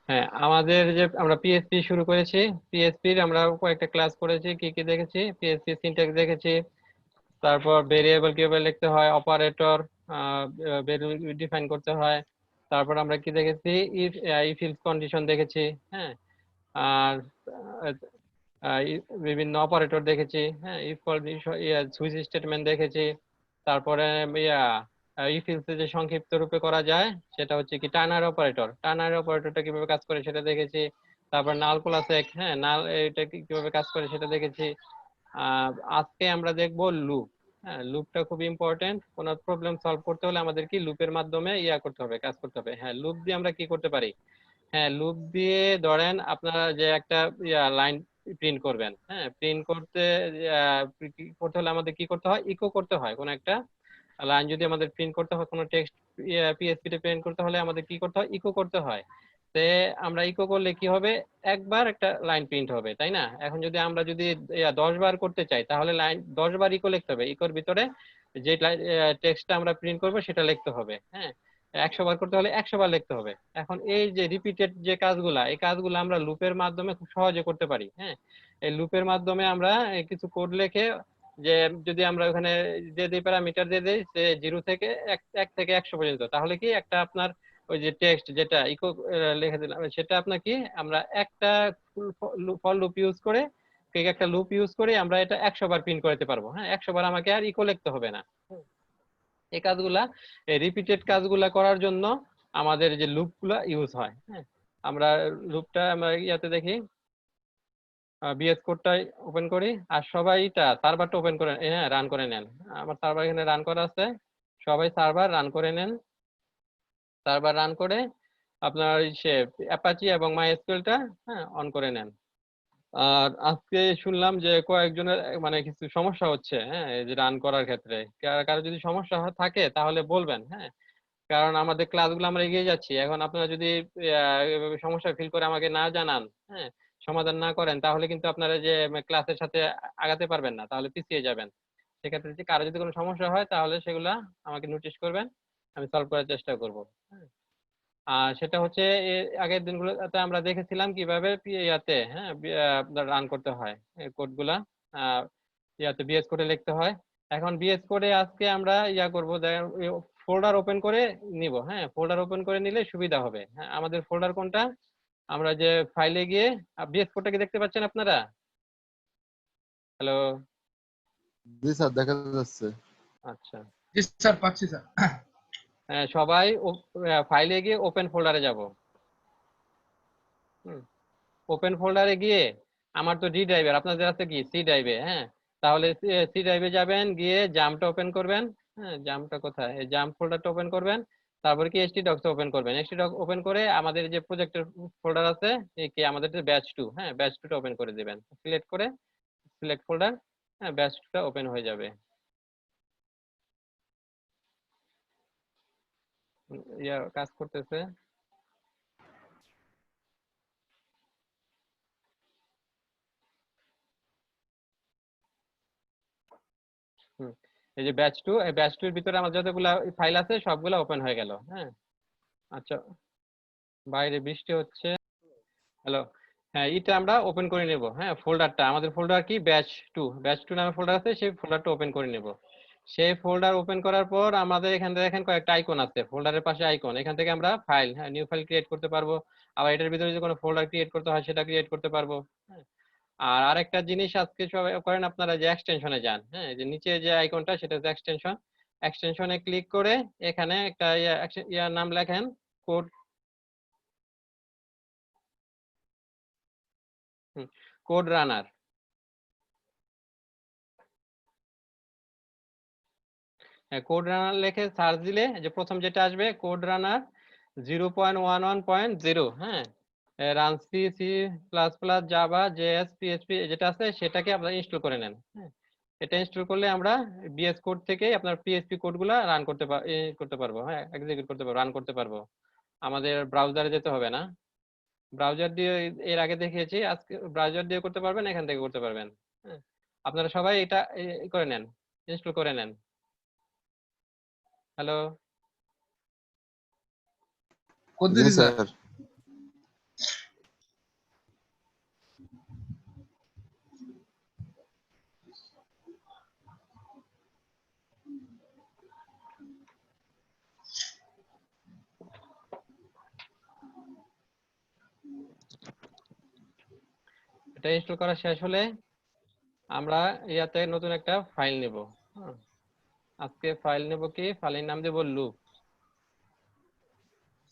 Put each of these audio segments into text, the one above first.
হ্যাঁ, আমাদের যে আমরা পিএসপি শুরু করেছি, পিএসপির আমরা কয়েকটা ক্লাস করেছি, কি কি দেখেছি, পিএসপি সিনট্যাক্স দেখেছি, তারপর ভেরিয়েবল কিভাবে লিখতে হয়, অপারেটর ডিফাইন করতে হয়, তারপর আমরা কি দেখেছি, ইফ ইফ এলস কন্ডিশন দেখেছি। হ্যাঁ, আর বিভিন্ন অপারেটর দেখেছি। হ্যাঁ, ইফ সুইচ স্টেটমেন্ট দেখেছি। তারপরে ইয়া ইফ এলস যে সংক্ষিপ্ত রূপে করা যায় সেটা হচ্ছে কি টার্নার অপারেটর, টার্নার অপারেটরটা কিভাবে কাজ করে সেটা দেখেছি। তারপর নাল প্লাস এক, হ্যাঁ নাল এটা কিভাবে কাজ করে সেটা দেখেছি। আজকে আমরা দেখবো লুপ। হ্যাঁ, লুপটা খুব ইম্পর্টেন্ট। কোনো প্রবলেম সলভ করতে হলে আমাদের কি লুপের মাধ্যমে করতে হবে, কাজ করতে হবে। হ্যাঁ, লুপ দিয়ে আমরা কি করতে পারি? হ্যাঁ, লুপ দিয়ে ধরেন আপনারা যে একটা লাইন প্রিন্ট করবেন, হ্যাঁ প্রিন্ট করতে কি করতে হলে আমাদের কি করতে হয়, ইকো করতে হয়। কোন একটা লাইন যদি আমাদের প্রিন্ট করতে হয়, কোনো টেক্সট পিএসপি তে প্রিন্ট করতে হলে আমাদের কি করতে হয়, ইকো করতে হয়। তে আমরা ইকো করলে কি হবে, একবার একটা লাইন প্রিন্ট হবে, তাই না? এখন যদি আমরা যদি 10 বার করতে চাই তাহলে লাইন 10 বার ইকো লিখতে হবে, ইকোর ভিতরে যে টেক্সটটা আমরা প্রিন্ট করবো সেটা লিখতে হবে। হ্যাঁ, 100 বার করতে হলে 100 বার লিখতে হবে। এখন এই যে রিপিটেড যে কাজগুলা, এই কাজগুলো আমরা লুপের মাধ্যমে খুব সহজে করতে পারি। হ্যাঁ, এই লুপের মাধ্যমে আমরা কিছু কোড লিখে, যে যদি আমরা ওখানে দিয়ে দিই প্যারামিটার দিয়ে দিই যে 0 থেকে 1 থেকে 100 পর্যন্ত, তাহলে কি একটা আপনার ওই যে টেক্সট যেটা ইকো লিখে দিলাম সেটা আপনার কি আমরা একটা ফর লুপ ইউজ করে, একটা লুপ ইউজ করে আমরা এটা 100 বার প্রিন্ট করতে পারবো। হ্যাঁ, 100 বার আমাকে আর ইকো লিখতে হবে না। এই কাজগুলা, রিপিটেড কাজগুলা করার জন্য আমাদের যে লুপ গুলা ইউজ হয়। হ্যাঁ, আমরা লুপটা আমরা ইয়াতে দেখি, বিএস কোডটাই ওপেন করি, আর সবাই এটা সার্ভারটা ওপেন করে, হ্যাঁ রান করে নেন। আমার সার্ভার এখানে রান করা আছে, সবাই সার্ভার রান করে নেন। সার্ভার রান করে আপনার সে অ্যাপাচি এবং মাইএসকিউএলটা হ্যাঁ অন করে নেন। আর আজকে শুনলাম যে কয়েকজনের মানে কিছু সমস্যা হচ্ছে, হ্যাঁ এই যে রান করার ক্ষেত্রে। কারো যদি সমস্যা থাকে তাহলে বলবেন। হ্যাঁ, কারণ আমাদের ক্লাসগুলো আমরা এগিয়ে যাচ্ছি, এখন আপনারা যদি এভাবে সমস্যা ফিল করে আমাকে না জানান, হ্যাঁ সমাধান না করেন, তাহলে কিন্তু আপনারা যে ক্লাসের সাথে আগাতে পারবেন না, তাহলে পিছিয়ে যাবেন। সেক্ষেত্রে যে কারো যদি কোনো সমস্যা হয় তাহলে সেগুলা আমাকে নোটিশ করবেন, আমি সলভ করার চেষ্টা করব। হ্যাঁ, আর সেটা হচ্ছে আগের দিনগুলোতে আমরা দেখেছিলাম কিভাবে ইয়াতে হ্যাঁ আপনার রান করতে হয় কোডগুলা, আহ, ইয়াতে বিএস কোডে লিখতে হয়। এখন বিএস কোডে আজকে আমরা করব, ফোল্ডার ওপেন করে নিব। হ্যাঁ, ফোল্ডার ওপেন করে নিলে সুবিধা হবে। হ্যাঁ, আমাদের ফোল্ডার কোনটা, আমরা যে ফাইলে গিয়ে বিএস কোডটা কি দেখতে পাচ্ছেন আপনারা? হ্যালো? জি স্যার, দেখা যাচ্ছে। আচ্ছা, জি স্যার, পাচ্ছি স্যার। হ্যাঁ সবাই ফাইলে গিয়ে ওপেন ফোল্ডারে যাব। ওপেন ফোল্ডারে গিয়ে, আমার তো ডি ড্রাইভে, আপনাদের আছে কি সি ড্রাইভে? হ্যাঁ, তাহলে সি ড্রাইভে যাবেন, গিয়ে জাম্পটা ওপেন করবেন। হ্যাঁ, জাম্পটা কোথায়, এই জাম্প ফোল্ডারটা ওপেন করবেন। তারপরে কি এইচটি ডক্স ওপেন করবেন, এইচটি ডক ওপেন করে আমাদের যে প্রজেক্টের ফোল্ডার আছে, এই কি আমাদের ব্যাচ 2, হ্যাঁ ব্যাচ 2টা ওপেন করে দিবেন, সিলেক্ট করে সিলেক্ট ফোল্ডার। হ্যাঁ, ব্যাচ 2টা ওপেন হয়ে যাবে। কাজ করতেছে। হুম, এই যে ব্যাচ 2, এই ব্যাচ 2 এর ভিতরে আমার যতগুলা ফাইল আছে সবগুলা ওপেন হয়ে গেল। হ্যাঁ, আচ্ছা, বাইরে বৃষ্টি হচ্ছে। হ্যালো? হ্যাঁ, এটা আমরা ওপেন করে নেব। হ্যাঁ, ফোল্ডারটা আমাদের ফোল্ডার কি ব্যাচ 2, ব্যাচ 2 নামে ফোল্ডার আছে, সেই ফোল্ডারটা ওপেন করে নেব। সেই ফোল্ডার ওপেন করার পর আমাদের এখানে দেখেন কয়েকটা আইকন আছে, ফোল্ডারের পাশে আইকন, এখান থেকে আমরা ফাইল, হ্যাঁ নিউ ফাইল ক্রিয়েট করতে পারবো। আবার এটার ভিতরে যদি কোনো ফোল্ডার ক্রিয়েট করতে হয় সেটা ক্রিয়েট করতে পারবো। হ্যাঁ, আর আরেকটা জিনিস আজকে সবাই করেন, আপনারা যে এক্সটেনশনে যান, হ্যাঁ যে নিচে যে আইকনটা সেটা হচ্ছে এক্সটেনশন। এক্সটেনশনে ক্লিক করে এখানে একটা ইয়ার নাম লেখেন, কোড, কোড রানার। কোড রানার লিখে সার্চ দিলে যে প্রথম যেটা আসবে কোড রানার 0.11.0, হ্যাঁ run C, C plus plus, Java, JS, PHP যেটা আছে সেটাকে আপনারা ইনস্টল করে নেন। হ্যাঁ, এটা ইনস্টল করলে আমরা বিএস কোড থেকে আপনার পিএইচপি কোডগুলা রান করতে পারবো। হ্যাঁ, এক্সিকিউট করতে পারবো, রান করতে পারবো। আমাদের ব্রাউজারে যেতে হবে না। ব্রাউজার দিয়ে এর আগে দেখিয়েছি, আজকে ব্রাউজার দিয়ে করতে পারবেন, এখান থেকে করতে পারবেন। হ্যাঁ, আপনারা সবাই এটা করে নেন, ইনস্টল করে নেন। হ্যালো? কোন জি দিদি স্যার? স্যার। এটা ইনস্টল করা শেষ হলে আমরা ইয়াতে নতুন একটা ফাইল নেব। আজকে ফাইল নেব কি, ফাইলের নাম দেব লুপ,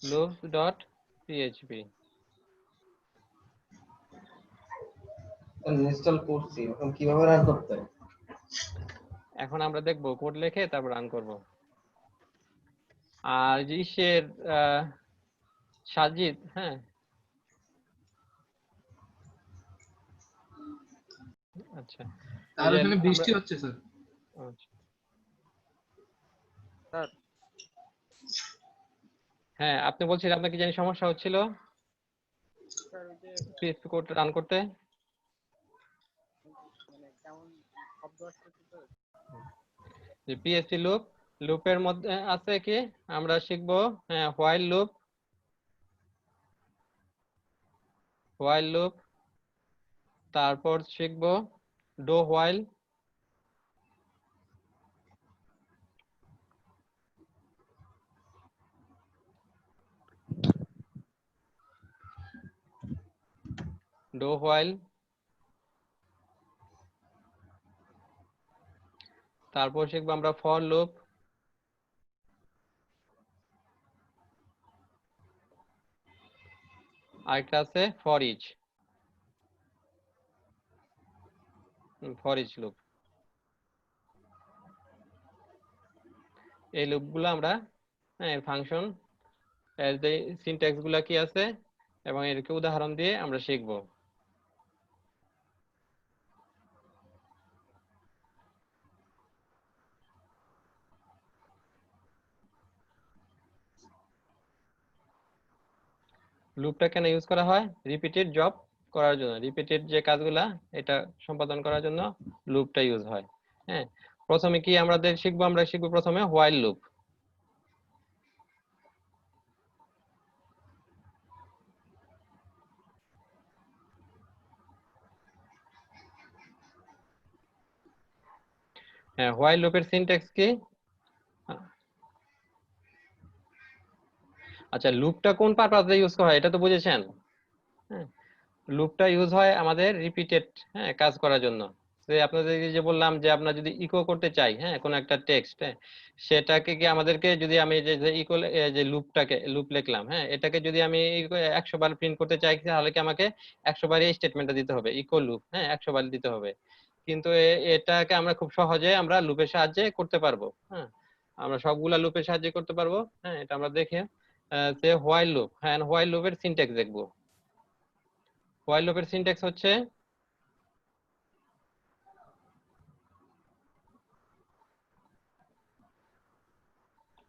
loops.php। ইনস্টল করছি, এখন কিভাবে রান করতে হয়? এখন আমরা দেখব কোড লিখে তারপর রান করব। আর যে ইসের সাজিদ, হ্যাঁ আচ্ছা, আর এখানে বৃষ্টি হচ্ছে স্যার। আচ্ছা। হ্যাঁ আপনি বলছিলেন আপনার কি জানি সমস্যা হচ্ছিল স্যার ওই যে পিএইচপি কোড রান করতে? মানে কেমন শব্দ আসতেছে তো। যে পিএইচপি লুপ, লুপের মধ্যে আছে কি আমরা শিখব, হ্যাঁ হোয়াইল লুপ, হোয়াইল লুপ, তারপর শিখব ডো হোয়াইল, ডো হোয়াইল, তারপর শিখবো আমরা ফর লুপ, আরেকটা আছে for each, for each loop. এই লুপগুলো আমরা, হ্যাঁ ফাংশন এর যে সিনট্যাক্স গুলা কি আছে এবং এরকে উদাহরণ দিয়ে আমরা শিখবো। লুপটা কেন ইউজ করা হয়? রিপিটেড জব করার জন্য, রিপিটেড যে কাজগুলা এটা সম্পাদন করার জন্য লুপটা ইউজ হয়। হ্যাঁ প্রথমে কি আমাদের শিখবো, আমরা শিখবো প্রথমে হোয়াইল লুপ। হ্যাঁ হোয়াইল লুপের সিনট্যাক্স কি? আচ্ছা লুপটা কোন পারপাসে ইউজ করা হয় এটা তো বুঝেছেন। হ্যাঁ লুপটা ইউজ হয় আমাদের রিপিটেড, হ্যাঁ কাজ করার জন্য। যে আপনাদের যে বললাম যে আমরা যদি ইকো করতে চাই, হ্যাঁ কোন একটা টেক্সট, হ্যাঁ সেটাকে কি আমাদেরকে যদি আমি যে ইকো যে লুপটাকে লুপ লিখলাম, হ্যাঁ এটাকে যদি আমি 100 বার প্রিন্ট করতে চাই তাহলে কি আমাকে 100 বার এই স্টেটমেন্টটা দিতে হবে, ইকো লুপ, হ্যাঁ 100 বার দিতে হবে। কিন্তু এটাকে আমরা খুব সহজে আমরা লুপের সাহায্যে করতে পারবো। হ্যাঁ আমরা সবগুলা লুপের সাহায্যে করতে পারবো। হ্যাঁ এটা আমরা দেখে যে হোয়াইল লুপ, হ্যাঁ হোয়াইল লুপের সিনট্যাক্স দেখবো। হোয়াইল লুপের সিনট্যাক্স হচ্ছে,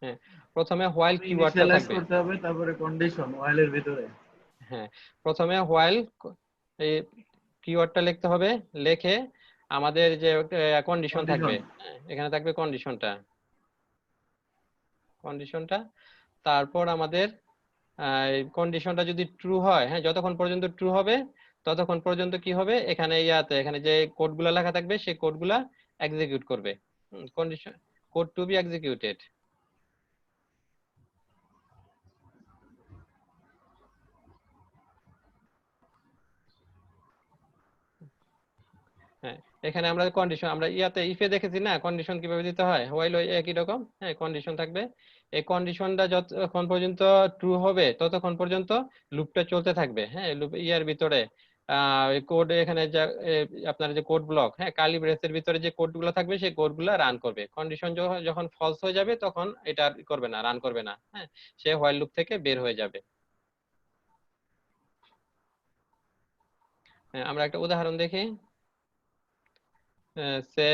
হ্যাঁ প্রথমে হোয়াইল কিওয়ার্ডটা ইনিশিয়ালাইজ থাকবে। করতে হবে, তারপরে কন্ডিশন হোয়াইলের ভিতরে। হ্যাঁ প্রথমে হোয়াইল এই কিওয়ার্ডটা লিখতে হবে, লিখে আমাদের যে কন্ডিশন থাকবে, এখানে থাকবে কন্ডিশনটা, কন্ডিশনটা তারপর আমাদের কন্ডিশনটা যদি ট্রু হয়, হ্যাঁ যতক্ষণ পর্যন্ত ট্রু হবে ততক্ষণ পর্যন্ত কি হবে, এখানে এখানে যে কোডগুলা লেখা থাকবে সেই কোডগুলা এক্সিকিউট করবে। Condition code to be executed. হ্যাঁ এখানে আমরা কন্ডিশন, আমরা ইফে দেখেছি না কন্ডিশন কিভাবে দিতে হয়, হোয়াইল একই রকম, হ্যাঁ কন্ডিশন থাকবে। এই কন্ডিশনটা যতক্ষণ পর্যন্ত ট্রু হবে ততক্ষণ পর্যন্ত লুপটা চলতে থাকবে। হ্যাঁ লুপ ভিতরে কোড, এখানে আপনার যে কোড ব্লক, হ্যাঁ কার্লি ব্রেসের ভিতরে যে কোডগুলো থাকবে সেই কোডগুলো রান করবে। কন্ডিশন যখন ফলস হয়ে যাবে তখন এটা করবে না, রান করবে না, হ্যাঁ সে হোয়াইল লুপ থেকে বের হয়ে যাবে। হ্যাঁ আমরা একটা উদাহরণ দেখি। সে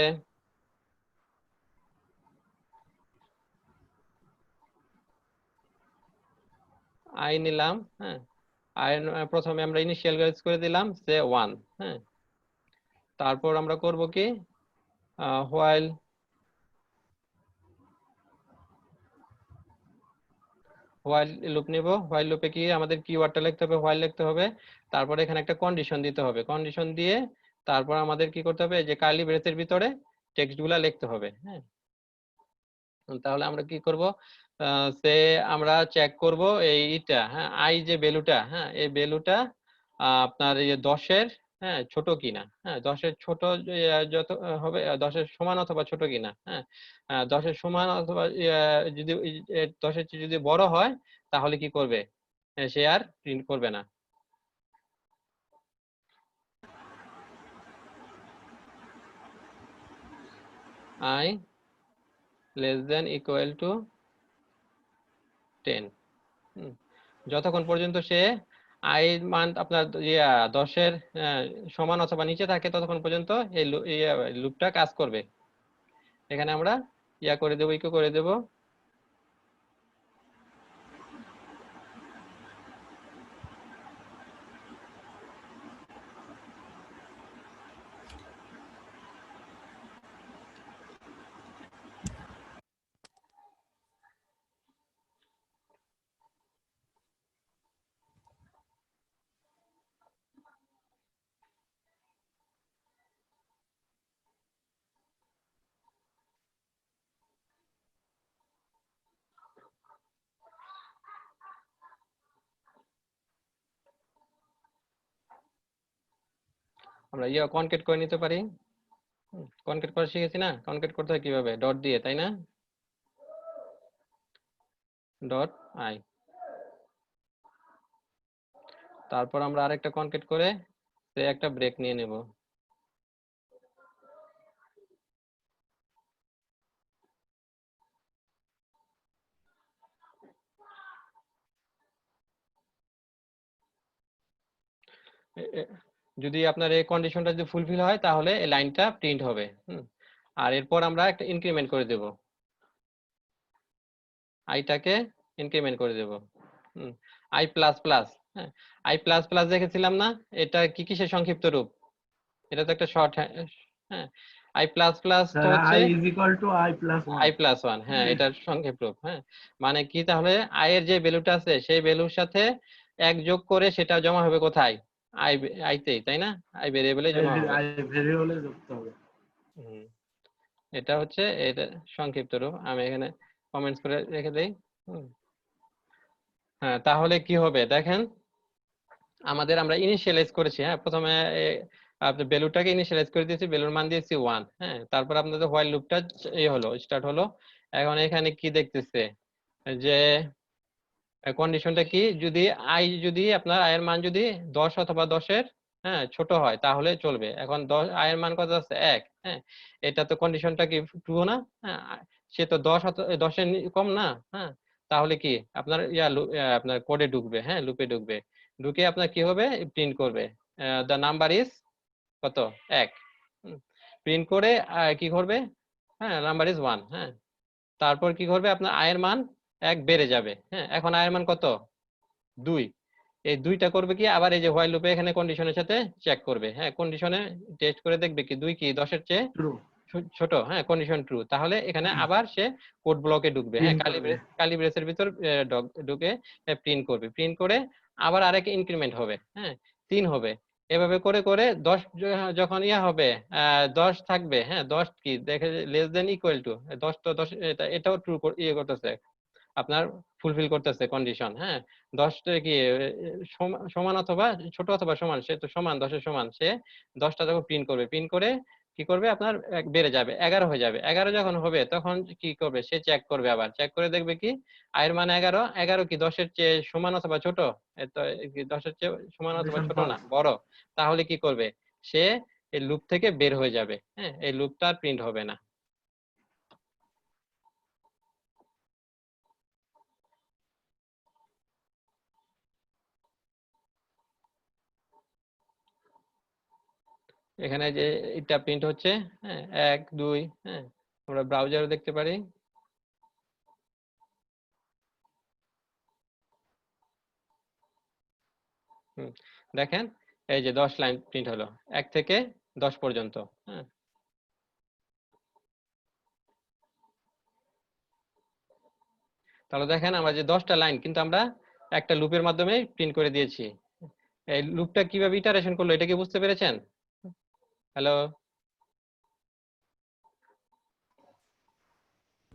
আই নিলাম, হ্যাঁ আই প্রথমে আমরা ইনিশিয়ালাইজ করে দিলাম সে 1, হ্যাঁ তারপর আমরা করব কি হোয়াইল হোয়াইল লুপ নিব। হোয়াইল লুপে কি আমাদের কিওয়ার্ডটা লিখতে হবে, হোয়াইল লিখতে হবে, তারপর এখানে একটা কন্ডিশন দিতে হবে, কন্ডিশন দিয়ে তারপর আমাদের কি করতে হবে, যে কার্লি ব্রেসের ভিতরে টেক্সটগুলা লিখতে হবে। হ্যাঁ তাহলে আমরা কি করব, সে আমরা চেক করব এইটা, হ্যাঁ আই যে ভ্যালুটা, হ্যাঁ এই ভ্যালুটা আপনার এই 10-এর হ্যাঁ ছোট কিনা, হ্যাঁ 10-এর ছোট যত হবে 10-এর সমান অথবা ছোট কিনা, হ্যাঁ 10-এর সমান অথবা যদি 10-এর চেয়ে যদি বড় হয় তাহলে কি করবে, সে আর প্রিন্ট করবে না। I less than equal to 10, যতক্ষণ পর্যন্ত সে আই মান আপনার 10-এর সমান অথবা নিচে থাকে ততক্ষণ পর্যন্ত এই লুপটা কাজ করবে। এখানে আমরা করে দেবো, ইকো করে দেবো। আমরা কনকেট করে নিতে পারি। কনকেট করা শিখেছি না, কনকেট করতে হয় কিভাবে, ডট দিয়ে, তাই না? ডট আই, তারপর আমরা আরেকটা কনকেট করে সে একটা ব্রেক নিয়ে নেব। যদি আপনার এই কন্ডিশনটা যদি ফুলফিল হয় তাহলে এই লাইনটা প্রিন্ট হবে। আর এরপর আমরা একটা ইনক্রিমেন্ট করে দেব, আইটাকে ইনক্রিমেন্ট করে দেব। আই প্লাস প্লাস, হ্যাঁ আই প্লাস প্লাস দেখেছিলাম না, এটা কি কিসের সংক্ষিপ্ত রূপ? এটা তো একটা শর্ট, হ্যাঁ আই প্লাস প্লাস তো হচ্ছে i is equal to i plus 1 I plus 1, হ্যাঁ এটার সংক্ষিপ্ত রূপ। হ্যাঁ মানে কি, তাহলে আই এর যে ভ্যালুটা আছে সেই ভ্যালুর সাথে এক যোগ করে সেটা জমা হবে কোথায়, আইতেই, তাই না? আই ভেরিয়েবলে জমা হবে। i ভেরিয়েবলে যুক্ত হবে। এটা হচ্ছে এটা সংক্ষিপ্ত রূপ, আমি এখানে কমেন্টস করে রেখে দেই। হ্যাঁ তাহলে কি হবে দেখেন, আমাদের আমরা ইনিশিয়ালাইজ করেছি, হ্যাঁ প্রথমে আপনি ভ্যালুটাকে ইনিশিয়ালাইজ করে দিয়েছি, ভ্যালুর মান দিয়েছি 1, হ্যাঁ তারপর আপনাদের হোয়াইল লুপটা হলো, স্টার্ট হলো। এখন এখানে কি দেখতেছে যে কন্ডিশনটা কি, যদি আপনার আই এর মান যদি 10 অথবা 10-এর ছোট হয় তাহলে চলবে। এখন 10 আই এর মান কত আছে 1, হ্যাঁ এটা তো কন্ডিশনটা কি ট্রু না? হ্যাঁ সে তো 10-এর কম না, হ্যাঁ তাহলে কি আপনার আপনার কোডে ঢুকবে, হ্যাঁ লুপে ঢুকবে, ঢুকে আপনার কি হবে, প্রিন্ট করবে দ্য নাম্বার ইজ কত 1, প্রিন্ট করে কি করবে, হ্যাঁ নাম্বার ইজ 1, হ্যাঁ তারপর কি করবে, আপনার আয়ের মান 1 বেড়ে যাবে। হ্যাঁ এখন আয়ের মান কত 2, এই 2টা করবে কি, আবার এই যে হোয়াইল লুপে এখানে কন্ডিশনের সাথে চেক করবে, হ্যাঁ কন্ডিশনে টেস্ট করে দেখবে কি 2 কি 10-এর চেয়ে ট্রু ছোট, হ্যাঁ কন্ডিশন ট্রু, তাহলে এখানে আবার সে কোড ব্লকে ঢুকবে, হ্যাঁ কালি ব্রেসের ভিতর ঢুকে প্রিন্ট করবে, প্রিন্ট করে আবার আরেক ইনক্রিমেন্ট হবে, হ্যাঁ 3 হবে। এভাবে করে করে 10 যখন হবে 10 থাকবে, হ্যাঁ 10 কি দেখে লেস দেন ইকুয়াল টু 10, তো 10 এটাও ট্রু করতেছে, আপনার ফুলফিল করতেছে কন্ডিশন, হ্যাঁ 10টা কি সমান অথবা ছোট অথবা সমান, সে তো সমান 10-এর সমান, সে 10টা যখন প্রিন্ট করবে, প্রিন্ট করে কি করবে, আপনার বেড়ে যাবে 11 হয়ে যাবে। 11 যখন হবে তখন কি করবে, সে চেক করবে, আবার চেক করে দেখবে কি আয়ের মান 11, 11 কি 10-এর চেয়ে সমান অথবা ছোট, তো কি 10-এর চেয়ে সমান অথবা ছোট না বড়, তাহলে কি করবে, সে এই লুপ থেকে বের হয়ে যাবে, হ্যাঁ এই লুপটা আর প্রিন্ট হবে না। এখানে যে এটা প্রিন্ট হচ্ছে, হ্যাঁ 1 2, হ্যাঁ আমরা ব্রাউজারও দেখতে পারি। দেখেন এই যে 10 লাইন প্রিন্ট হলো 1 থেকে 10 পর্যন্ত, হ্যাঁ তাহলে দেখেন আমরা যে 10টা লাইন কিন্তু আমরা একটা লুপের মাধ্যমে প্রিন্ট করে দিয়েছি। এই লুপটা কিভাবে ইটারেশন করলো এটা কি বুঝতে পেরেছেন? হ্যালো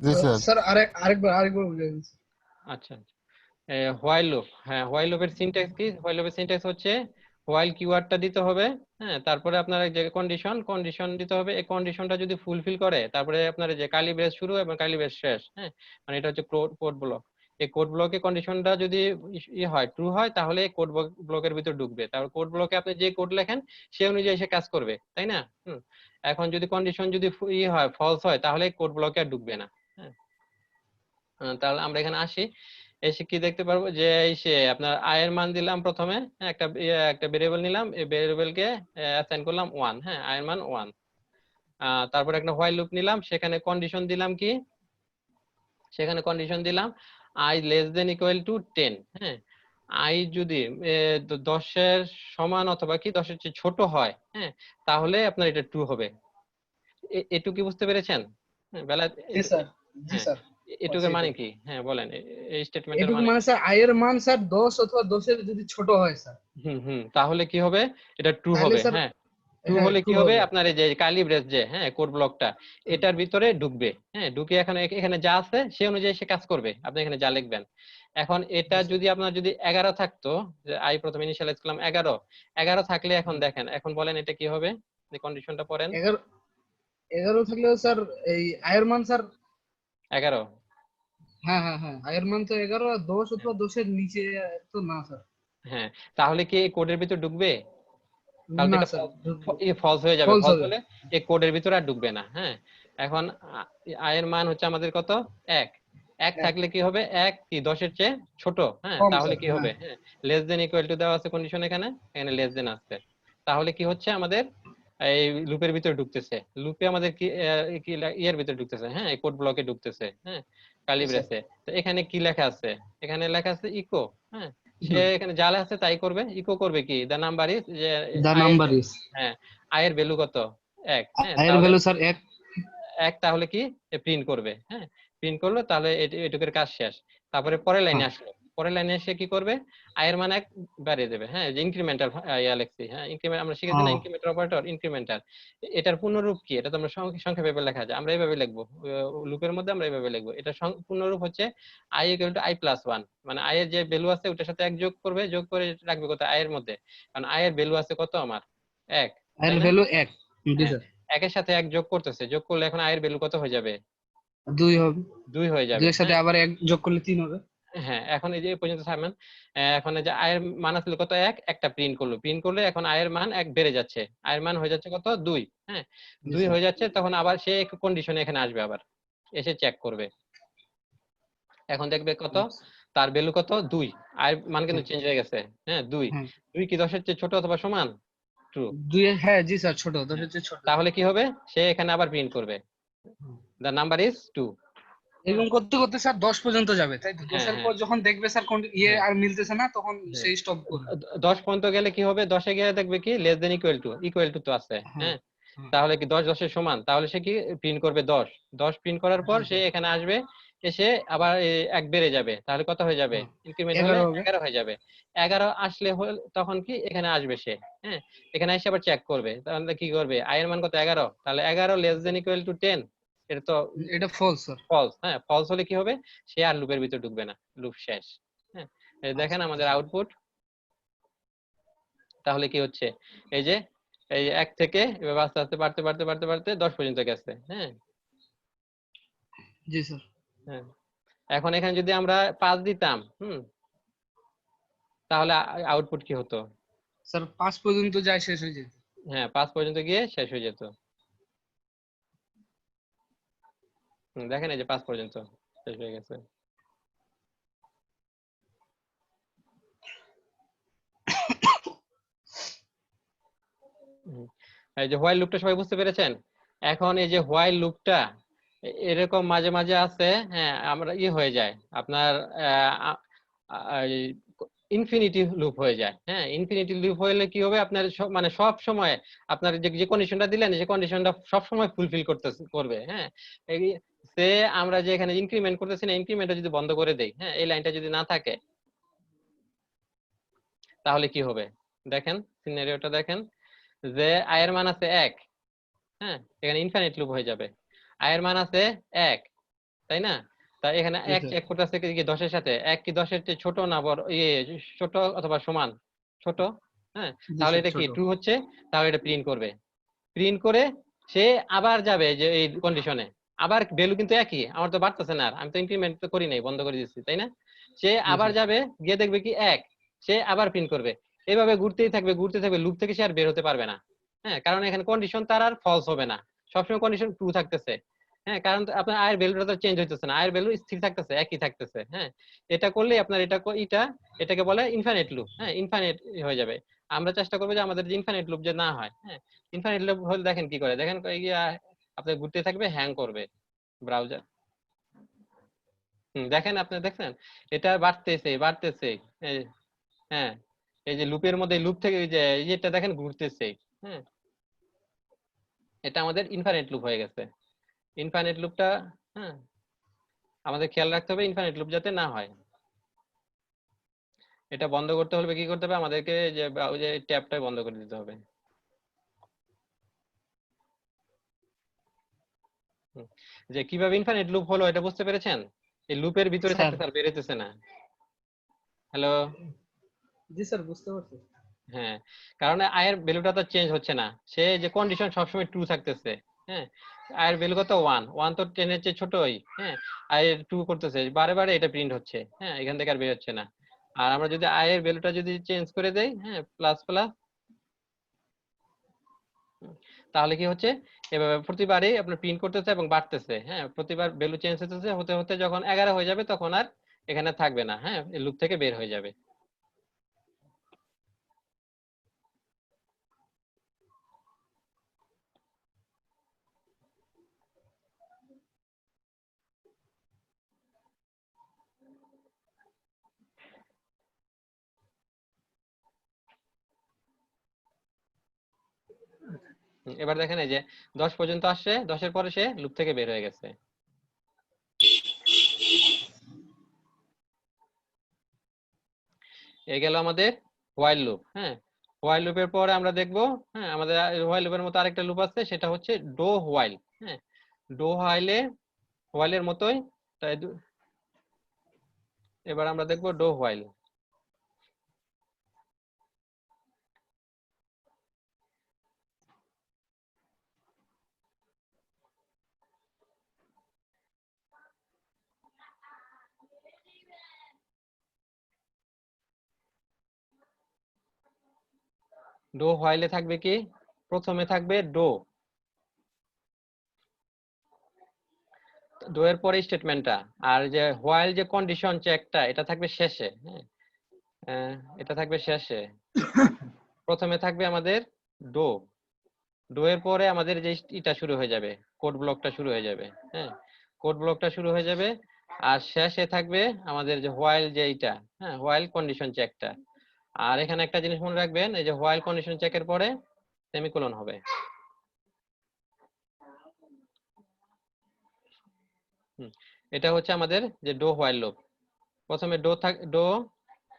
জি স্যার। স্যার আরেকবার বুঝাবেন। আচ্ছা, হোয়াইল লুপ, হ্যাঁ হোয়াইল লুপের সিনট্যাক্স কি, হোয়াইল লুপের সিনট্যাক্স হচ্ছে হোয়াইল কিওয়ার্ডটা দিতে হবে। হ্যাঁ, তারপরে আপনার যে কন্ডিশন দিতে হবে। এই কন্ডিশনটা যদি ফুলফিল করে তারপরে আপনার যে কার্লি ব্রেস শুরু এবং কার্লি ব্রেস শেষ। হ্যাঁ, মানে এটা হচ্ছে কোড ব্লক। এই কোড ব্লকে কন্ডিশনটা যদি হয় ট্রু হয় তাহলে কোড ব্লকের ভিতর ঢুকবে। তারপর কোড ব্লকে আপনি যে কোড লেখেন সে অনুযায়ী সে কাজ করবে, তাই না? এখন যদি কন্ডিশন যদি হয় ফলস হয় তাহলে কোড ব্লকে আর ঢুকবে না। হ্যাঁ, তাহলে আমরা এখানে আসি, এসে কি দেখতে পারবো যে সে আপনার আয়ের মান দিলাম প্রথমে। হ্যাঁ, একটা ভেরিয়েবল নিলাম, এই ভেরিয়েবলকে অ্যাসাইন করলাম 1। হ্যাঁ, আয়ের মান 1। তারপর একটা হোয়াইল লুপ নিলাম, সেখানে কন্ডিশন দিলাম কি, সেখানে কন্ডিশন দিলাম i less than equal to 10। হ্যাঁ, i যদি 10-এর সমান অথবা কি 10-এর চেয়ে ছোট হয়, হ্যাঁ, তাহলে আপনার এটা ট্রু হবে। এটুকু কি বুঝতে পেরেছেন? হ্যাঁ, বেলা জি স্যার, জি হ্যাঁ, স্যার। এটুকুর মানে কি? হ্যাঁ বলেন, এই স্টেটমেন্টের এটুকু মানে মানে স্যার আয়ের মান স্যার 10 অথবা 10-এর যদি ছোট হয় স্যার, তাহলে কি হবে? এটা ট্রু তাহলে হবে। স্যার হ্যাঁ, ট্রু হ্যাঁ হলে ট্রু কি হবে? হবে। আপনার এই যে কার্লি ব্রেস যে হ্যাঁ কোড ব্লকটা এটার ভিতরে ঢুকবে। হ্যাঁ, ঢুকে এখানে এখানে যা আছে সে অনুযায়ী সে কাজ করবে, আপনি এখানে যা লিখবেন। এখন এটা জি যদি আপনার যদি 11 থাকতো, যে আই প্রথমে ইনিশিয়ালাইজ করলাম 11 থাকলে এখন দেখেন, এখন বলেন এটা কি হবে? যে কন্ডিশনটা পড়েন। 11 11 থাকলেও স্যার এই আয়ের মান স্যার, 11। হ্যাঁ হ্যাঁ হ্যাঁ, আয়ের মান তো 11, আর 10 অথবা 10-এর নিচে তো না স্যার। হ্যাঁ, তাহলে কি এই কোডের ভিতর ঢুকবে? তাহলে তো না এটা স্যার, ফলস হয়ে যাবে। ফলস ফলস হবে। হলে এই কোডের ভিতরে আর ঢুকবে না। হ্যাঁ, এখন এর মান হচ্ছে আমাদের কত? 1। 1 এক থাকলে কি হবে? 1 কি 10-এর চেয়ে ছোট? হ্যাঁ, কম তাহলে স্যার, কি হবে? হ্যাঁ। হ্যাঁ, লেস দেন ইকুয়াল টু দেওয়া আছে কন্ডিশন, এখানে এখানে লেস দেন আছে। তাহলে কি হচ্ছে আমাদের? এই লুপের ভিতরে ঢুকতেছে। লুপে আমাদের কি কি ইয়ের ভিতরে ঢুকতেছে? হ্যাঁ, এই কোড ব্লকে ঢুকতেছে। হ্যাঁ, কার্লি জি স্যার। ব্রেসে। তো এখানে কি লেখা আছে? এখানে লেখা আছে ইকো। হ্যাঁ, সে হুম, এখানে যা লেখা আছে তাই করবে। ইকো করবে কি? দ্য নাম্বার ইজ, যে দা আয়ের, নাম্বার ইজ, হ্যাঁ, আয়ের ভ্যালু কত? 1। হ্যাঁ, আয়ের তাহলে ভ্যালু স্যার 1। 1 তাহলে কি প্রিন্ট করবে। হ্যাঁ, প্রিন্ট করলো তাহলে এটুকুর কাজ শেষ। তারপরে পরের লাইনে হ্যাঁ আসলো, পরের লাইনে এসে কি করবে? আয়ের মান 1 বাড়িয়ে দেবে। হ্যাঁ, যে ইনক্রিমেন্টাল ইয়া লেখছি। হ্যাঁ, ইনক্রিমেন্ট আমরা শিখেছি না, হ্যাঁ ইনক্রিমেন্টাল অপারেটর, ইনক্রিমেন্টাল। এটার পূর্ণরূপ কি? এটা তো আমরা সংক্ষেপে লেখা যায়, আমরা এইভাবে লিখবো। লুপের মধ্যে আমরা এইভাবে লিখবো। এটা পূর্ণরূপ হচ্ছে i equal to i plus 1। মানে i এর যে ভ্যালু আছে ওটার সাথে 1 যোগ করবে, যোগ করে রাখবে কত? i এর মধ্যে। কারণ i এর ভ্যালু আছে কত আমার? 1, আয়ের তাই না? ভ্যালু 1। জি হ্যাঁ, স্যার। 1 এর সাথে 1 যোগ করতেছে, যোগ করলে এখন i এর ভ্যালু কত হয়ে যাবে? 2 হবে। 2 হয়ে 2 যাবে। এর সাথে হ্যাঁ, আবার 1 যোগ করলে 3 হবে। হ্যাঁ, এখন এই যে এই পর্যন্ত থাকবেন। এখন এই যে আয়ের মান ছিল কত? 1, একটা প্রিন্ট করলো। প্রিন্ট করলে এখন আয়ের মান 1 বেড়ে যাচ্ছে। আয়ের মান হয়ে যাচ্ছে কত? 2। হ্যাঁ, জি 2 স্যার। হয়ে যাচ্ছে, তখন আবার সে কন্ডিশনে এখানে আসবে, আবার এসে চেক করবে। এখন দেখবে কত? আচ্ছা, তার ভ্যালু কত? 2। আয়ের মান কিন্তু হ্যাঁ চেঞ্জ হয়ে গেছে। হ্যাঁ, 2। হ্যাঁ। 2 কি 10-এর চেয়ে ছোট অথবা সমান? ট্রু। 2 হ্যাঁ জি স্যার, ছোট, 10-এর চেয়ে ছোট। তাহলে কি হবে? সে এখানে আবার প্রিন্ট করবে, হুম। The number is 2। হ্যাঁ, এরকম করতে করতে স্যার 10 পর্যন্ত যাবে, তাই তো? হ্যাঁ, 10-এর হ্যাঁ, পর যখন দেখবে স্যার কোন ইয়ে হ্যাঁ, আর মিলতেছে না, তখন হ্যাঁ। সেই স্টপ করবে। 10 পর্যন্ত গেলে কি হবে? 10-এ গিয়ে দেখবে কি লেস দেন ইকুয়াল টু তো আছে। হ্যাঁ হ্যাঁ, হ্যাঁ। তাহলে কি 10-10-এর সমান? তাহলে সে কি প্রিন্ট করবে? 10। 10 প্রিন্ট করার পর জি সে স্যার। এখানে আসবে, এসে আবার 1 বেড়ে যাবে। তাহলে কত হয়ে যাবে? হ্যাঁ, ইনক্রিমেন্ট হলে 11 হবে। 11 হয়ে যাবে। 11 আসলে তখন কি এখানে আসবে সে। হ্যাঁ, এখানে এসে আবার চেক করবে। তাহলে কি করবে? i এর মান কত? 11। তাহলে 11 লেস দেন ইকুয়াল টু 10। এটা তো এটা ফলস স্যার। ফলস। হ্যাঁ, ফলস হলে কি হবে? সে আর লুপের ভিতর ঢুকবে না, লুপ শেষ। হ্যাঁ, এই আচ্ছা দেখেন আচ্ছা আমাদের স্যার। আউটপুট। তাহলে কি হচ্ছে? এই যে এই 1 থেকে এভাবে আস্তে আস্তে বাড়তে 10 পর্যন্ত গেছে। হ্যাঁ, জি স্যার। হ্যাঁ। এখন এখানে যদি আমরা 5 দিতাম, তাহলে আউটপুট কি হতো? স্যার 5 পর্যন্ত যায়, শেষ হয়ে যেত। হ্যাঁ, 5 পর্যন্ত গিয়ে শেষ হয়ে যেত। দেখেন এই যে 5 পর্যন্ত শেষ হয়ে গেছে। হুম। এই যে হোয়াইল লুপটা সবাই বুঝতে পেরেছেন? এখন এই যে হোয়াইল লুপটা এরকম মাঝে মাঝে আছে। হ্যাঁ, আমরা হয়ে যায় আপনার ইনফিনিটি লুপ হয়ে যায়। হ্যাঁ, ইনফিনিটি লুপ হলে কি হবে? আপনার মানে সব সময় আপনার যে কন্ডিশনটা দিলেন সেই কন্ডিশনটা সব সময় ফুলফিল করবে। হ্যাঁ, এই সে আমরা যে এখানে ইনক্রিমেন্ট করতেছি না, ইনক্রিমেন্টটা যদি বন্ধ করে দেই, হ্যাঁ, এই লাইনটা যদি না থাকে তাহলে কি হবে? দেখেন সিনারিওটা দেখেন, যে আয়ের মান আছে 1। হ্যাঁ, এখানে ইনফিনিট লুপ হয়ে যাবে। আয়ের মান আছে 1, তাই না? তা এখানে জি 1 স্যার। চেক করতেছে কি 10-এর সাথে। 1 কি 10-এর চেয়ে ছোট না বড়? ছোট অথবা সমান? ছোট, হ্যাঁ, জি তাহলে স্যার, এটা কি ছোট। ট্রু হচ্ছে, তাহলে এটা প্রিন্ট করবে। প্রিন্ট করে সে আবার যাবে যে এই কন্ডিশনে, আবার ভ্যালু কিন্তু একই, আমার তো বাড়তেছে না, আর আমি তো ইনক্রিমেন্ট তো করি নাই, বন্ধ করে দিচ্ছি, তাই না? সে জি আবার স্যার। যাবে, গিয়ে দেখবে কি এক, সে আবার প্রিন্ট করবে। এইভাবে ঘুরতেই থাকবে, ঘুরতে থাকবে, লুপ থেকে সে আর বের হতে পারবে না। হ্যাঁ, কারণ এখানে কন্ডিশন তার আর ফলস হবে না, সবসময় কন্ডিশন ট্রু থাকতেছে। হ্যাঁ, কারণ আপনার আয়ের ভ্যালুটা তো চেঞ্জ হইতেছে না, আয়ের ভ্যালু স্থির থাকতেছে, একই থাকতেছে। হ্যাঁ, এটা করলে আপনার এটাকে বলে ইনফাইনাইট লুপ। হ্যাঁ, ইনফাইনাইট হয়ে যাবে। আমরা চেষ্টা করবো যে আমাদের যে ইনফাইনাইট লুপ যে না হয়। হ্যাঁ, ইনফাইনাইট লুপ হলে দেখেন কি করে, দেখেন গিয়া আপনার ঘুরতে থাকবে, হ্যাং করবে ব্রাউজার। দেখেন, আপনি দেখছেন এটা বাড়তেছে বাড়তেছে। হ্যাঁ, এই যে লুপের মধ্যে, লুপ থেকে এই যে এটা দেখেন ঘুরতেছে। হ্যাঁ, এটা আমাদের ইনফাইনাইট লুপ হয়ে গেছে। ইনফাইনাইট লুপটা, হ্যাঁ, আমাদের খেয়াল রাখতে হবে ইনফাইনাইট লুপ যাতে না হয়। এটা বন্ধ করতে হলে কি করতে হবে আমাদেরকে, যে ব্রাউজার ট্যাবটা বন্ধ করে দিতে হবে। যে কিভাবে ইনফাইনাইট লুপ হলো এটা বুঝতে পেরেছেন? এই লুপের ভিতরে স্যার। থাকতে স্যার বেরোতেছে না। হ্যালো। জি স্যার, বুঝতে পারছি। হ্যাঁ, কারণ আয়ের ভ্যালুটা তো চেঞ্জ হচ্ছে না, সে যে কন্ডিশন সবসময় ট্রু থাকতেছে। হ্যাঁ, আয়ের ভ্যালু কত, 1, 1 তো 10 এর চেয়ে ছোটই। হ্যাঁ, আয়ের ট্রু করতেছে, বারে বারে এটা প্রিন্ট হচ্ছে। হ্যাঁ, এখান থেকে আর বের হচ্ছে না। আর আমরা যদি আয়ের ভ্যালুটা যদি চেঞ্জ করে দেই, হ্যাঁ, প্লাস প্লাস, তাহলে কি হচ্ছে, এভাবে প্রতিবারই আপনার প্রিন্ট করতেছে এবং বাড়তেছে। হ্যাঁ, প্রতিবার ভ্যালু চেঞ্জ হতেছে, হতে হতে যখন 11 হয়ে যাবে তখন আর এখানে থাকবে না। হ্যাঁ, এই লুপ থেকে বের হয়ে যাবে। এবার দেখেন এই যে 10 পর্যন্ত আসছে, 10 এর পরে সে লুপ থেকে বের হয়ে গেছে। এই গেল আমাদের হোয়াইল লুপ। হ্যাঁ, হোয়াইল লুপের পরে আমরা দেখবো, হ্যাঁ, আমাদের হোয়াইল লুপের মতো আরেকটা লুপ আছে, সেটা হচ্ছে ডো হোয়াইল। হ্যাঁ, ডো হোয়াইলের মতোই, তাই এবার আমরা দেখবো ডো হোয়াইল। ডো হোয়াইলে থাকবে কি, প্রথমে থাকবে ডো, ডো এর পরে স্টেটমেন্টটা, আর যে হোয়াইল যে কন্ডিশন চেকটা এটা থাকবে শেষে। হ্যাঁ, এটা থাকবে শেষে। প্রথমে থাকবে আমাদের ডো, ডো এর পরে আমাদের যে এটা শুরু হয়ে যাবে, কোড ব্লকটা শুরু হয়ে যাবে। হ্যাঁ, কোড ব্লকটা শুরু হয়ে যাবে, আর শেষে থাকবে আমাদের যে হোয়াইল যে এইটা, হ্যাঁ, হোয়াইল কন্ডিশন চেকটা। আর এখানে একটা জিনিস মনে রাখবেন, এই যে হোয়াইল কন্ডিশন চেকের পরে সেমিকোলন হবে। এটা হচ্ছে আমাদের যে ডো হোয়াইল লুপ। প্রথমে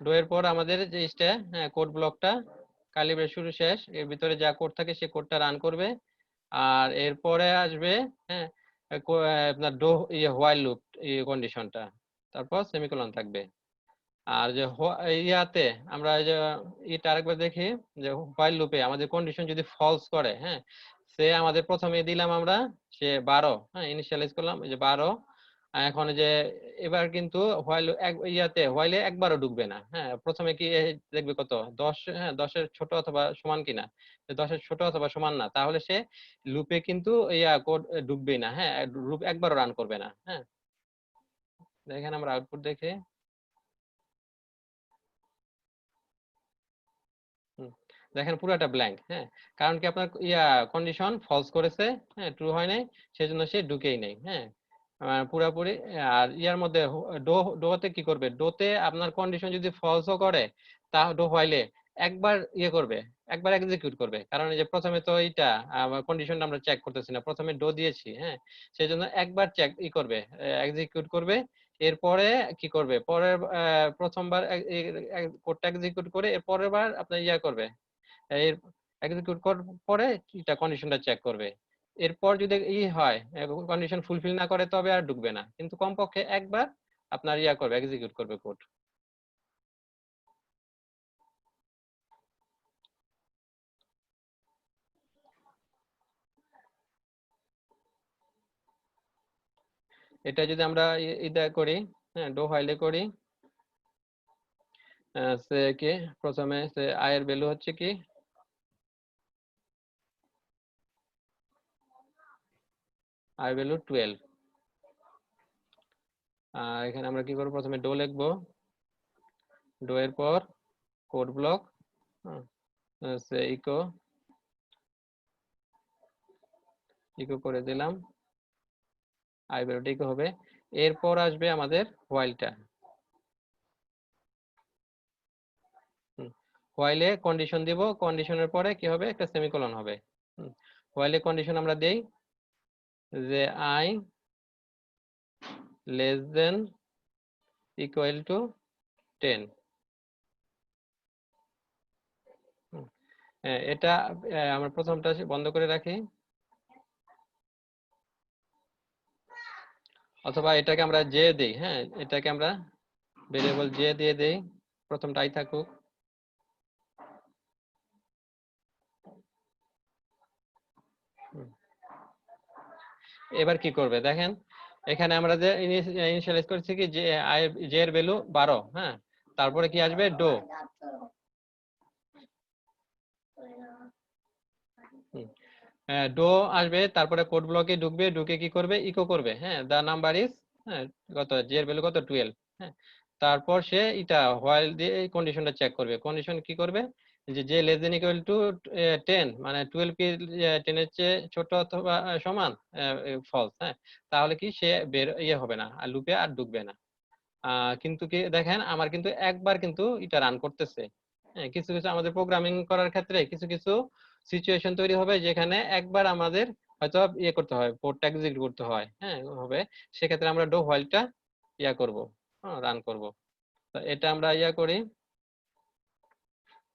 ডো এর পর আমাদের যে হ্যাঁ, কোড ব্লকটা কালি ব্রেস শুরু শেষ, এর ভিতরে যা কোড থাকে সে কোডটা রান করবে। আর এরপরে আসবে, হ্যাঁ, আপনার ডো হোয়াইল লুপ কন্ডিশনটা, তারপর সেমিকোলন থাকবে। আর যে ইয়াতে আমরা যে এটা আরেকবার দেখি, যে হোয়াইল লুপে আমাদের কন্ডিশন যদি ফলস করে, হ্যাঁ, সে আমাদের প্রথমে দিলাম আমরা, সে 12, হ্যাঁ, ইনিশিয়ালাইজ করলাম এই যে 12। এখন যে এবার কিন্তু হোয়াইলে একবারও ঢুকবে না। হ্যাঁ, প্রথমে কি দেখবে কত, 10, হ্যাঁ, 10-এর ছোট অথবা সমান কিনা। 10-এর ছোট অথবা সমান না, তাহলে সে লুপে কিন্তু কোড ঢুকবেই না। হ্যাঁ, লুপ একবারও রান করবে না। হ্যাঁ, দেখেন আমরা আউটপুট দেখে, দেখেন পুরোটা ব্ল্যাঙ্ক। হ্যাঁ, কারণ কি আপনার কন্ডিশন ফলস করেছে, হ্যাঁ, ট্রু হয় নাই, সেজন্য সে ঢুকেই নাই। হ্যাঁ, পুরাপুরি। আর ইয়ার মধ্যে ডোতে কি করবে, ডোতে আপনার কন্ডিশন যদি ফলসও করে, তা ডো হোয়াইলে একবার করবে, একবার এক্সিকিউট করবে। কারণ এই যে প্রথমে তো এইটা কন্ডিশনটা আমরা চেক করতেছি না, প্রথমে ডো দিয়েছি। হ্যাঁ, সেজন্য একবার চেক করবে, এক্সিকিউট করবে। এরপরে কি করবে, পরের প্রথমবার কোডটা এক্সিকিউট করে এর পরের বার আপনার করবে, এর এক্সিকিউট করার পরে এটা কন্ডিশনটা চেক করবে। এরপর যদি হয়, কন্ডিশন ফুলফিল না করে, তবে আর ঢুকবে না, কিন্তু কমপক্ষে একবার আপনার করবে, এক্সিকিউট করবে কোড। এটা যদি আমরা ইদা করি, হ্যাঁ, ডো হোয়াইলে করি, সে কি প্রথমে সে আই এর ভ্যালু হচ্ছে কি আই ভ্যালু 12। এখানে আমরা কি করব, প্রথমে ডো লিখবো, ডো এর পর কোড ব্লক, সে ইকো করে দিলাম, আই ভ্যালুটা ইকো হবে। এরপর আসবে আমাদের হোয়াইলটা, হোয়াইলে কন্ডিশন দিব, কন্ডিশনের পরে কি হবে, একটা সেমিকোলন হবে। হোয়াইলে কন্ডিশন আমরা দেই যে I less than equal to 10। এটা আমরা প্রথমটা বন্ধ করে রাখি, অথবা এটাকে আমরা জে দেই, হ্যাঁ, এটাকে আমরা ভেরিয়েবল জে দিয়ে দেই, প্রথমটাই থাকুক। এবার কি করবে দেখেন, এখানে আমরা যে ইনিশিয়ালাইজ করছি কি যে আই জে এর ভ্যালু 12, হ্যাঁ, তারপরে কি আসবে, ডো। ডো আসবে, তারপরে কোড ব্লকে ঢুকবে, ঢুকে কি করবে, ইকো করবে, হ্যাঁ, দা নাম্বার ইজ, হ্যাঁ, কত, জে এর ভ্যালু কত, 12, হ্যাঁ। তারপর সে এটা হোয়াইল দিয়ে এই কন্ডিশনটা চেক করবে, কন্ডিশন কি করবে, যে J less than equal to 10, মানে 12 কি 10 এর চেয়ে ছোট অথবা সমান, ফলস, হ্যাঁ, তাহলে কি সে বের হবে না, আর লুপে আর ঢুকবে না। কিন্তু কি দেখেন, আমার কিন্তু একবার কিন্তু এটা রান করতেছে, হ্যাঁ, কিছু কিছু আমাদের প্রোগ্রামিং করার ক্ষেত্রে কিছু কিছু সিচুয়েশন তৈরি হবে যেখানে একবার আমাদের হয়তো করতে হয়, কোডটা এক্সিকিউট করতে হয়, হ্যাঁ, হবে, সেক্ষেত্রে আমরা ডো হোয়াইলটা করব, রান করব। তো এটা আমরা করি,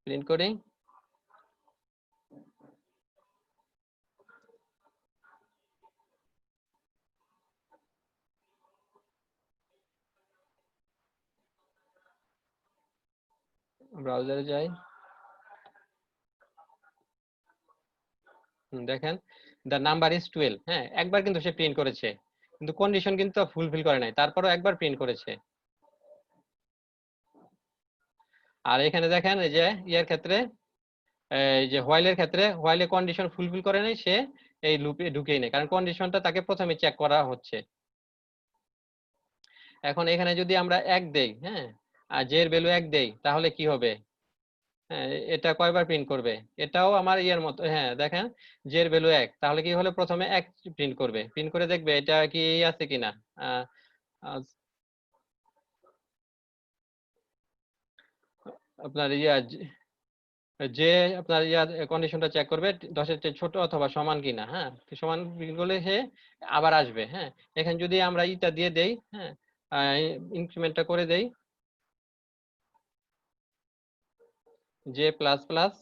প্রিন্ট করি, ব্রাউজারে যাই, দেখেন দ্য নাম্বার ইজ 12, হ্যাঁ, একবার কিন্তু সে প্রিন্ট করেছে, কিন্তু কন্ডিশন কিন্তু ফুলফিল করে নাই, তারপরও একবার প্রিন্ট করেছে। আর এখানে দেখেন এই যে ইয়ার ক্ষেত্রে, এই যে হোয়াইলের ক্ষেত্রে, হোয়াইলে কন্ডিশন ফুলফিল করে নাই, সে এই লুপে ঢুকেই নেই, কারণ কন্ডিশনটা তাকে প্রথমে চেক করা হচ্ছে। এখন এখানে যদি আমরা 1 দেই, হ্যাঁ, আর জে এর ভ্যালু 1 দেই, তাহলে কি হবে, হ্যাঁ, এটা কয়বার প্রিন্ট করবে, এটাও আমার ইয়ের মতো, হ্যাঁ, দেখেন জে এর ভ্যালু 1, তাহলে কি হলো, প্রথমে 1 প্রিন্ট করবে, প্রিন্ট করে দেখবে এটা কি আছে কিনা, আপনার যে আপনার কন্ডিশনটা চেক করবে 10 এর চেয়ে ছোট অথবা সমান কিনা, হ্যাঁ, সমান করলে সে আবার আসবে, হ্যাঁ। এখানে যদি আমরা ইটা দিয়ে দেই, হ্যাঁ, ইনক্রিমেন্টটা করে দেই, জে প্লাস প্লাস,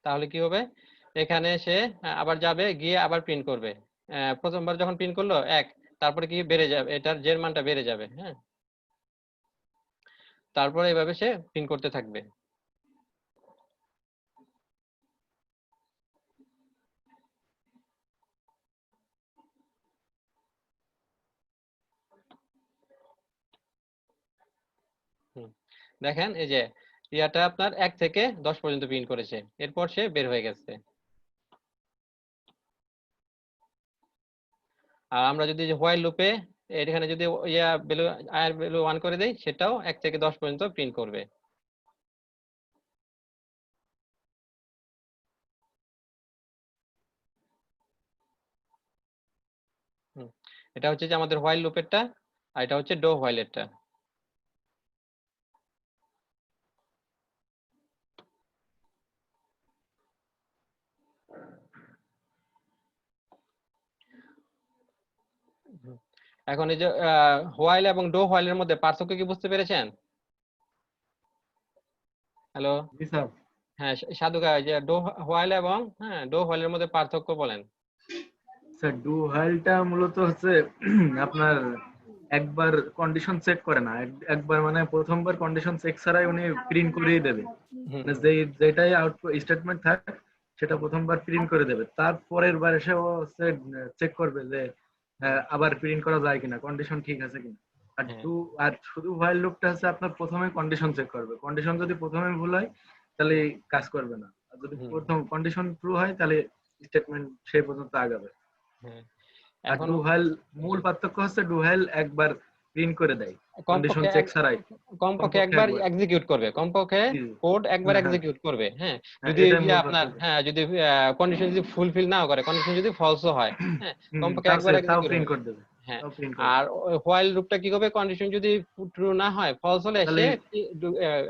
তাহলে কি হবে, এখানে সে আবার যাবে, গিয়ে আবার প্রিন্ট করবে, প্রথমবার যখন প্রিন্ট করলো 1, তারপরে কি বেড়ে যাবে, এটার জের মানটা বেড়ে যাবে, হ্যাঁ, তারপরে এইভাবে সে প্রিন্ট করতে থাকবে। দেখেন এই যে ইয়াটা আপনার 1 থেকে 10 পর্যন্ত প্রিন্ট করেছে, এরপর সে বের হয়ে গেছে। আর আমরা যদি হোয়াইল লুপে এখানে যদি ভ্যালু আই এর ভ্যালু 1 করে দেই, সেটাও 1 থেকে 10 পর্যন্ত প্রিন্ট করবে। এটা হচ্ছে যে আমাদের হোয়াইল লুপেরটা, আর এটা হচ্ছে ডো হোয়াইলেরটা। এখন এই যে হোয়াইল এবং ডো হোয়াইলের মধ্যে পার্থক্য কি বুঝতে পেরেছেন? হ্যালো, জি স্যার। হ্যাঁ, সাধুকা, যে ডো হোয়াইল এবং ডো হোয়াইলের মধ্যে পার্থক্য বলেন। স্যার ডু হোয়াইলটা মূলত হচ্ছে আপনার একবার কন্ডিশন চেক করে না, একবার মানে প্রথমবার কন্ডিশন চেক ছাড়াই উনি প্রিন্ট করিয়ে দেবে, হুম, মানে যেটাই আউটপুট স্টেটমেন্ট থাক সেটা প্রথমবার প্রিন্ট করে দেবে, তারপরের বার এসে ও চেক করবে যে আবার প্রিন্ট করা যায় কিনা, কন্ডিশন ঠিক আছে কিনা। আর হ্যাঁ আর শুধু হোয়াইল লুপটা হচ্ছে আপনার প্রথমে কন্ডিশন চেক করবে, কন্ডিশন যদি প্রথমে ভুল হয় তাহলে কাজ করবে না, আর যদি হুম, প্রথম কন্ডিশন ট্রু হয় তাহলে স্টেটমেন্ট সেই পর্যন্ত আগাবে। হ্যাঁ আর এখন ডু হোয়াইল মূল পার্থক্য হচ্ছে ডু হোয়াইল একবার প্রিন্ট করে দেয় কন্ডিশন কমপক্ষে চেক ছাড়াই, কমপক্ষে কমপক্ষে একবার একবার। এক্সিকিউট করবে, কমপক্ষে জি, জি। কোড একবার হ্যাঁ, হ্যাঁ, এক্সিকিউট করবে। হ্যাঁ হ্যাঁ, যদি এটাই মূল আপনার পার্থক্য। যদি কন্ডিশন যদি ফুলফিল নাও করে, কন্ডিশন যদি ফলসও হয়, হ্যাঁ কমপক্ষে একবার তাও এক্সিকিউট প্রিন্ট হবে। করে দেবে, হ্যাঁ তাও প্রিন্ট করে আর দেবে। হোয়াইল লুপটা কি করবে, কন্ডিশন যদি ট্রু না হয়, ফলস হলে তাহলে সে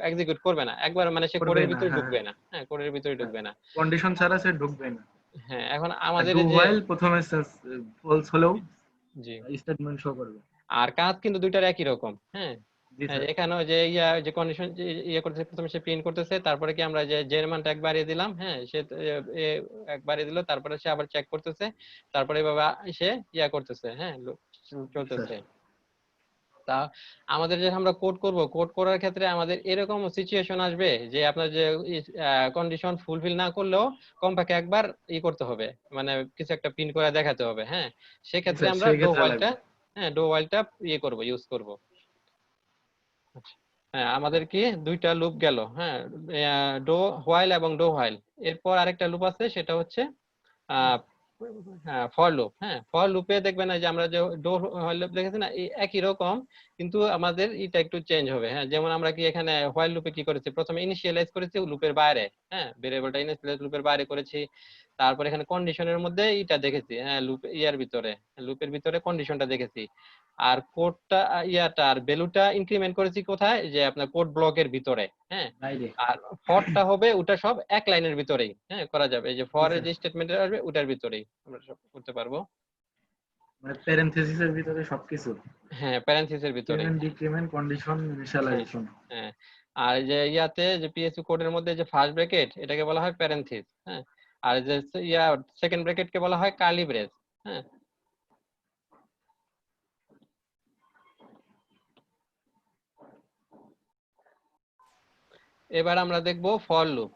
এক্সিকিউট করবে না একবার, মানে সে করবেই কোডের না। ভিতরে হ্যাঁ, ঢুকবে হ্যাঁ, না, হ্যাঁ কোডের ভিতরে হ্যাঁ, ঢুকবে না। কন্ডিশন ছাড়া সে ঢুকবে না। হ্যাঁ এখন আর আমাদের ডু এই যে হোয়াইল প্রথমে ফলস হলেও জি, স্টেটমেন্ট শো করবে। আর কাজ কিন্তু দুইটার একই রকম। হ্যাঁ জি হ্যাঁ, স্যার। এখানেও যে যে কন্ডিশন করতেছে, প্রথমে সে প্রিন্ট করতেছে, তারপরে কি আমরা যে এর মানটা এক বাড়িয়ে দিলাম, হ্যাঁ সে এক বাড়িয়ে দিল, তারপরে সে আবার চেক করতেছে, তারপরে এভাবে সে করতেছে, হ্যাঁ জি স্যার। চলতেছে। তা আমাদের যে আমরা কোড করব, কোড করার ক্ষেত্রে আমাদের এরকম সিচুয়েশন আসবে যে আপনার যে কন্ডিশন ফুলফিল না করলেও কমপক্ষে একবার করতে হবে, মানে কিছু একটা প্রিন্ট করে দেখাতে হবে। হ্যাঁ জি সেক্ষেত্রে স্যার, আমরা সেই ডো ক্ষেত্রে হোয়াইলটা, লাগবে। হ্যাঁ ডো হোয়াইলটা করব, ইউজ করব। আচ্ছা। হ্যাঁ আমাদের কি দুইটা লুপ গেল, হ্যাঁ ডো হোয়াইল এবং ডো হোয়াইল। এরপর আরেকটা লুপ আছে, সেটা হচ্ছে হ্যাঁ ফর লুপ। হ্যাঁ ফর লুপে দেখবেন না যে আমরা যে ডো হোয়াইল লুপ দেখেছি না, এই একই রকম, কিন্তু আমাদের এটা একটু চেঞ্জ হবে। হ্যাঁ যেমন আমরা কি এখানে হোয়াইল লুপে কি করেছি, প্রথমে ইনিশিয়ালাইজ করেছি লুপের বাইরে, হ্যাঁ ভেরিয়েবলটা ইনিশিয়ালাইজ লুপের বাইরে করেছি, তারপর এখানে কন্ডিশনের মধ্যে এটা দেখেছি, হ্যাঁ লুপ ভিতরে, লুপের ভিতরে কন্ডিশনটা দেখেছি। আর কোডটা আর ভ্যালুটা ইনক্রিমেন্ট করেছি কোথায়, যে আপনার কোড ব্লকের ভিতরে। হ্যাঁ বাইরে। আর ফরটা হবে ওটা সব এক লাইনের ভিতরেই, হ্যাঁ করা যাবে, এই যে জি ফরের স্যার। যে স্টেটমেন্ট আসবে ওটার ভিতরেই আমরা সব করতে পারবো। মানে প্যারেনথেসিসের ভিতরে সবকিছু, হ্যাঁ প্যারেনথিসের ভিতরেই। ইনক্রিমেন্ট ডিক্রিমেন্ট কন্ডিশন হ্যাঁ ইনিশিয়ালাইজেশন। হ্যাঁ আর এই যে যে পিএসপি কোডের মধ্যে যে ফার্স্ট ব্র্যাকেট এটাকে বলা হয় প্যারেনথিস। হ্যাঁ আর যে সেকেন্ড ব্র্যাকেটকে বলা হয় কার্লি ব্রেস। হ্যাঁ এবার আমরা দেখবো ফর লুপ।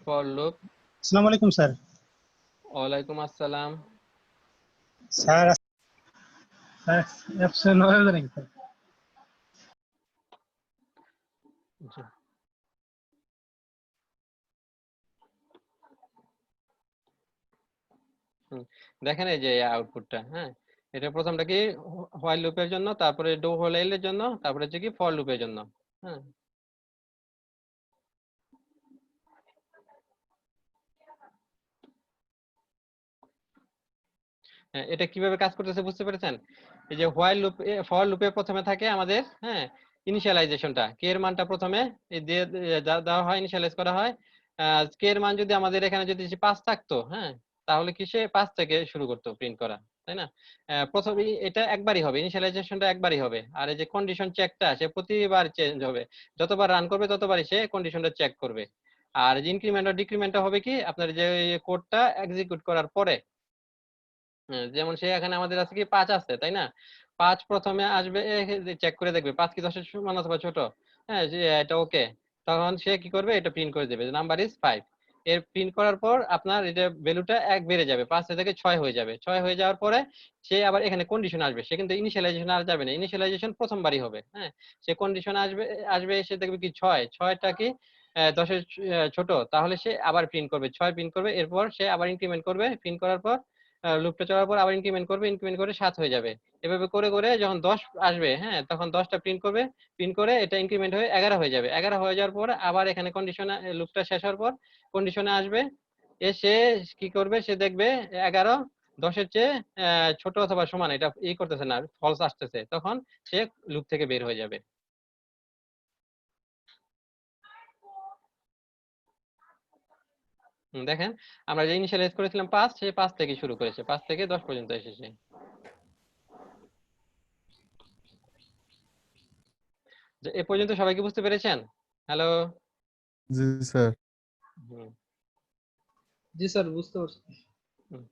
For loop. আসসালামু আলাইকুম স্যার। ওয়ালাইকুম আসসালাম। স্যার স্যার অ্যাবসেন্ট হয়ে যাবে নাকি স্যার? জি। দেখেন এই যে আউটপুটটা, হ্যাঁ এটা প্রথমটা কি হোয়াইল লুপের জন্য, তারপরে ডো হোয়াইল এর জন্য, তারপরে হচ্ছে কি ফর লুপের জন্য। হ্যাঁ এটা কিভাবে কাজ করতেছে বুঝতে পেরেছেন? এই যে হোয়াইল লুপ, ফর লুপে প্রথমে থাকে আমাদের, হ্যাঁ ইনিশিয়ালাইজেশনটা, কে এর মানটা প্রথমে দিয়ে দেওয়া হয়, ইনিশিয়ালাইজ করা হয়। কে এর মান যদি আমাদের এখানে যদি 5 থাকতো, হ্যাঁ তাহলে কি সে 5 থেকে শুরু করতো প্রিন্ট করা, তাই না? প্রথমে এটা একবারই হবে, ইনিশিয়ালাইজেশনটা একবারই হবে। আর এই যে কন্ডিশন চেকটা সে প্রতিবার চেঞ্জ হবে, যতবার রান করবে ততবারই সে কন্ডিশনটা চেক করবে। আর যে ইনক্রিমেন্ট আর ডিক্রিমেন্টটা হবে কি আপনার যে কোডটা এক্সিকিউট করার পরে। যেমন সে এখানে আমাদের আছে কি 5 আছে, তাই না? 5 প্রথমে আসবে, চেক করে দেখবে 5 কি 10 এর সমান অথবা ছোট। হ্যাঁ যে এটা ওকে, তখন সে কি করবে, এটা প্রিন্ট করে দেবে নাম্বার ইজ 5। এর প্রিন্ট করার পর আপনার এটা ভ্যালুটা 1 বেড়ে যাবে, 5 থেকে 6 হয়ে যাবে। 6 হয়ে যাওয়ার পরে সে আবার এখানে কন্ডিশন আসবে, সে কিন্তু ইনিশিয়ালাইজেশন আর যাবে না, ইনিশিয়ালাইজেশন প্রথমবারই হবে। হ্যাঁ সে কন্ডিশন আসবে সে দেখবে কি 6টা কি 10 এর ছোট, তাহলে সে আবার প্রিন্ট করবে, 6 প্রিন্ট করবে, এরপর সে আবার ইনক্রিমেন্ট করবে, প্রিন্ট করার পর লুপটা চলার পর আবার ইনক্রিমেন্ট করবে, ইনক্রিমেন্ট করে 7 হয়ে যাবে। এভাবে করে করে যখন 10 আসবে, হ্যাঁ তখন 10টা প্রিন্ট করবে, প্রিন্ট করে এটা ইনক্রিমেন্ট হয়ে 11 হয়ে যাবে। 11 হয়ে যাওয়ার পর আবার এখানে কন্ডিশনে, লুপটা শেষ হওয়ার পর কন্ডিশনে আসবে, এসে কি করবে, সে দেখবে 11 10-এর চেয়ে ছোট অথবা সমান, এটা করতেছে না, ফলস আসতেছে, তখন সে লুপ থেকে বের হয়ে যাবে। দেখেন আমরা যে ইনিশিয়ালাইজ করেছিলাম 5, সে 5 থেকে শুরু করেছে, 5 থেকে 10 পর্যন্ত এসেছে। এ পর্যন্ত সবাই কি বুঝতে পেরেছেন? হ্যালো। জি স্যার। হুম জি স্যার, বুঝতে পারছি। হুম।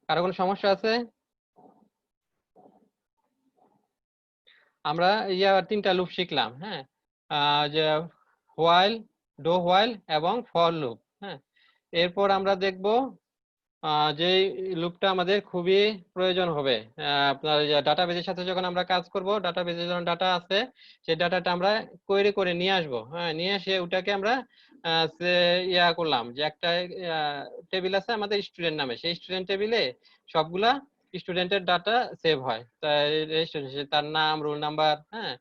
কারো কোনো সমস্যা আছে? আমরা তিনটা লুপ শিখলাম, হ্যাঁ, যে হোয়াইল, ডো হোয়াইল এবং ফর লুপ। হ্যাঁ, এরপর আমরা দেখব যে লুপটা আমাদের খুবই প্রয়োজন হবে আপনার ডাটাবেজের সাথে যখন আমরা কাজ করব, ডাটাবেজে যখন ডাটা আছে সেই ডাটাটা আমরা কোয়েরি করে নিয়ে আসবো। হ্যাঁ, নিয়ে এসে ওটাকে আমরা করলাম যে একটা টেবিল আছে আমাদের স্টুডেন্ট নামে, সেই স্টুডেন্ট টেবিলে সবগুলা স্টুডেন্টের ডাটা সেভ হয়, তার নাম, রোল নাম্বার, হ্যাঁ,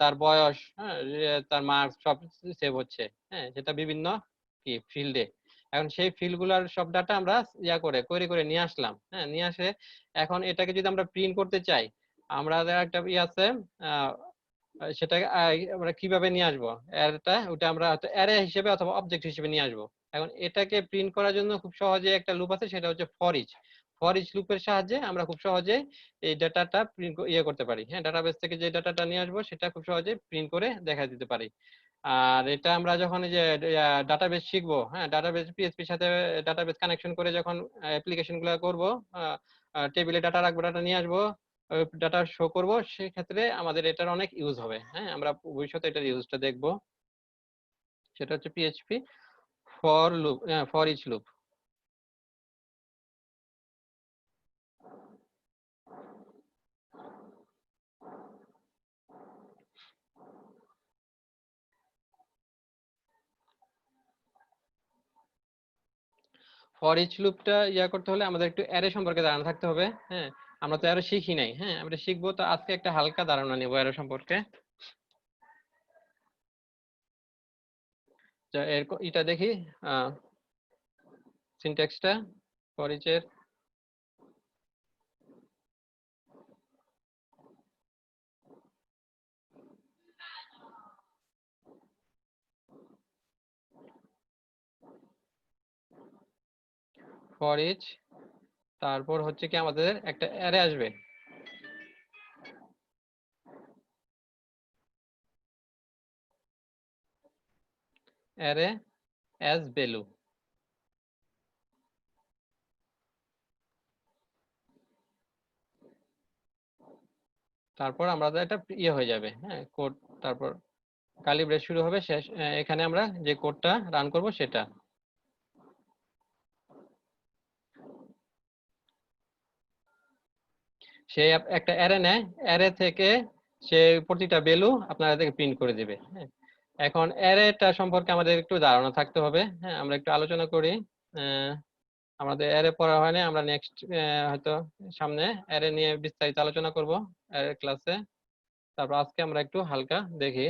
তার বয়স, হ্যাঁ, তার মার্কস সব সেভ হচ্ছে, হ্যাঁ, সেটা বিভিন্ন কি ফিল্ডে। এখন সেই ফিল্ডগুলোর সব ডাটা আমরা কোয়েরি করে নিয়ে আসলাম। হ্যাঁ, নিয়ে আসে এখন এটাকে যদি আমরা প্রিন্ট করতে চাই, আমরা একটা আছে সেটাকে আমরা কিভাবে নিয়ে আসবো, ওটা আমরা অ্যারে হিসেবে অথবা অবজেক্ট হিসেবে নিয়ে আসবো। এখন এটাকে প্রিন্ট করার জন্য খুব সহজে একটা লুপ আছে, সেটা হচ্ছে ফর ইচ লুপের সাহায্যে আমরা খুব সহজে এই ডাটাটা প্রিন্ট করতে পারি। হ্যাঁ, ডাটাবেস থেকে যে ডাটাটা নিয়ে আসবো সেটা খুব সহজে প্রিন্ট করে দেখা দিতে পারি। আর এটা আমরা যখন এই যে ডাটাবেস শিখবো, হ্যাঁ, ডাটাবেস পিএইচপির সাথে ডাটাবেস কানেকশন করে যখন অ্যাপ্লিকেশন গুলো করবো, টেবিলে ডাটা রাখবো, ডাটা নিয়ে আসবো, ডাটা শো করব, সেক্ষেত্রে আমাদের এটার অনেক ইউজ হবে। হ্যাঁ, আমরা ভবিষ্যতে এটার ইউজটা দেখবো। সেটা হচ্ছে PHP for each loop. For each লুপটা করতে হলে আমাদের একটু অ্যারে সম্পর্কে ধারণা থাকতে হবে। হ্যাঁ, আমরা তো অ্যারে শিখি নাই। হ্যাঁ, আমরা শিখবো, তো আজকে একটা হালকা ধারণা নেবো অ্যারে সম্পর্কে। এটা দেখি সিনট্যাক্সটা ফর ইচ এর। ফর ইচ, তারপর হচ্ছে কি আমাদের একটা অ্যারে আসবে, অ্যারে অ্যাজ ভ্যালু। তারপর আমাদের এটা হয়ে যাবে, হ্যাঁ, কোড। তারপর কালি ব্রেস শুরু হবে, শেষ এখানে আমরা যে কোডটা রান করব সেটা। সে একটা অ্যারে নেয়, অ্যারে থেকে সে প্রতিটা ভ্যালু আপনাদেরকে প্রিন্ট করে দিবে। হ্যাঁ, এখন অ্যারেটা সম্পর্কে আমাদের একটু ধারণা থাকতে হবে। হ্যাঁ, আমরা একটু আলোচনা করি। আমাদের অ্যারে পড়া হয়নি, আমরা নেক্সট হয়তো সামনে অ্যারে নিয়ে বিস্তারিত আলোচনা করব অ্যারে ক্লাসে। তারপর আজকে আমরা একটু হালকা দেখি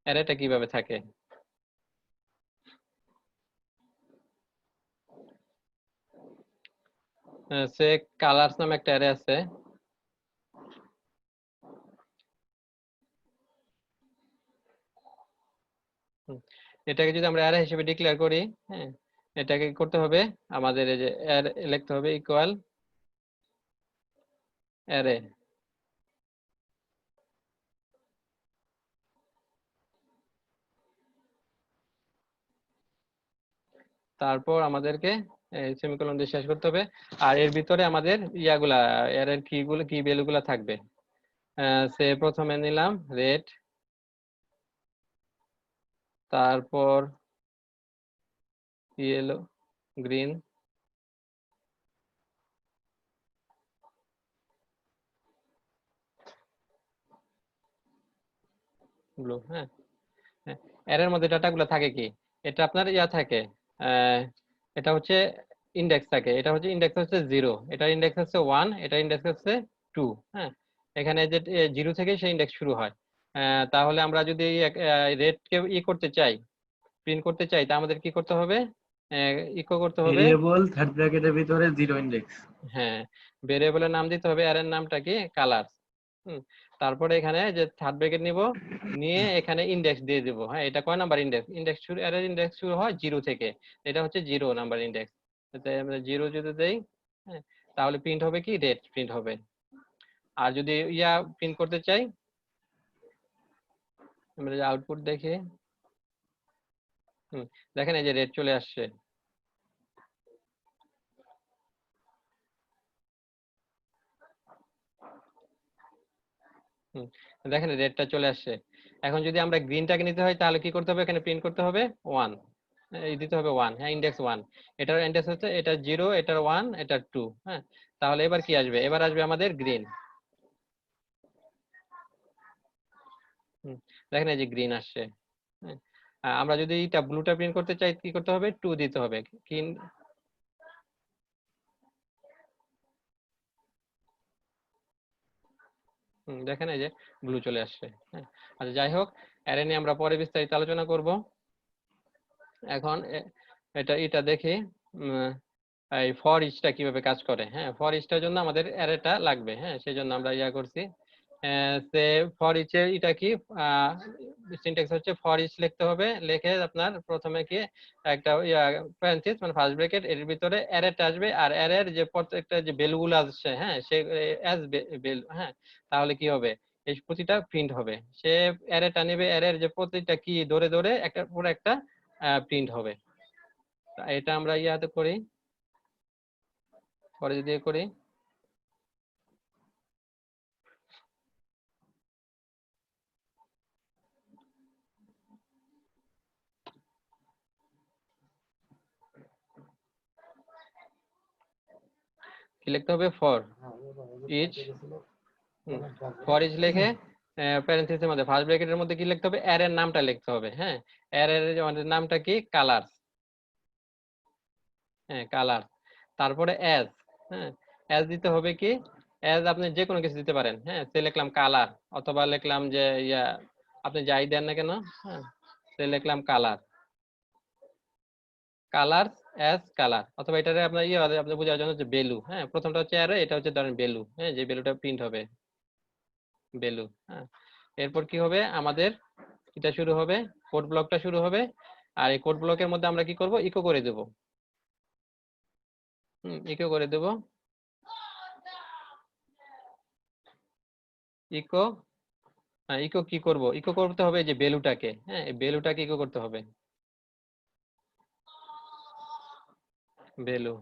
অ্যারেটা কিভাবে থাকে। সে কালার্স নামে একটা অ্যারে আছে। এটাকে যদি আমরা অ্যারে হিসেবে ডিক্লেয়ার করি, হ্যাঁ, এটাকে করতে হবে আমাদের এই যে লিখতে হবে ইকুয়াল অ্যারে। তারপর আমাদেরকে সেমিকোলন দিয়ে শেষ করতে হবে। আর এর ভিতরে আমাদের অ্যারের কি ভ্যালু গুলা থাকবে। সে প্রথমে নিলাম রেড, তারপর ইয়েলো, গ্রিন, ব্লু। হ্যাঁ, এর মধ্যে ডাটাগুলো থাকে কি, এটা আপনার থাকে এটা হচ্ছে ইন্ডেক্স থাকে, এটা হচ্ছে ইন্ডেক্স হচ্ছে 0, এটা ইন্ডেক্স হচ্ছে 1, এটা ইন্ডেক্স হচ্ছে 2। হ্যাঁ, এখানে যে 0 থেকে সেই ইন্ডেক্স শুরু হয়। তাহলে আমরা যদি রেট কে করতে চাই, প্রিন্ট করতে চাই, তা আমাদের কি করতে হবে, ইকো করতে হবে। ভেরিয়েবল থার্ড ব্র্যাকেটের ভিতরে 0 ইনডেক্স। হ্যাঁ, ভেরিয়েবলের নাম দিতে হবে, অ্যারের নামটা কি কালার। তারপরে এখানে যে থার্ড ব্র্যাকেট নিব, নিয়ে এখানে ইন্ডেক্স দিয়ে দিব। হ্যাঁ, এটা কয় নাম্বার ইন্ডেক্স, অ্যারের ইন্ডেক্স শুরু হয় 0 থেকে, এটা হচ্ছে 0 নাম্বার ইন্ডেক্স। তাই আমরা 0 যদি দেই, হ্যাঁ, তাহলে প্রিন্ট হবে কি, রেট প্রিন্ট হবে। আর যদি প্রিন্ট করতে চাই, আমরা যে আউটপুট দেখি, দেখেন এই যে রেট চলে আসছে। হুম, দেখেন রেডটা চলে আসছে। এখন যদি আমরা গ্রিনটাকে নিতে হয় তাহলে কি করতে হবে, এখানে প্রিন্ট করতে হবে 1, এই দিতে হবে 1, হ্যাঁ ইন্ডেক্স 1, এটার ইন্ডেক্স হচ্ছে এটা 0, এটার 1, এটার 2, হ্যাঁ। তাহলে এবার কি আসবে, এবার আসবে আমাদের গ্রিন। দেখেন এই যে গ্রিন আসছে, হ্যাঁ। আমরা যদি এটা ব্লুটা প্রিন্ট করতে চাই কি করতে হবে, 2 দিতে হবে। কি দেখেন এই যে ব্লু চলে আসছে, হ্যাঁ। আচ্ছা যাই হোক, অ্যারে নিয়ে আমরা পরে বিস্তারিত আলোচনা করব। এখন এটা দেখি এই ফর ইচটা কিভাবে কাজ করে। হ্যাঁ, ফর ইচটার জন্য আমাদের অ্যারেটা লাগবে, হ্যাঁ, সেই জন্য আমরা ইয়া করছি। সে ফর ইচের এটা কি সিনট্যাক্স হচ্ছে, ফর ইচ লিখতে হবে, লিখে আপনার প্রথমে কি একটা প্যারেনথেসিস মানে ফার্স্ট ব্র্যাকেট, এর ভিতরে অ্যারেটা আসবে, আর অ্যারের যে প্রত্যেকটা যে ভ্যালুগুলো আসছে, হ্যাঁ, সে অ্যাজ ভ্যালু, হ্যাঁ। তাহলে কি হবে, এই প্রতিটা প্রিন্ট হবে। সে অ্যারেটা নেবে, অ্যারের যে প্রতিটা কি ধরে ধরে একটা পুরো একটা প্রিন্ট হবে। এটা আমরা ইয়াতে করি, পরে যদি করি, কি লিখতে হবে, ফর ইচ, ফর ইচ লিখে প্যারেনথেসিসের মধ্যে ফার্স্ট ব্র্যাকেটের মধ্যে কি লিখতে হবে, অ্যারের নামটা লিখতে হবে, হ্যাঁ। অ্যারের নামটা কি, কালার, হ্যাঁ কালার। তারপরে অ্যাজ, হ্যাঁ, অ্যাজ দিতে হবে কি, অ্যাজ আপনি যে কোনো কিছু দিতে পারেন, হ্যাঁ। সে লিখলাম কালার, অথবা লিখলাম যে আপনি যাই দেন না কেন, হ্যাঁ, সে লিখলাম কালার, কালার অ্যাজ কালার, অথবা এটারে আপনার আপনি বোঝার জন্য যে ভ্যালু, হ্যাঁ। প্রথমটা হচ্ছে অ্যারে, এটা হচ্ছে ধরেন ভ্যালু, হ্যাঁ, যে ভ্যালুটা প্রিন্ট হবে, ভ্যালু, হ্যাঁ। এরপর কি হবে আমাদের, এটা শুরু হবে, কোড ব্লকটা শুরু হবে। আর এই কোড ব্লকের মধ্যে আমরা কি করব, ইকো করে দেব, ইকো করে দেব, ইকো, ইকো কি করব, ইকো করতে হবে যে ভ্যালুটাকে, হ্যাঁ, এই ভ্যালুটাকে ইকো করতে হবে, ভ্যালু।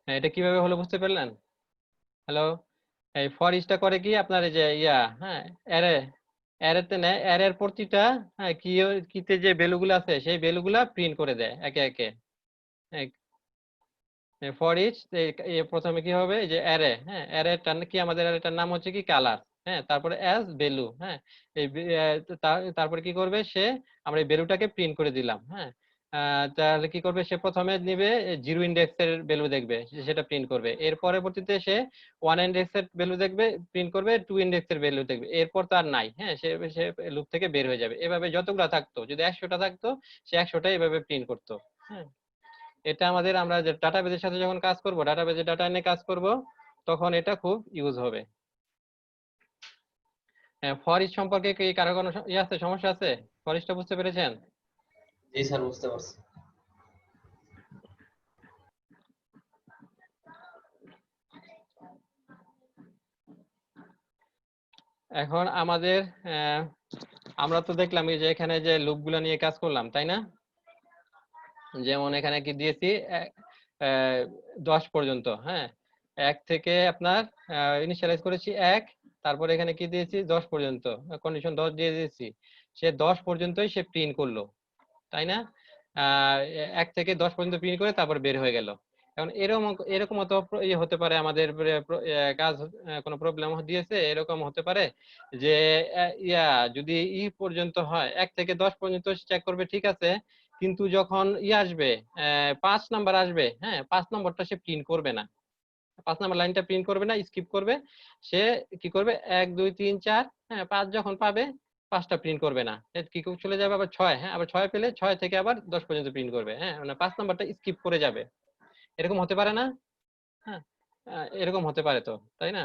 হ্যাঁ, এটা কিভাবে হলো বুঝতে পারলেন? হ্যালো, এই ফর ইচটা করে কি আপনার এই যে হ্যাঁ, অ্যারে, অ্যারেতে নেয়, অ্যারের প্রতিটা, হ্যাঁ, কিতে যে ভ্যালুগুলো আছে সেই ভ্যালুগুলা প্রিন্ট করে দেয় একে একে। ফর ইচ প্রথমে কি হবে, যে অ্যারে, হ্যাঁ, অ্যারেটার কি, আমাদের অ্যারেটার নাম হচ্ছে কি কালার, হ্যাঁ। তারপরে অ্যাজ ভ্যালু, হ্যাঁ। এই তারপরে কি করবে সে, আমরা এই ভ্যালুটাকে প্রিন্ট করে দিলাম, হ্যাঁ। তাহলে কি করবে, সে প্রথমে নিবে 0 ইন্ডেক্সের ভ্যালু দেখবে, সেটা প্রিন্ট করবে। এর পরবর্তীতে সে 1 ইন্ডেক্সের ভ্যালু দেখবে, প্রিন্ট করবে, 2 ইন্ডেক্সের ভ্যালু দেখবে। এরপর তো আর নাই, হ্যাঁ, সে সে লুপ থেকে বের হয়ে যাবে। এভাবে যতগুলো থাকতো, যদি 100টা থাকতো, সে 100টা এভাবে প্রিন্ট করতো, হ্যাঁ। এটা আমাদের, আমরা যে ডাটাবেজের সাথে যখন কাজ করব, ডাটাবেজে ডাটা নিয়ে কাজ করব, তখন এটা খুব ইউজ হবে। হ্যাঁ, ফর ইচ সম্পর্কে কি কারো কোনো আছে, সমস্যা আছে? ফর ইচটা বুঝতে পেরেছেন? জি স্যার, বুঝতে পারছি। এখন আমাদের আমরা তো দেখলাম এই যে এখানে যে লুপগুলো নিয়ে কাজ করলাম, তাই না? যেমন এখানে কি দিয়েছি 10 পর্যন্ত, হ্যাঁ। 1 থেকে আপনার ইনিশিয়ালাইজ করেছি 1, তারপরে এখানে কি দিয়েছি 10 পর্যন্ত, কন্ডিশন 10 দিয়ে দিয়েছি। সে 10 পর্যন্তই সে প্রিন্ট করলো, তাই না? 1 থেকে 10 পর্যন্ত প্রিন্ট করে তারপর বের হয়ে গেল। এখন এরকম তো হতে পারে আমাদের কাজ কোনো প্রবলেম দিয়েছে, এরকম হতে পারে যে যদি পর্যন্ত হয় 1 থেকে 10 পর্যন্ত চেক করবে, ঠিক আছে, কিন্তু যখন আসবে 5 নাম্বার আসবে, হ্যাঁ 5 নম্বরটা সে প্রিন্ট করবে না, 5 নাম্বার লাইনটা প্রিন্ট করবে না, স্কিপ করবে। সে কি করবে, 1 2 3 4, হ্যাঁ 5 যখন পাবে 5টা প্রিন্ট করবে না, কি চলে যাবে আবার 6, হ্যাঁ আবার 6 পেলে 6 থেকে আবার 10 পর্যন্ত প্রিন্ট করবে, হ্যাঁ মানে 5 নাম্বারটা স্কিপ করে যাবে। এরকম হতে পারে না? হ্যাঁ এরকম হতে পারে তো, তাই না?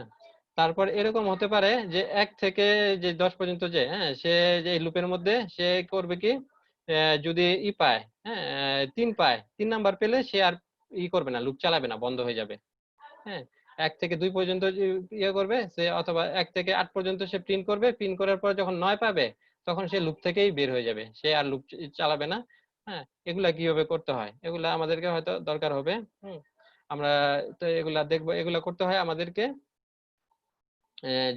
তারপর এরকম হতে পারে যে 1 থেকে যে 10 পর্যন্ত যে, হ্যাঁ সে যে লুপের মধ্যে সে করবে কি, যদি পায়, হ্যাঁ 3 পায়, 3 নাম্বার পেলে সে আর করবে না, লুপ চালাবে না, বন্ধ হয়ে যাবে। হ্যাঁ 1 থেকে 2 পর্যন্ত করবে সে, অথবা 1 থেকে 8 পর্যন্ত সে প্রিন্ট করবে, প্রিন্ট করার পর যখন 9 পাবে তখন সে লুপ থেকেই বের হয়ে যাবে, সে আর লুপ চালাবে না। হ্যাঁ এগুলা কিভাবে করতে হয় এগুলা আমাদেরকে হয়তো দরকার হবে। আমরা তো এগুলা দেখবো। এগুলা করতে হয় আমাদেরকে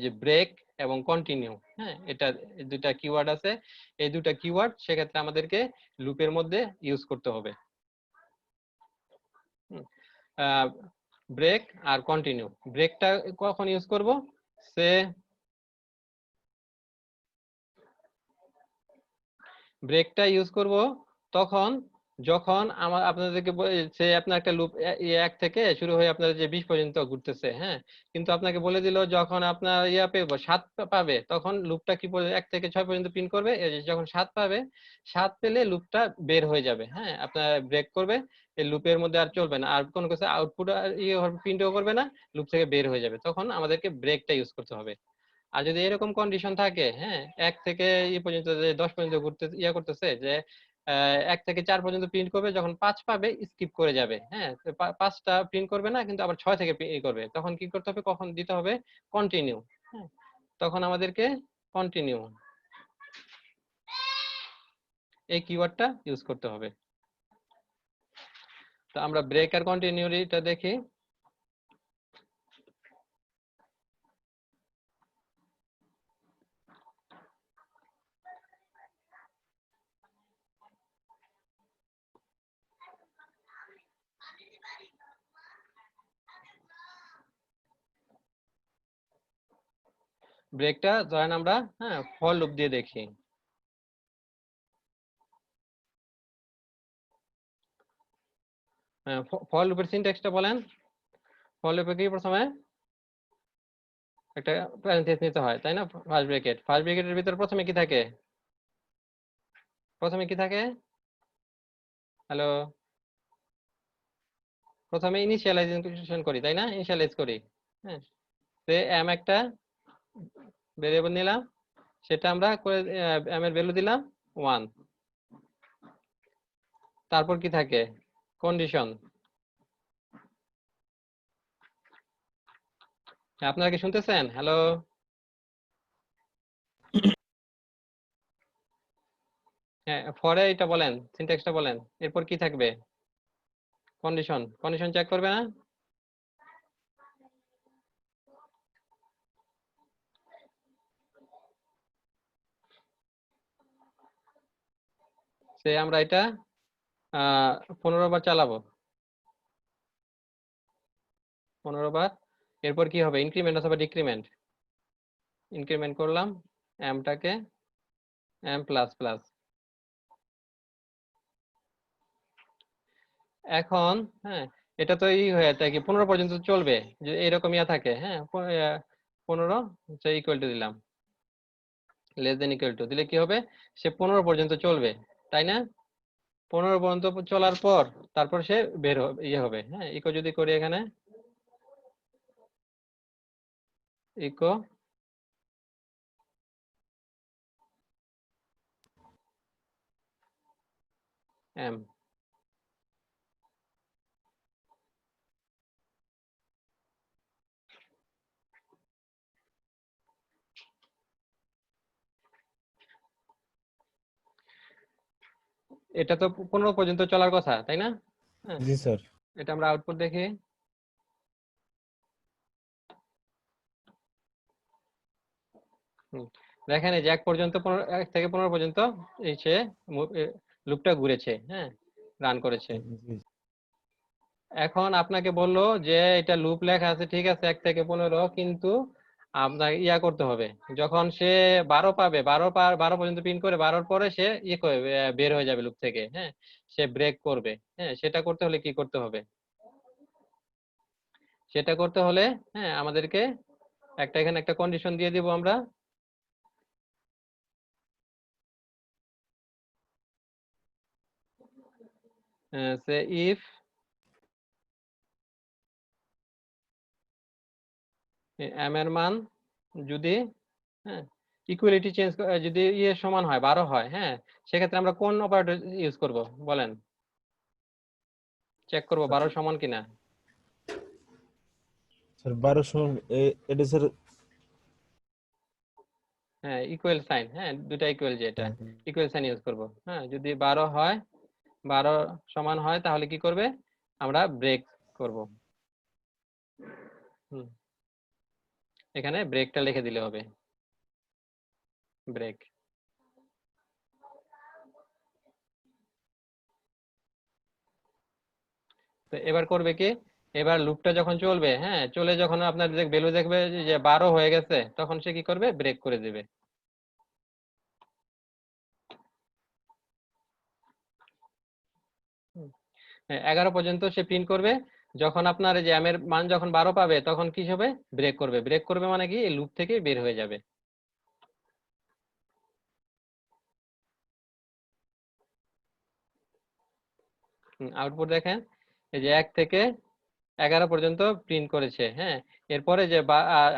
যে ব্রেক এবং কন্টিনিউ, হ্যাঁ এটা দুটা কিওয়ার্ড আছে, এই দুটা কিওয়ার্ড সেক্ষেত্রে আমাদেরকে লুপের মধ্যে ইউজ করতে হবে। ব্রেক আর কন্টিনিউ। ব্রেকটা কখন ইউজ করব, সে ব্রেকটা ইউজ করব তখন যখন আপনাদেরকে সে আপনার একটা লুপ 1 থেকে শুরু হয়ে আপনার যে 20 পর্যন্ত ঘুরতেছে, হ্যাঁ কিন্তু আপনাকে বলে দিল যখন আপনার পেয়ে 7 পাবে তখন লুপটা কি 1 থেকে 6 পর্যন্ত প্রিন্ট করবে, যখন 7 পাবে, 7 পেলে লুপটা বের হয়ে যাবে, হ্যাঁ আপনার ব্রেক করবে, এই লুপের মধ্যে আর চলবে না, আর কোনো কিছু আউটপুট প্রিন্টও করবে না, লুপ থেকে বের হয়ে যাবে, তখন আমাদেরকে ব্রেকটা ইউজ করতে হবে। আর যদি এরকম কন্ডিশন থাকে, হ্যাঁ 1 থেকে পর্যন্ত যে 10 পর্যন্ত ঘুরতে করতেছে, যে 1 থেকে 4 পর্যন্ত প্রিন্ট করবে, যখন 5 পাবে স্কিপ করে যাবে, হ্যাঁ 5টা প্রিন্ট করবে না, কিন্তু আবার 6 থেকে করবে, তখন কি করতে হবে, কখন দিতে হবে কন্টিনিউ, হ্যাঁ তখন আমাদেরকে কন্টিনিউ এই কিওয়ার্ডটা ইউজ করতে হবে। তো আমরা ব্রেক আর কন্টিনিউটা দেখি। ব্রেকটা ধরেন আমরা ফর লুপ দিয়ে দেখি। ফর লুপের সিনট্যাক্সটা বলেন। ফর লুপে কি প্রথমে একটা প্যারেন্থেসিস নিতে হয়, তাই না? ফার্স্ট ব্র্যাকেট, ফার্স্ট ব্র্যাকেটের ভিতর প্রথমে কি থাকে, প্রথমে কি থাকে, হ্যালো, প্রথমে ইনিশিয়ালাইজেশন করি, তাই না? ইনিশিয়ালাইজ করি, হ্যাঁ সে এম একটা ভেরিয়েবল নিলাম, সেটা আমরা এম এর ভ্যালু দিলাম 1। তারপর কি থাকে, কন্ডিশন। আপনারা কি শুনতেছেন? হ্যালো, হ্যাঁ ফরে এটা বলেন, সিনট্যাক্সটা বলেন, এরপর কি থাকবে, কন্ডিশন। কন্ডিশন চেক করবে না, সে আমরা এটা 15 বার চালাবো, 15 বার। এরপর কি হবে, ইনক্রিমেন্ট অথবা ডিক্রিমেন্ট। ইনক্রিমেন্ট করলাম এমটাকে এম প্লাস প্লাস। এখন হ্যাঁ এটা তো হয়ে থাকে 15 পর্যন্ত চলবে, যে এরকম থাকে, হ্যাঁ 15 ইকুয়াল টু দিলাম, লেস দেন ইকুয়াল টু দিলে কি হবে, সে 15 পর্যন্ত চলবে, তাই না? 15 পর্যন্ত চলার পর তারপর সে বের হবে, হবে, হ্যাঁ ইকো যদি করি এখানে, ইকো এম, এটা তো 15 পর্যন্ত চলার কথা, তাই না? হ্যাঁ জি স্যার। এটা আমরা আউটপুট দেখি। দেখেন এই যে 1 থেকে 15 পর্যন্ত সে লুপটা ঘুরেছে, হ্যাঁ, রান করেছে। জি এখন আপনাকে বললো যে এটা লুপ লেখা আছে, ঠিক আছে 1 থেকে 15, কিন্তু আপনার ইয়া করতে হবে, যখন সে 12 পাবে, 12 পর্যন্ত প্রিন্ট করে 12-র পরে সে বের হয়ে যাবে লুপ থেকে, হ্যাঁ, সে ব্রেক করবে। হ্যাঁ, সেটা করতে হলে কি করতে হবে? সেটা করতে হলে হ্যাঁ আমাদেরকে এখানে একটা কন্ডিশন দিয়ে দিব আমরা, সে ইফ এম এর মান যদি হ্যাঁ ইকুয়ালিটি চেঞ্জ, যদি সমান হয় 12 হয়, হ্যাঁ, সেক্ষেত্রে আমরা কোন অপারেটর ইউজ করব বলেন, চেক করব 12 সমান কিনা। স্যার 1200 এটা স্যার হ্যাঁ, ইকুয়াল সাইন, হ্যাঁ, দুটা ইকুয়াল, যেটা ইকুয়াল সাইন ইউজ করব। হ্যাঁ, যদি 12 হয়, 12 সমান হয়, তাহলে কি করবে, আমরা ব্রেক করব। এখানে ব্রেকটা লিখে দিলে হবে, ব্রেক। তো এবার করবে কি, এবার লুপটা যখন চলবে, হ্যাঁ, চলে যখন আপনার ভ্যালু দেখবে যে 12 হয়ে গেছে, তখন সে কি করবে, ব্রেক করে দিবে। হ্যাঁ, 11 পর্যন্ত সে প্রিন্ট করবে, যখন আপনার এই যে এম এর মান যখন 12 পাবে, তখন কি হবে, ব্রেক করবে। ব্রেক করবে মানে কি, এই লুপ থেকে বের হয়ে যাবে। 'আউটপুট দেখেন, এই যে 1 থেকে 11 পর্যন্ত প্রিন্ট করেছে, হ্যাঁ, এরপরে যে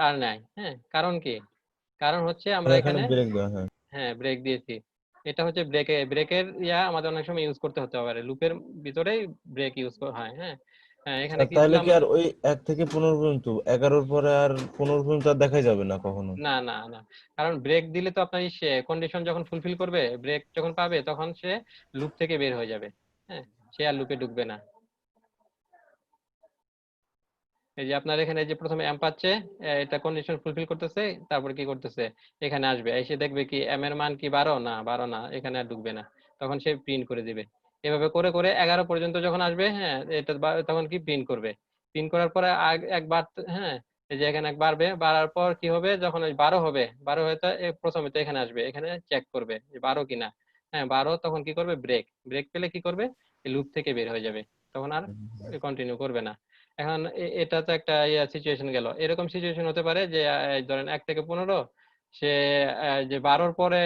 আর নাই, হ্যাঁ, কারণ কি, কারণ হচ্ছে আমরা এখানে এখানে ব্রেক দেওয়া হয়। হ্যাঁ ব্রেক দিয়েছি। এটা হচ্ছে ব্রেকের আমাদের অনেক সময় ইউজ করতে হতে পারে, লুপের ভিতরেই ব্রেক ইউজ হয়। হ্যাঁ, এখানে কি তাহলে ছিল কি আর ওই 1 থেকে 15 পর্যন্ত 11-র পরে আর 15 পর্যন্ত আর দেখাই যাবে না কখনো? না না না, কারণ ব্রেক দিলে তো আপনার কন্ডিশন যখন ফুলফিল করবে, ব্রেক যখন পাবে, তখন সে লুপ থেকে বের হয়ে যাবে। হ্যাঁ, সে আর লুপে ঢুকবে না। এই যে আপনার এখানে যে প্রথমে এম পাচ্ছে, এটা কন্ডিশন ফুলফিল করতেছে, তারপর কি করতেছে, এখানে আসবে, এসে দেখবে কি এম এর মান কি 12 না, 12 না, এখানে আর ঢুকবে না, তখন সে প্রিন্ট করে দিবে। এভাবে করে করে 11 পর্যন্ত যখন আসবে, হ্যাঁ, এটা তখন কি প্রিন্ট করবে। প্রিন্ট করার পরে একবার, হ্যাঁ, এই যে এখানে বাড়বে, বাড়ার পর কি হবে, যখন ওই 12 হবে, 12 হয়ে তো প্রথমে তো এখানে আসবে, এখানে চেক করবে যে 12 কিনা। হ্যাঁ, 12, তখন কি করবে, ব্রেক। ব্রেক পেলে কি করবে, লুপ থেকে বের হয়ে যাবে, তখন আর কন্টিনিউ করবে না। এখন এটা তো একটা সিচুয়েশন গেল। এরকম সিচুয়েশন হতে পারে যে ধরেন 1 থেকে 15, সে যে 12-র পরে,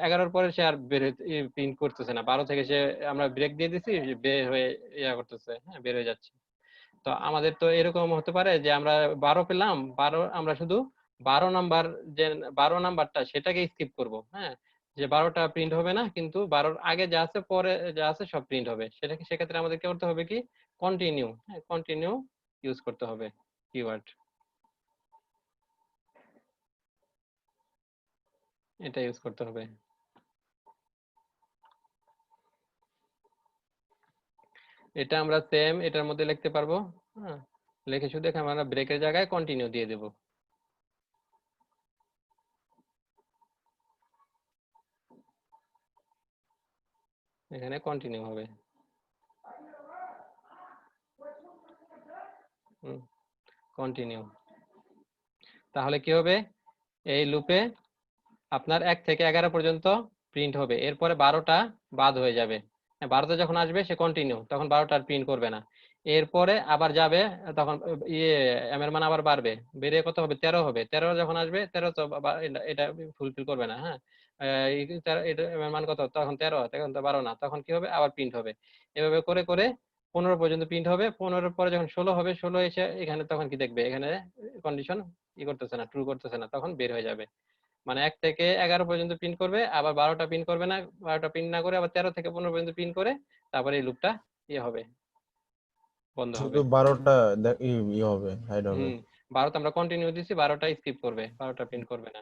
11-র পরে সে আর প্রিন্ট করতেছে না, 12 থেকে সে আমরা ব্রেক দিয়ে দিছি, বের হয়ে করতেছে, হ্যাঁ, বের হয়ে যাচ্ছে। তো আমাদের তো এরকম হতে পারে যে আমরা 12 পেলাম, 12 আমরা শুধু 12 নাম্বার, যে 12 নাম্বারটা সেটাকে স্কিপ করব, হ্যাঁ, যে 12টা প্রিন্ট হবে না, কিন্তু 12-র আগে যা আছে, পরে যা আছে সব প্রিন্ট হবে। সেক্ষেত্রে আমাদের কি করতে হবে, কি কন্টিনিউ, হ্যাঁ, কন্টিনিউ ইউজ করতে হবে কিওয়ার্ড, এটা ইউজ করতে হবে। এটা আমরা সেম এটার মধ্যে লিখতে পারবো, হ্যাঁ, লিখে শুধু এখানে আমরা ব্রেকের জায়গায় কন্টিনিউ দিয়ে দেব। এখানে কন্টিনিউ হবে, কন্টিনিউ। তাহলে কি হবে, এই লুপে আপনার 1 থেকে 11 পর্যন্ত প্রিন্ট হবে, এরপরে 12টা বাদ হয়ে যাবে। 12তে যখন আসবে সে কন্টিনিউ, তখন 12টা আর প্রিন্ট করবে না। এরপরে আবার যাবে, তখন এম এর মান আবার বাড়বে, বেড়ে কত হবে, 13 হবে। 13 যখন আসবে, 13 তো এটা ফুলফিল করবে না, হ্যাঁ, এটা এম এর মান কত, তখন 13, তখন তো 12 না, তখন কি হবে, আবার প্রিন্ট হবে। এভাবে করে করে 15 পর্যন্ত প্রিন্ট হবে। 15-র পরে যখন 16 হবে, 16 এসে এখানে, তখন কি দেখবে, এখানে কন্ডিশন করতেছে না, ট্রু করতেছে না, তখন বের হয়ে যাবে। মানে 1 থেকে 11 পর্যন্ত প্রিন্ট করবে, আবার 12টা প্রিন্ট করবে না, 12টা প্রিন্ট না করে আবার 13 থেকে 15 পর্যন্ত প্রিন্ট করে, তারপরে এই লুপটা হবে, বন্ধ হবে। শুধু 12টা হবে, হাইড হবে। 12তে আমরা কন্টিনিউ দিছি, 12টা স্কিপ করবে, 12টা প্রিন্ট করবে না।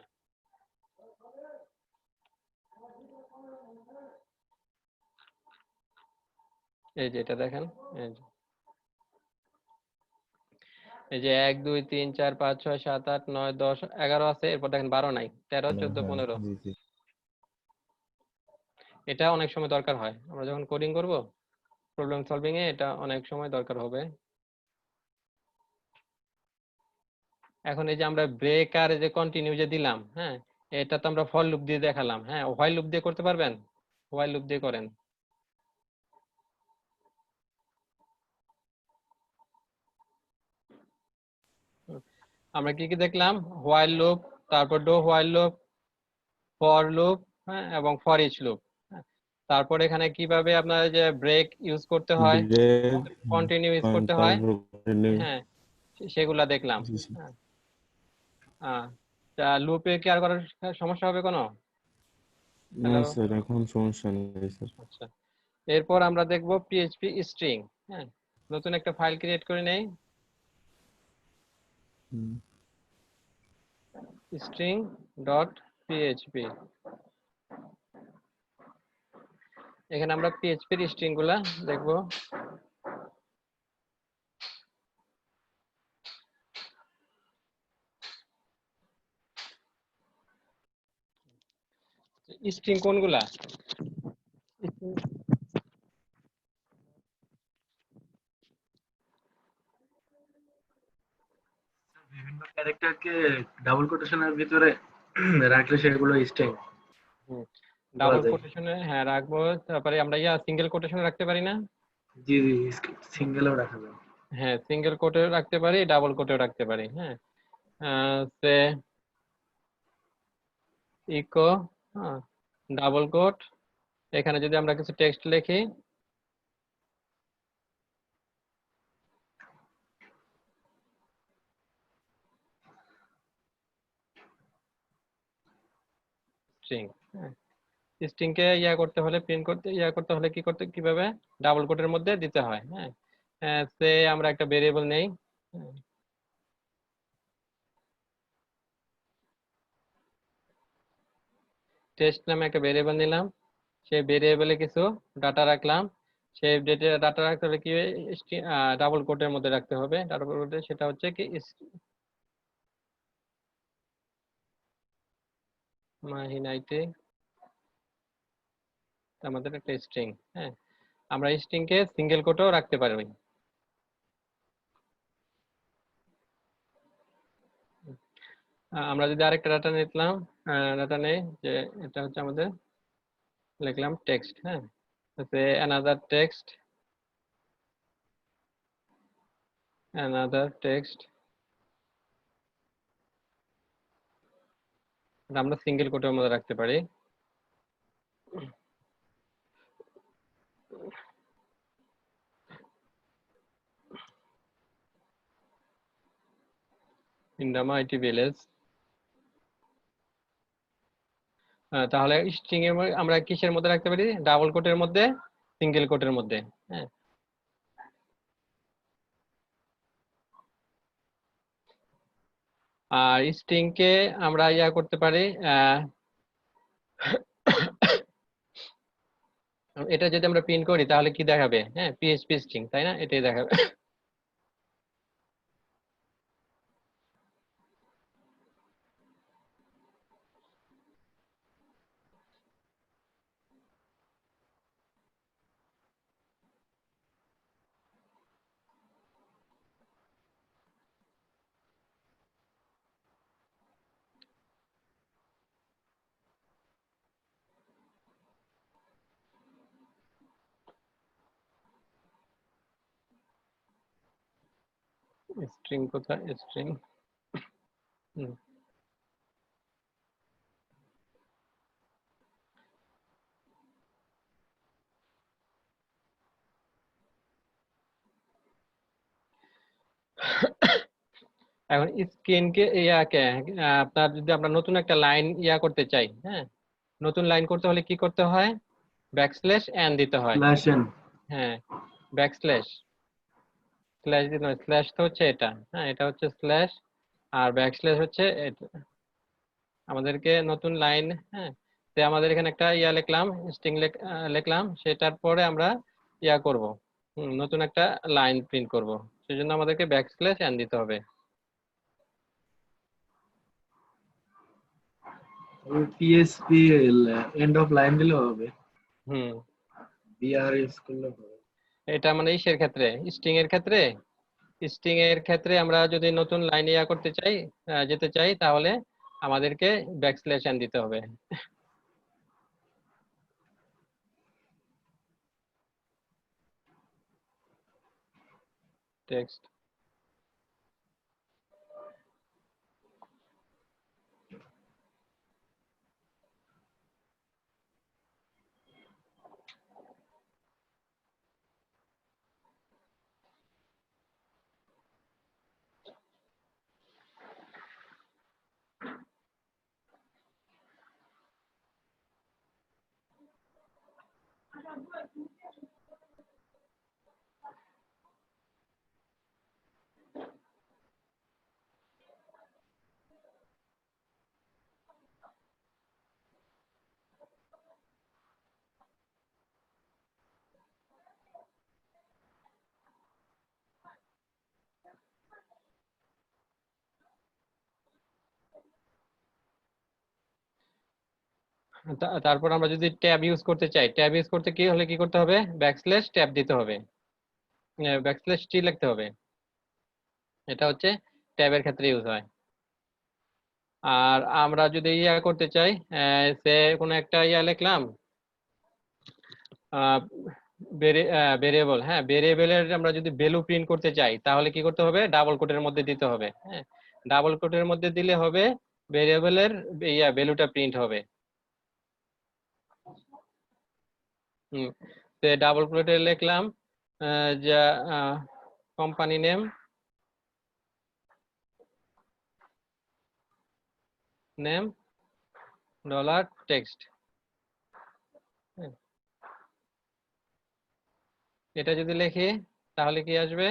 এই যে এটা দেখেন, এই যে 1 2 3 4 5 6 7 8 9 10 11 আছে, এরপর দেখেন 12 নাই, 13 14 15। জি জি। এটা অনেক সময় দরকার হয়, আমরা যখন কোডিং করব প্রবলেম সলভিং এ এটা অনেক সময় দরকার হবে। এখন এই যে আমরা ব্রেক আর এই যে কন্টিনিউ যে দিলাম, হ্যাঁ, এটা তো আমরা ফর লুপ দিয়ে দেখালাম। হ্যাঁ, হোয়াইল লুপ দিয়ে করতে পারবেন? হোয়াইল লুপ দিয়ে করেন। আমরা কি কি দেখলাম? হোয়াইল লুপ, তারপর do while loop, for loop, হ্যাঁ, এবং ফর ইচ লুপ। তারপর এখানে কিভাবে আপনার যে ব্রেক ইউজ করতে হয়, ব্রেক, কন্টিনিউ ইউজ করতে হয়, তারপর continue। হ্যাঁ, সেগুলা দেখলাম। জি স্যার। হ্যাঁ, লুপে কি আর করার সমস্যা হবে কোনো? না হ্যালো, স্যার, এখন সমস্যা নেই স্যার। আচ্ছা। এরপর আমরা দেখব পিএইচপি স্ট্রিং। হ্যাঁ, নতুন একটা ফাইল ক্রিয়েট করে নেই, হুম। String dot PHP. এখানে আমরা পিএইচপির স্ট্রিং গুলা দেখব। স্ট্রিং কোনগুলা? বিভিন্ন ক্যারেক্টারকে ডাবল কোটেশনের ভিতরে রাখলে সেগুলো স্ট্রিং ডাবল যায়। কোটেশনে হ্যাঁ রাখবো, তারপরে আমরা সিঙ্গেল কোটেশনে রাখতে পারি না? জি জি, সিঙ্গেলও রাখা যায়। হ্যাঁ, সিঙ্গেল কোটেও রাখতে পারি, ডাবল কোটেও রাখতে পারি। হ্যাঁ, সে ইকো ডাবল কোট, এখানে যদি আমরা কিছু টেক্সট লিখি, স্ট্রিং, স্ট্রিং কে করতে হলে প্রিন্ট করতে করতে হলে কিভাবে ডাবল কোটের মধ্যে দিতে হয়। হ্যাঁ, সে আমরা একটা ভেরিয়েবল নেই, টেস্ট নামে একটা ভেরিয়েবল নিলাম, সেই ভেরিয়েবলে কিছু ডাটা রাখলাম। সেই ডাটা রাখতে হলে কি ডাবল কোটের মধ্যে রাখতে হবে। ডাবল কোটে সেটা হচ্ছে কি মাহিনাইতে আমাদের একটা স্ট্রিং। হ্যাঁ, আমরা স্ট্রিং কে সিঙ্গেল কোটেও রাখতে পারি। আমরা যদি আরেকটা ডাটা নিলাম, ডাটা নেই, যে এটা হচ্ছে আমাদের লিখলাম টেক্সট। হ্যাঁ, another text, আমরা সিঙ্গেল কোটের মধ্যে রাখতে পারি। in the mighty village, তাহলে স্ট্রিং এর আমরা কিসের মধ্যে রাখতে পারি? ডাবল কোটের মধ্যে, সিঙ্গেল কোটের মধ্যে। হ্যাঁ, আর স্ট্রিং কে আমরা করতে পারি, এটা যদি আমরা প্রিন্ট করি তাহলে কি দেখাবে? হ্যাঁ, পিএইচপি স্ট্রিং, তাই না? এটাই দেখাবে। স্ট্রিং কোথায়? স্ট্রিং, এখন স্ক্রিন কে আপনার যদি আমরা নতুন একটা লাইন করতে চাই, হ্যাঁ, নতুন লাইন করতে হলে কি করতে হয়? ব্যাকস্ল্যাশ এন দিতে হয়। স্ল্যাশ হ্যাঁ, ব্যাকস্ল্যাশ, স্ল্যাশ দিতে হয়। স্ল্যাশ তো হচ্ছে এটা, হ্যাঁ, এটা হচ্ছে স্ল্যাশ, আর ব্যাকস্ল্যাশ হচ্ছে এটা। আমাদেরকে নতুন লাইন, হ্যাঁ, আমাদের এখানে একটা লিখলাম, স্ট্রিং লিখলাম, সেটার পরে আমরা করব, নতুন একটা লাইন প্রিন্ট করব, সেজন্য আমাদেরকে ব্যাকস্ল্যাশ এন দিতে হবে। পিএসপি এন্ড অফ লাইন দিলেও হবে। হুম, বিআর ইউজ করলে হবে। এটা মানে ইসের ক্ষেত্রে, স্ট্রিং এর ক্ষেত্রে আমরা যদি নতুন লাইন ইয়া করতে চাই, যেতে চাই, তাহলে আমাদেরকে ব্যাকস্ল্যাশ এন দিতে হবে। টেক্সট। তারপর আমরা যদি ট্যাব ইউজ করতে চাই, ট্যাব ইউজ করতে কি হলে কি করতে হবে, ব্যাকস্ল্যাশ ট্যাব দিতে হবে, ব্যাকস্ল্যাশ টি লিখতে হবে। এটা হচ্ছে ট্যাবের ক্ষেত্রে ইউজ হয়। আর আমরা যদি ইয়া করতে চাই, সে কোনো একটা ইয়া লিখলাম, ভেরিয়েবল, হ্যাঁ, ভেরিয়েবলের আমরা যদি ভ্যালু প্রিন্ট করতে চাই, তাহলে কি করতে হবে, ডাবল কোটের মধ্যে দিতে হবে। হ্যাঁ, ডাবল কোটের মধ্যে দিলে হবে ভেরিয়েবলের ইয়া ভ্যালুটা প্রিন্ট হবে। হুম, তো ডাবল কোটে লিখলাম যা কোম্পানি নেম ডলার টেক্সট। এটা যদি লিখি তাহলে কি আসবে,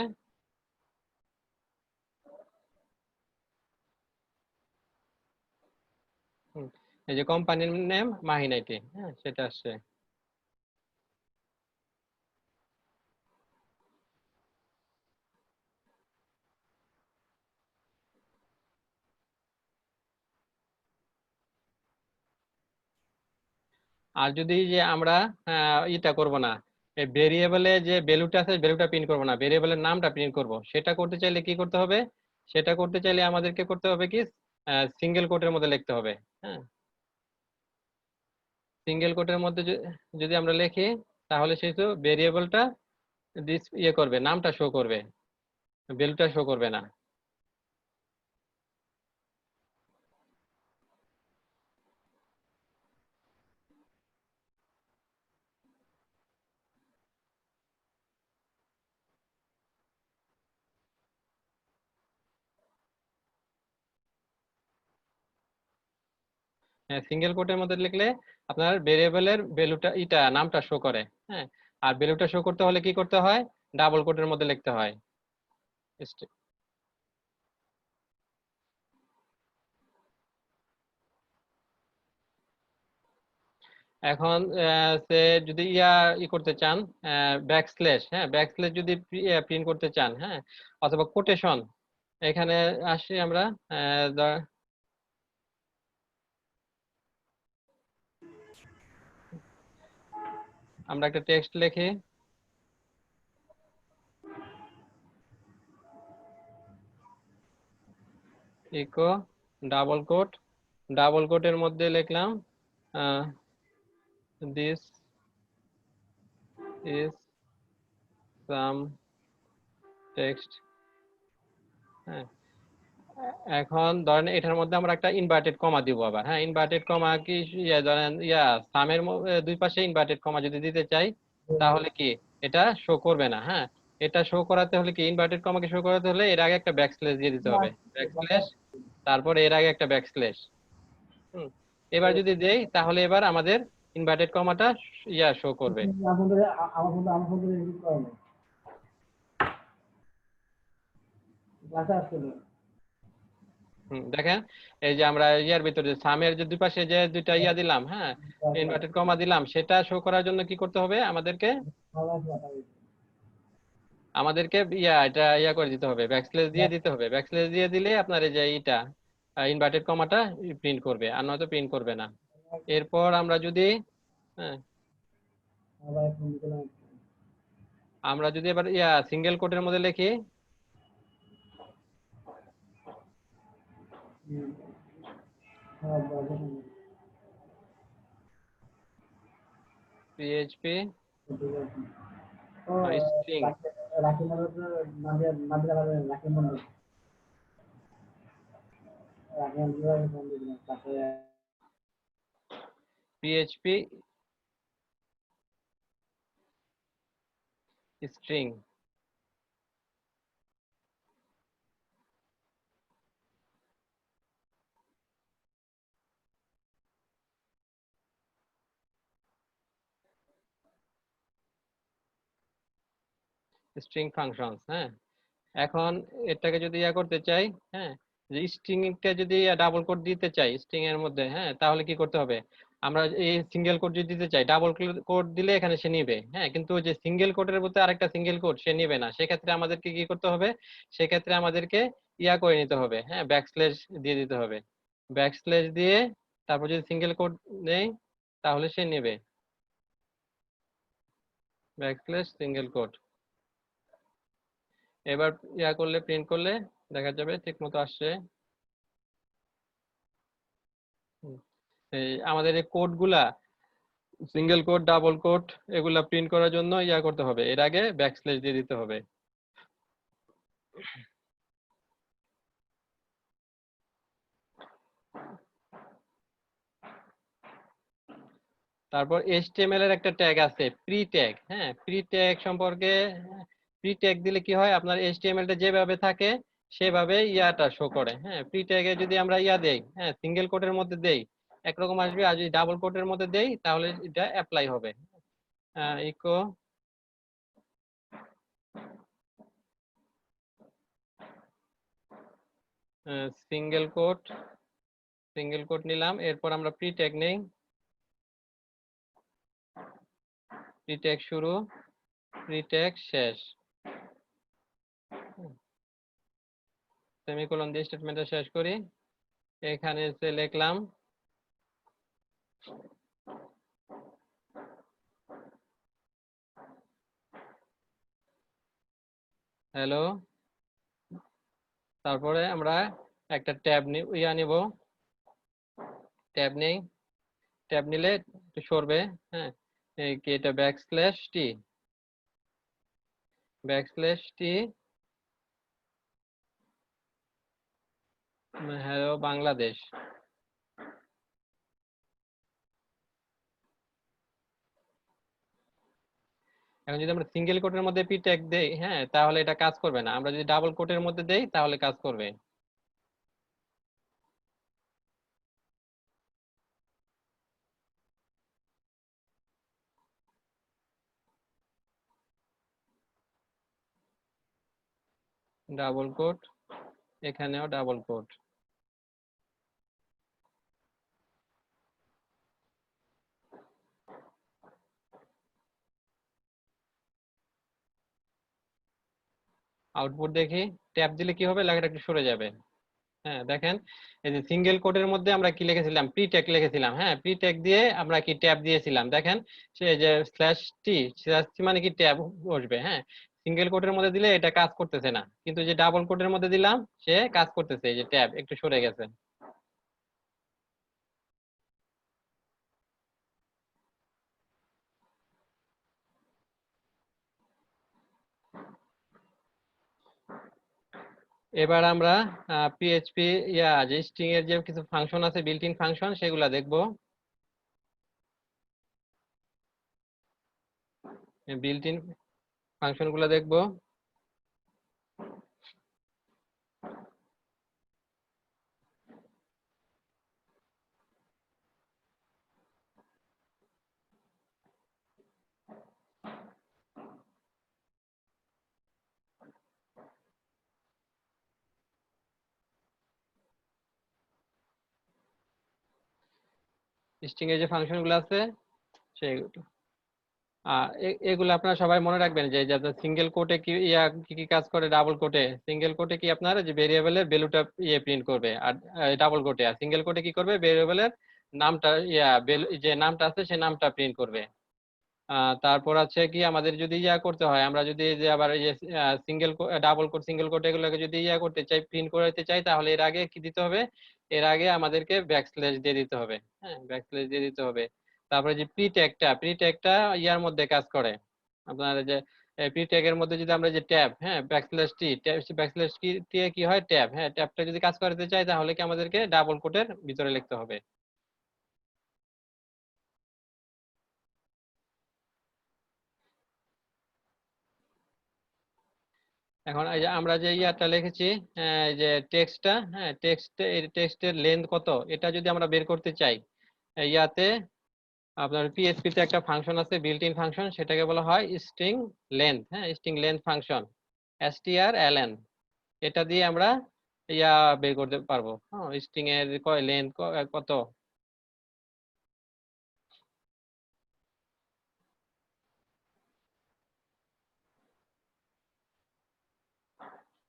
এই যে কোম্পানির নেম মাহিন আইটি, হ্যাঁ, সেটা আসছে। আর যদি যে আমরা এটা করব না, এই ভেরিয়েবলে যে ভ্যালুটা আছে ভ্যালুটা প্রিন্ট করব না, ভেরিয়েবলের নামটা প্রিন্ট করব, সেটা করতে চাইলে কি করতে হবে, সেটা করতে চাইলে আমাদেরকে করতে হবে কি, সিঙ্গেল কোটের মধ্যে লিখতে হবে। হ্যাঁ, সিঙ্গেল কোটের মধ্যে যদি আমরা লিখি, তাহলে সেই তো ভেরিয়েবলটা ইয়ে করবে, নামটা শো করবে, ভ্যালুটা শো করবে না। হ্যাঁ, সিঙ্গেল কোটের মধ্যে লিখলে আপনার ভেরিয়েবলের ভ্যালুটা নামটা শো করে। হ্যাঁ, আর ভ্যালুটা শো করতে হলে কি করতে হয়, ডাবল কোটের মধ্যে লিখতে হয়। এখন সে যদি করতে চান, ব্যাকস্ল্যাশ, হ্যাঁ, ব্যাকস্ল্যাশ যদি প্রিন্ট করতে চান, হ্যাঁ, অথবা কোটেশন, এখানে আসি আমরা, আমরা একটা টেক্সট লিখি, ইকো ডাবল কোটের মধ্যে লিখলাম দিস ইজ সাম টেক্সট। হ্যাঁ, এখন ধরেন এটার মধ্যে আমরা একটা ইনভার্টেড কমা দিব আবার। হ্যাঁ, ইনভার্টেড কমা কি, ধরেন সামের দুই পাশে ইনভার্টেড কমা যদি দিতে চাই, তাহলে কি এটা শো করবে না। হ্যাঁ, এটা শো করাতে হলে কি, ইনভার্টেড কমাকে শো করাতে হলে এর আগে একটা ব্যাকস্ল্যাশ দিয়ে দিতে হবে, ব্যাকস্ল্যাশ, তারপর এর আগে একটা ব্যাকস্ল্যাশ। এবার যদি দেই, তাহলে এবার আমাদের ইনভার্টেড কমাটা শো করবে। দেখেন, এই যে আমরা ভিতরে সামের যে দুই পাশে যে দুইটা দিলাম, হ্যাঁ, ইনভার্টেড কমা দিলাম, সেটা শো করার জন্য কি করতে হবে আমাদেরকে, এটা করে দিতে হবে, ব্যাকস্ল্যাশ দিয়ে দিতে হবে। ব্যাকস্ল্যাশ দিয়ে দিলে আপনার এই যে ইনভার্টেড কমাটা প্রিন্ট করবে, আর নয়তো প্রিন্ট করবে না। এরপর আমরা যদি, হ্যাঁ, আমরা যদি এবার সিঙ্গেল কোটের মধ্যে লিখি, PHP string, PHP string, string functions. হ্যাঁ, এখন এটাকে যদি করতে চাই, হ্যাঁ, যে স্ট্রিংটা যদি ডাবল কোট দিতে চাই স্ট্রিং এর মধ্যে, হ্যাঁ, তাহলে কি করতে হবে? আমরা এই সিঙ্গেল কোট যদি দিতে চাই, ডাবল কোট দিলে এখানে সে নিবে, হ্যাঁ, কিন্তু যে সিঙ্গেল কোটের মধ্যে আরেকটা সিঙ্গেল কোট সে নিবে না। সেক্ষেত্রে আমাদেরকে কি করতে হবে? সেক্ষেত্রে আমাদেরকে করে নিতে হবে, হ্যাঁ, ব্যাকস্ল্যাশ দিয়ে দিতে হবে। ব্যাকস্ল্যাশ দিয়ে তারপর যদি সিঙ্গেল কোট নেই তাহলে সে নেবে, ব্যাকস্ল্যাশ সিঙ্গেল কোট। এবার করলে, প্রিন্ট করলে দেখা যাবে ঠিক মতো আসছে। এই আমাদের এই কোড গুলা, সিঙ্গেল কোড, ডাবল কোড, এগুলা প্রিন্ট করার জন্য করতে হবে, এর আগে ব্যাকস্ল্যাশ দিয়ে দিতে হবে। তারপর HTML এর একটা ট্যাগ আছে প্রি ট্যাগ। হ্যাঁ, প্রি ট্যাগ সম্পর্কে, প্রি ট্যাগ দিলে কি হয়, আপনার HTML টা যেভাবে থাকে সেভাবে শো করে। হ্যাঁ, প্রি ট্যাগে যদি আমরা দেই, হ্যাঁ, সিঙ্গেল কোটের মধ্যে দেই একরকম আসবে, আর যদি ডাবল কোটের মধ্যে দেই তাহলে এটা অ্যাপ্লাই হবে। Echo single quote, single quote নিলাম, এরপর আমরা প্রি ট্যাগ নেই, প্রি ট্যাগ শুরু, প্রি ট্যাগ শেষ, সেমিকোলন দিয়ে স্টেটমেন্টটা শেষ করি। এখানে এসে লিখলাম হ্যালো। তারপরে আমরা একটা ট্যাব নিব, ট্যাব নেই, ট্যাব নিলে একটু সরবে, হ্যাঁ, কি এটা ব্যাকস্ল্যাশ টি, ব্যাকস্ল্যাশ টি, হ্যালো বাংলাদেশ। এখন যদি আমরা সিঙ্গেল কোটের মধ্যে পি ট্যাগ দেই, হ্যাঁ, তাহলে এটা কাজ করবে না। আমরা যদি ডাবল কোটের মধ্যে দেই তাহলে কাজ করবে। ডাবল কোট, এখানেও ডাবল কোট। আউটপুট দেখি, ট্যাব দিলে কি হবে, লেখাটা একটু সরে যাবে। হ্যাঁ, দেখেন এই যে সিঙ্গেল কোডের মধ্যে আমরা কি লিখেছিলাম, প্রি ট্যাগ লিখেছিলাম, হ্যাঁ, প্রি ট্যাগ দিয়ে আমরা কি ট্যাব দিয়েছিলাম, দেখেন সে যে স্ল্যাশ টি মানে কি ট্যাব বসবে। হ্যাঁ, সিঙ্গেল কোডের মধ্যে দিলে এটা কাজ করতেছে না, কিন্তু যে ডাবল কোডের মধ্যে দিলাম সে কাজ করতেছে, এই যে ট্যাব একটু সরে গেছে। এবার আমরা পিএইচপি যে স্ট্রিং এর যে কিছু ফাংশন আছে, বিল্ট ইন ফাংশন, সেগুলা দেখবো। বিল্ট ইন ফাংশন গুলা দেখবো। স্ট্রিং এর যে ফাংশন গুলো আছে সেগুলো, এগুলো আপনারা সবাই মনে রাখবেন যে সিঙ্গেল কোটে কি কি কি কাজ করে, ডাবল কোটে, সিঙ্গেল কোটে কি আপনার যে ভেরিয়েবলের ভ্যালুটা প্রিন্ট করবে, আর ডাবল কোটে আর সিঙ্গেল কোটে কি করবে, ভেরিয়েবলের নামটা যে নামটা আছে সেই নামটা প্রিন্ট করবে। তারপর আছে কি আমাদের যদি ইয়া করতে হয়, আমরা যদি যে আবার এই যে single double quote single quote এগুলোকে যদি ইয়া করতে চাই, প্রিন্ট করতে চাই, তাহলে এর আগে কি দিতে হবে? এর আগে আমাদেরকে ব্যাকস্ল্যাশ দিয়ে দিতে হবে। হ্যাঁ, ব্যাকস্ল্যাশ দিয়ে দিতে হবে। তারপরে যে প্রি ট্যাগটা ইয়ার মধ্যে কাজ করে। আপনার যে প্রি ট্যাগের মধ্যে যদি আমরা যে ট্যাব, হ্যাঁ, ব্যাকস্ল্যাশ কি হয়? ট্যাব। হ্যাঁ, ট্যাবটা যদি কাজ করতে চাই তাহলে কি আমাদেরকে ডাবল কোটের ভিতরে লিখতে হবে। এখন এই যে আমরা যে ইয়াটা লিখেছি, এই যে টেক্সটটা, হ্যাঁ, টেক্সটের লেন্থ কত এটা যদি আমরা বের করতে চাই, ইয়াতে আপনার পিএইচপি তে একটা ফাংশন আছে, বিল্ট ইন ফাংশন, সেটাকে বলা হয় স্ট্রিং লেন্থ। হ্যাঁ, স্ট্রিং লেন্থ ফাংশন, strlen। এটা দিয়ে আমরা ইয়া বের করতে পারবো, হ্যাঁ, স্ট্রিং এর লেন্থ কত।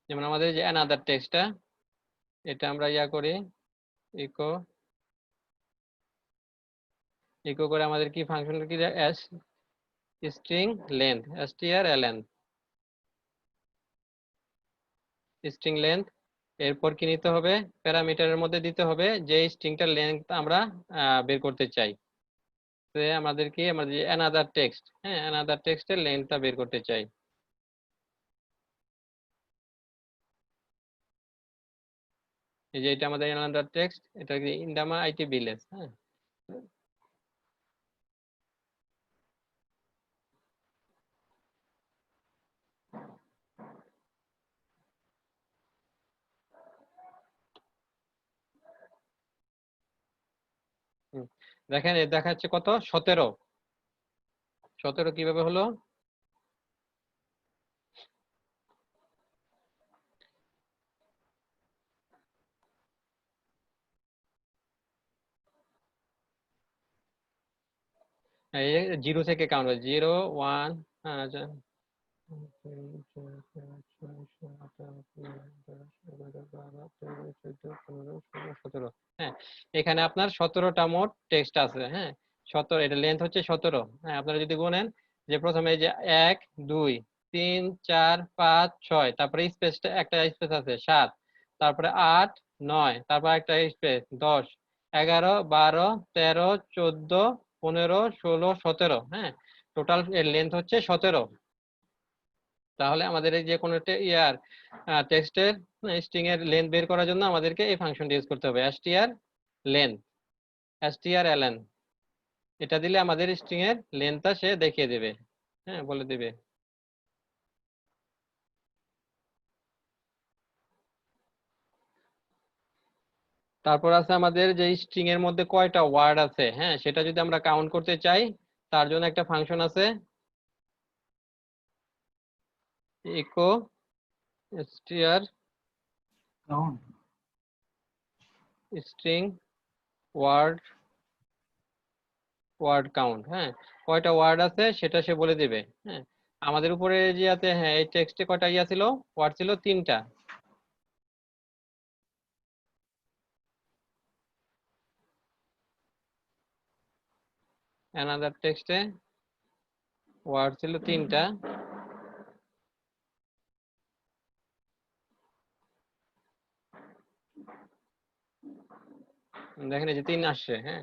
যেমন আমাদের যে অ্যানাদার টেক্সটটা, এটা আমরা ইয়া করি, ইকো ইকো করে আমাদের কি ফাংশন কি string length, strlen string length. এরপর কি নিতে হবে? প্যারামিটারের মধ্যে দিতে হবে যে স্ট্রিংটার লেন্থ আমরা বের করতে চাই। আমাদের অ্যানাদার টেক্সট, হ্যাঁ, অ্যানাদার টেক্সটের লেন্থটা বের করতে চাই। এই যে এটা আমাদের অ্যানাদার টেক্সট, এটা কি ইন্ডামা আইটি ভিলেজ। হ্যাঁ, দেখেন এর দেখাচ্ছে কত? 17। 17 কিভাবে হলো? এই 0 থেকে কাউন্ট হবে, 0 1, আচ্ছা, 17। হ্যাঁ, এখানে আপনার 17টা মোট টেক্সট আছে। হ্যাঁ, 17, এটা লেন্থ হচ্ছে 17। হ্যাঁ, আপনারা যদি গুনেন যে প্রথমে এই যে 1 2 3 4 5 6, তারপরে স্পেসটা একটা স্পেস আছে 7, তারপরে 8 9, তারপর একটা স্পেস 10 11 12 13 14 15 16 17। হ্যাঁ, টোটাল এর লেন্থ হচ্ছে 17। তাহলে আমাদের এই যে কোনো একটা ইয়ার টেক্সটের স্ট্রিং এর লেন্থ বের করার জন্য আমাদেরকে এই ফাংশনটা ইউজ করতে হবে, strlen। এটা দিলে আমাদের স্ট্রিং এর লেন্থটা সে দেখিয়ে দেবে, হ্যাঁ, বলে দিবে। তারপর আছে আমাদের যে স্ট্রিং এর মধ্যে কয়টা ওয়ার্ড আছে, হ্যাঁ, সেটা যদি আমরা কাউন্ট করতে চাই, তার জন্য একটা ফাংশন আছে, eco str count string word count. হ্যাঁ, কয়টা ওয়ার্ড আছে সেটা সে বলে দিবে। হ্যাঁ, আমাদের উপরে যে আছে, হ্যাঁ, এই টেক্সটে কয়টা ইয়া ছিল? ওয়ার্ড ছিল 3টা। অ্যানাদার টেক্সটে ওয়ার্ড ছিল 3টা। দেখেন এই যে 3 আসছে। হ্যাঁ,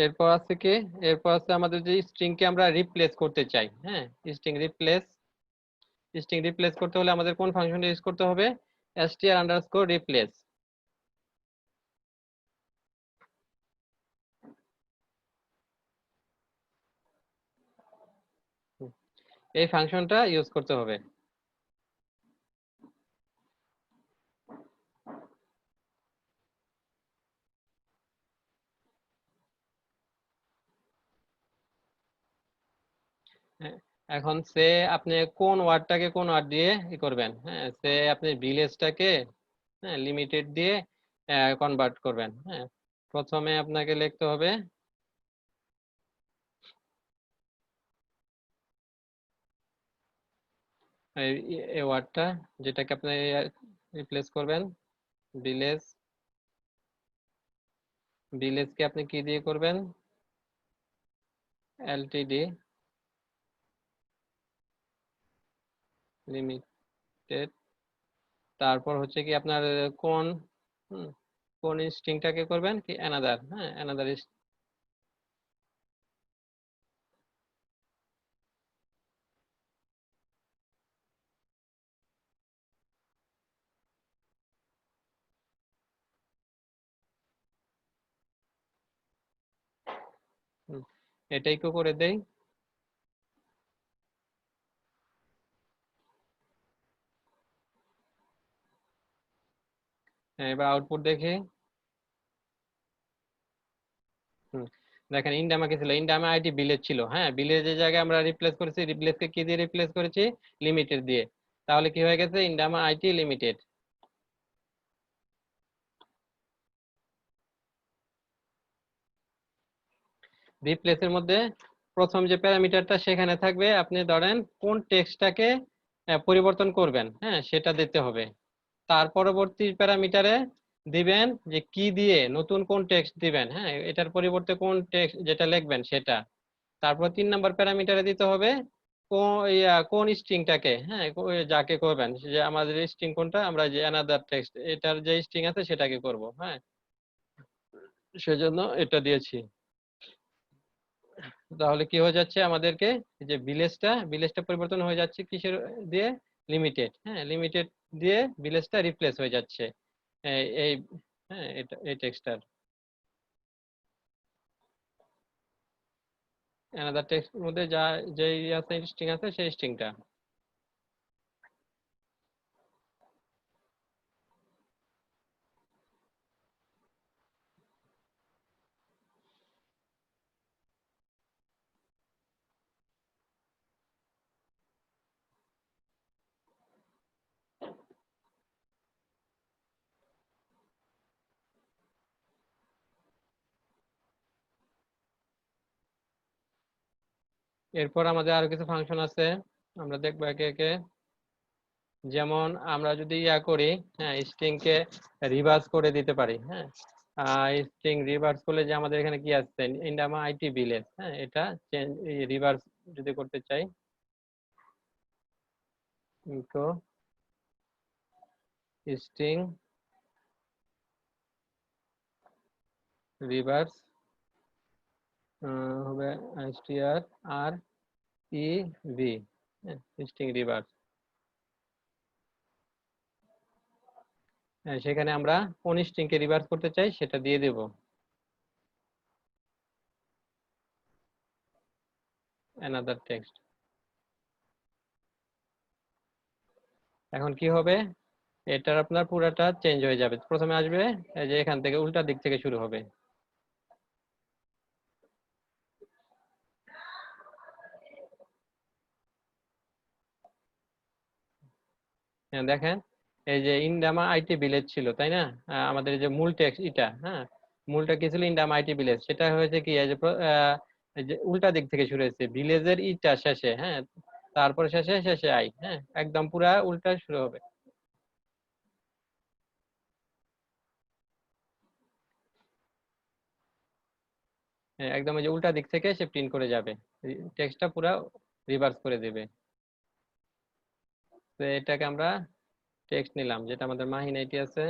এরপর আছে কি, এরপর আছে আমাদের যে স্ট্রিং কে আমরা রিপ্লেস করতে চাই। হ্যাঁ, স্ট্রিং রিপ্লেস করতে হলে আমাদের কোন ফাংশনটা ইউজ করতে হবে? str_replace। এই ফাংশনটা ইউজ করতে হবে। হ্যাঁ, এখন সে আপনি কোন ওয়ার্ডটাকে কোন ওয়ার্ড দিয়ে করবেন? হ্যাঁ, সে আপনি ভিলেজটাকে, হ্যাঁ, লিমিটেড দিয়ে কনভার্ট করবেন। হ্যাঁ, প্রথমে আপনাকে লিখতে হবে এই ওয়ার্ডটা যেটাকে আপনি রিপ্লেস করবেন, ভিলেজ, ভিলেজকে আপনি কি দিয়ে করবেন, এলটিডি লিমিটেড। তারপর হচ্ছে কি আপনার কোন কোন স্ট্রিংটাকে করবেন কি অ্যানাদার, হ্যাঁ অ্যানাদার। এটাই তো করে দেই। এবার আউটপুট দেখি। দেখেন ইন্ডামা কি ছিল, ইন্ডামা আইটি ভিলেজ ছিল, হ্যাঁ ভিলেজের জায়গায় আমরা রিপ্লেস করেছি, রিপ্লেসকে কি দিয়ে রিপ্লেস করেছি, লিমিটেড দিয়ে। তাহলে কি হয়ে গেছে, ইন্ডামা আইটি লিমিটেড। রিপ্লেসের মধ্যে প্রথম যে প্যারামিটারটা সেখানে থাকবে, আপনি ধরেন কোন টেক্সটটাকে পরিবর্তন করবেন, হ্যাঁ সেটা দিতে হবে। তার পরবর্তী প্যারামিটারে দিবেন যে কি দিয়ে নতুন কোন টেক্সট দিবেন, হ্যাঁ এটার পরিবর্তে কোন টেক্সট যেটা লিখবেন সেটা। তারপর 3 নাম্বার প্যারামিটারে দিতে হবে কোন স্ট্রিংটাকে, হ্যাঁ যাকে করবেন, যে আমাদের স্ট্রিং কোনটা, আমরা যে অ্যানাদার টেক্সট এটার যে স্ট্রিং আছে সেটাকে করব, হ্যাঁ সেজন্য এটা দিয়েছি। তাহলে কি হয়ে যাচ্ছে আমাদেরকে, যে ভিলেজটা পরিবর্তন হয়ে যাচ্ছে কিসের দিয়ে, লিমিটেড, হ্যাঁ লিমিটেড দিয়ে ভিলেজটা রিপ্লেস হয়ে যাচ্ছে এই হ্যাঁ এটা এই টেক্সটার অ্যানাদার টেক্সট মধ্যে যা যেই আছে স্ট্রিং আছে সেই স্ট্রিংটা। এরপর আমাদের আরো কিছু ফাংশন আছে, আমরা দেখবো একে একে। যেমন আমরা যদি করি, হ্যাঁ স্ট্রিং কে রিভার্স করে দিতে পারি, হ্যাঁ স্ট্রিং রিভার্স করলে যে আমাদের এখানে কি আসছে, ইন্ডামা আইটি ভিলেজ, হ্যাঁ এটা রিভার্স যদি করতে চাই, তো স্ট্রিং রিভার্স হবে str আর ই ভি, স্ট্রিং রিভার্স। সেখানে আমরা কোন স্ট্রিং কে রিভার্স করতে চাই সেটা দিয়ে দেব, অ্যানাদার টেক্সট। এখন কি হবে, এটার আপনার পুরাটা চেঞ্জ হয়ে যাবে। প্রথমে আসবে এই যে এখান থেকে উল্টা দিক থেকে শুরু হবে, দেখেন এই যে ইন্ডামা আইটি ভিলেজ ছিল তাই না, আমাদের যে মূল টেক্সট এটা, হ্যাঁ মূলটা কি ছিল, ইন্ডামা আইটি ভিলেজ, সেটা হয়েছে কি এই যে উল্টা দিক থেকে শুরু হয়েছে, ভিলেজের ইটা শেষে, হ্যাঁ তারপর শেষে শেষে আই, হ্যাঁ একদম পুরা উল্টা শুরু হবে। হ্যাঁ একদম এই যে উল্টা দিক থেকে সে প্রিন্ট করে যাবে, টেক্সটটা পুরা রিভার্স করে দেবে। তো এটাকে আমরা টেক্সট নিলাম, যেটা আমাদের মাহিন আইটি আছে,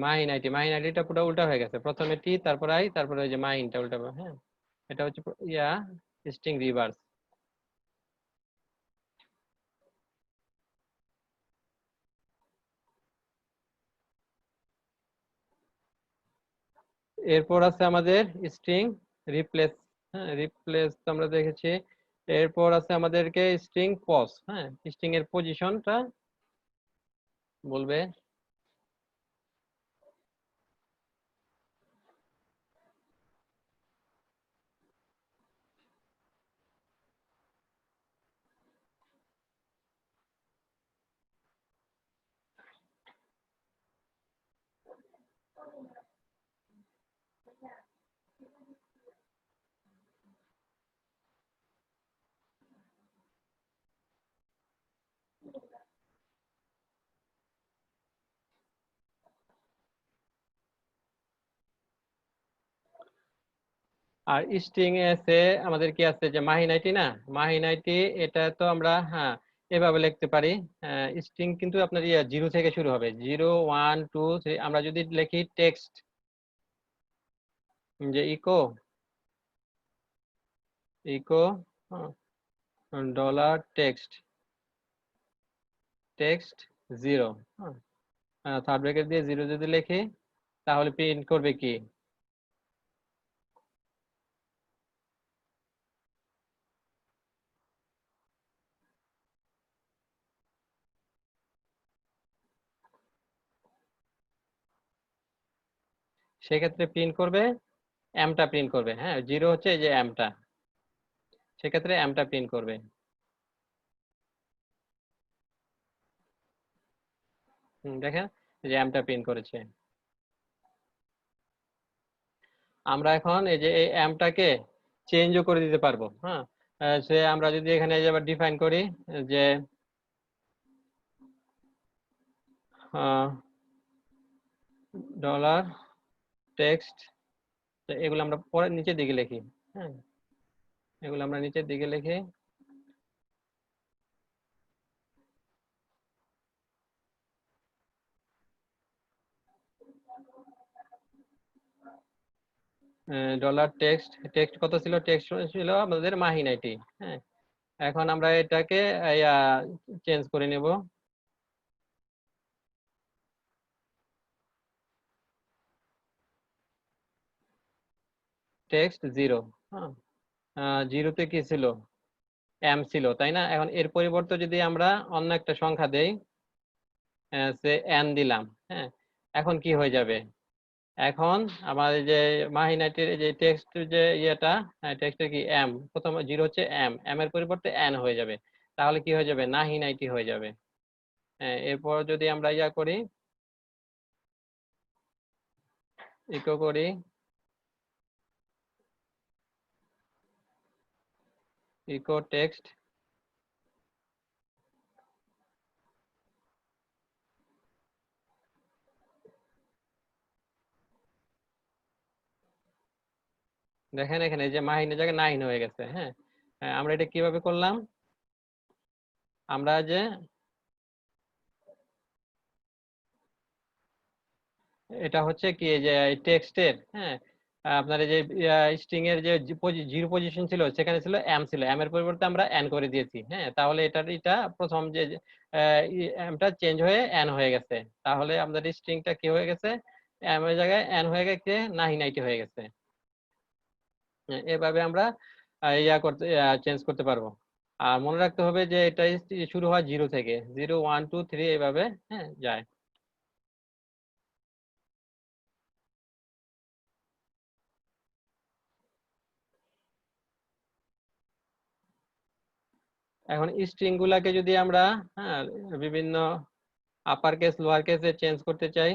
মাহিন আইটিটা পুরো উল্টা হয়ে গেছে, প্রথমে টি তারপর আই তারপরে ওই যে মাহিনটা উল্টাবে, হ্যাঁ এটা হচ্ছে স্ট্রিং রিভার্স। এরপর আছে আমাদের স্ট্রিং রিপ্লেস, হ্যাঁ রিপ্লেস আমরা দেখেছি। এরপর আছে আমাদেরকে স্ট্রিং পজ, হ্যাঁ স্ট্রিং এর পজিশনটা বলবে। আর স্ট্রিং এসে আমাদের কি আছে যে মাহিনাইটি না, মাহিনাইটি এটা তো আমরা হ্যাঁ এভাবে লিখতে পারি। স্ট্রিং কিন্তু আপনার ইয়া 0 থেকে শুরু হবে, 0 1 2 3। আমরা যদি লিখি টেক্সট, যে echo echo dollar text, text 0, third bracket দিয়ে 0 যদি লিখি তাহলে প্রিন্ট করবে কি? সেক্ষেত্রে প্রিন্ট করবে এমটা প্রিন্ট করবে। হ্যাঁ 0 হচ্ছে এই যে এমটা, সেক্ষেত্রে এমটা প্রিন্ট করবে। দেখেন যে এমটা প্রিন্ট করেছে। আমরা এখন এই যে এই এমটাকে চেঞ্জও করে দিতে পারবো। হ্যাঁ সে আমরা যদি এখানে আবার ডিফাইন করি যে ডলার টেক্সট, এগুলো আমরা পরে নিচের দিকে লিখি। হ্যাঁ এগুলো আমরা নিচের দিকে লিখি। ডলার টেক্সট, টেক্সট কত ছিল? টেক্সট ছিল আমাদের মাহিনাইটি। হ্যাঁ এখন আমরা এটাকে চেঞ্জ করে নেব। টেক্সট 0, হ্যাঁ 0-তে কি ছিল? এম ছিল, তাই না? এখন এর পরিবর্তে যদি আমরা অন্য একটা সংখ্যা দেই, সে এন দিলাম, হ্যাঁ এখন কি হয়ে যাবে? এখন আমাদের যে মাহিনাটির যে টেক্সট যে ইয়েটা, টেক্সটের কি এম, প্রথম 0 হচ্ছে এম, এম এর পরিবর্তে এন হয়ে যাবে। তাহলে কি হয়ে যাবে? নাহিনাইটি হয়ে যাবে। এরপর যদি আমরা ইয়া করি, ইকো করি ইকো টেক্সট, দেখেন এখানে যে মাহিনের জায়গায় নাহিন হয়ে গেছে। হ্যাঁ আমরা এটা কিভাবে করলাম? আমরা যে এটা হচ্ছে কি যে টেক্সটের, হ্যাঁ আপনার এই যে স্ট্রিং এর যে 0 পজিশন ছিল সেখানে ছিল এম, ছিল এম এর পরিবর্তে আমরা এন করে দিয়েছি। হ্যাঁ তাহলে এটা প্রথম যে এমটা চেঞ্জ হয়ে এন হয়ে গেছে। তাহলে আমাদের স্ট্রিংটা কি হয়ে গেছে? এম এর জায়গায় এন হয়ে গেছে, নাইটি হয়ে গেছে। এভাবে আমরা ইয়া করতে চেঞ্জ করতে পারবো। আর মনে রাখতে হবে যে এটা শুরু হয় 0 থেকে, 0 1 2 3 এভাবে হ্যাঁ যায়। এখন স্ট্রিং গুলাকে যদি আমরা হ্যাঁ বিভিন্ন আপার কেস লোয়ার কেসে চেঞ্জ করতে চাই,